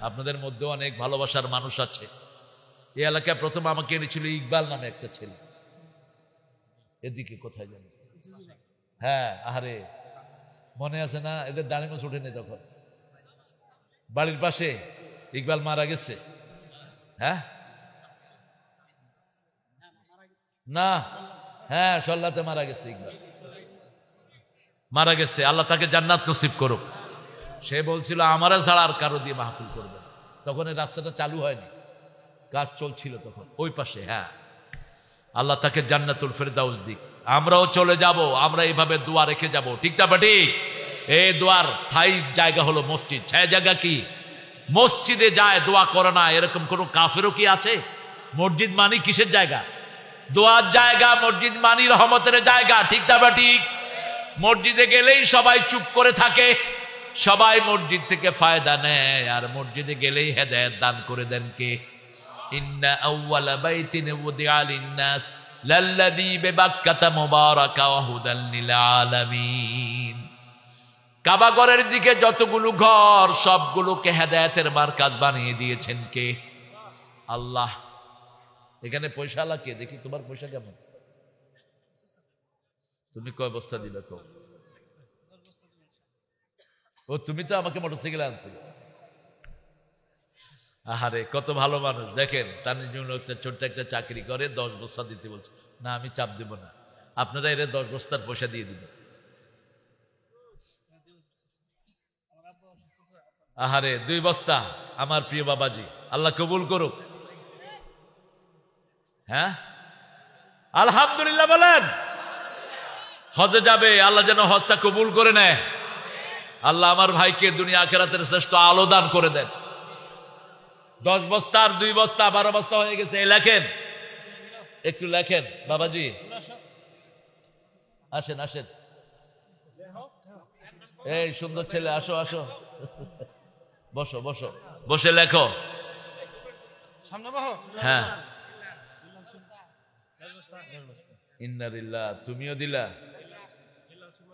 আপনাদের মধ্যে অনেক ভালোবাসার মানুষ আছে। এই এলাকায় প্রথম আমাকে এনেছিল ইকবাল নামে একটা ছেলে। এদিকে কোথায় জানি, হ্যাঁ, আরে মনে আছে না? এদের দাঁড়ি মাছ ওঠেনি তখন। বাড়ির পাশে ইকবাল মারা গেছে। হ্যাঁ না, হ্যাঁ, সল্লাতে মারা গেছে ইকবাল, মারা গেছে। আল্লাহ তাকে জান্নাত নসিব করুক। সে বলছিল আমারা ছাড়া আর কারো দিয়ে মাহফিল করবে। তখন এই রাস্তাটা চালু হয়নি, কাজ চলছিল তখন ওই পাশে। হ্যাঁ, আল্লাহ তাকে জান্নাতুল ফেরদাউস দিক। আমরাও চলে যাব, আমরা এইভাবে দোয়া রেখে যাব। ঠিক না বা ঠিক? এই দোয়ার স্থায়ী জায়গা হলো মসজিদ। ছায়া জায়গা কি? মসজিদে যায় দোয়া করে না, এরকম কোন কাফেরও কি আছে? মসজিদ মানি কিসের জায়গা? দোয়ার জায়গা। মসজিদ মানি রহমতের জায়গা। ঠিক না বা ঠিক? মসজিদে গেলেই সবাই চুপ করে থাকে, সবাই মসজিদ থেকে ফায়দা নেয়, আর মসজিদে গেলেই হেদায়েত দান করে দেন কে? ইন্না আউওয়ালা বাইতিন উদিআ লিন-নাস লাল্লাযী বিবাক্কাতা মুবারাকা ওয়া হুদাল লিল আলামিন। কাবা ঘরের দিকে যতগুলো ঘর, সবগুলোকে হেদায়েতের মারকাজ বানিয়ে দিয়েছেন কে? আল্লাহ। এখানে পয়সা লাগে, দেখি তোমার পয়সা কেমন? তুমি কয় বস্তা দিলে? কো ও, তুমি তো আমাকে মোটরসাইকেল আনছিলে। আহারে কত ভালো মানুষ। দেখেন তার একটা ছোট্ট একটা চাকরি করে, 10 বস্তা দিতে বলছে। না, আমি চাপ দেব না, আপনারা এর 10 বস্তার পয়সা দিয়ে দিবেন। আহারে 2 বস্তা। আমার প্রিয় বাবাজি, আল্লাহ কবুল করুক। হ্যাঁ, আলহামদুলিল্লাহ বলেন। হজে যাবে, আল্লাহ যেন হজটা কবুল করে নেয়। আল্লাহ আমার ভাইকে দুনিয়া আখিরাতের শ্রেষ্ঠ আলো দান করে দেন। 10 বস্তা আর 2 বস্তা 12 বস্তা হয়ে গেছে। এই লেখেন, একটু লেখেন বাবাজি। আসেন আসেন, এই সুন্দর ছেলে, আসো আসো, বসো বসো, বসে লেখো। হ্যাঁ, ইন্নালিল্লাহ। তুমিও দিলা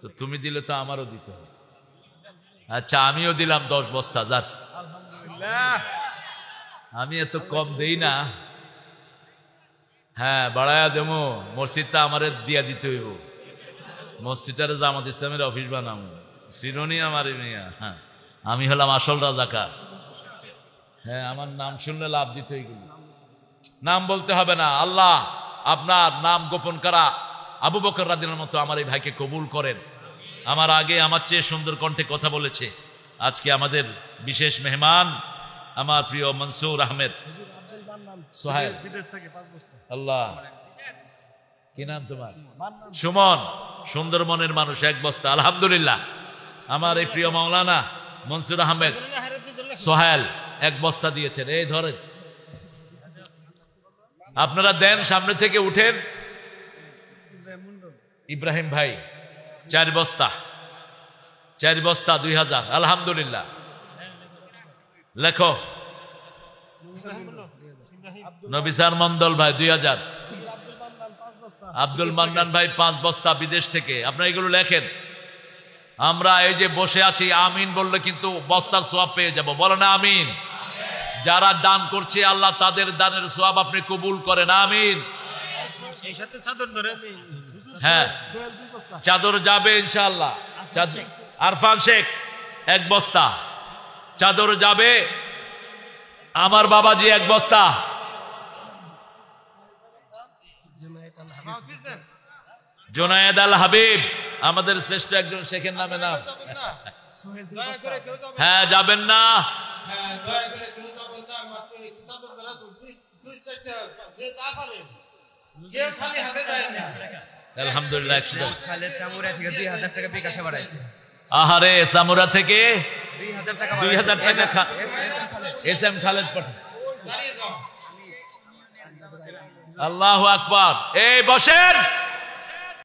তো? তুমি দিলে তো আমারও দিতে হবে। আচ্ছা, আমিও দিলাম 10 বস্তা। যার আমি এত কম দেই না। হ্যাঁ, বাড়ায়া দেবো। মসজিদটা আমারে দিয়া দিতে হইব। মসজিদটারে জামাত ইসলামের অফিস বানাবো। সিরনি আমার মিয়া। হ্যাঁ, আমি হলাম আসল রাজাকার। হ্যাঁ, আমার নাম শুনলে লাভ দিতে হইগুলো। নাম বলতে হবে না। আল্লাহ আপনার নাম গোপন করা আবু বকর রাদিয়াল্লাহু মতো আমার এই ভাইকে কবুল করেন। আমার আগে আমার চেয়ে সুন্দর কণ্ঠে কথা বলেছে। আজকে আমাদের বিশেষ মেহমান আমার প্রিয় মনসুর আহমেদ সোহেল। আল্লাহ, কি নাম তোমার? সুমন। সুন্দর মনের মানুষ, 1 বস্তা। আলহামদুলিল্লাহ। আমার এই প্রিয় মাওলানা মনসুর আহমেদ সোহেল 1 বস্তা দিয়েছেন। এই ধরেন, আপনারা দেন, সামনে থেকে উঠেন। ইব্রাহিম ভাই 4 বস্তা, 4 বস্তা 2000। আলহামদুলিল্লাহ। লেখো। নবিসার মন্ডল ভাই 2000। আব্দুল মান্নান ভাই 5 বস্তা বিদেশ থেকে। আপনারা এগুলো লেখেন। আমরা এই যে বসে আছি, আমিন বললে কিন্তু বস্তার সওয়াব পেয়ে যাব। বলেন আমিন। যারা দান করছে আল্লাহ তাদের দানের সওয়াব আপনি কবুল করেন। আমিন। হ্যাঁ, চাদর যাবে ইনশাআল্লাহ। আরফান শেখ 1 বস্তা চাদর যাবে। আমার বাবাজি 1 বস্তা। জুনায়েদ আল হাবিব, আমাদের শ্রেষ্ঠ একজন শেখের নামে নাম। হ্যাঁ, যাবেন না? আলহামদুলিল্লাহ 100 টাকা। খালেদ চামুরা থেকে 2000 টাকা বিকাশে বাড়াইছে। আহারে সামুরা থেকে 2000 টাকা 2000 টাকা এস এম খালেদ পাঠান। আল্লাহু আকবার। এই বসেন।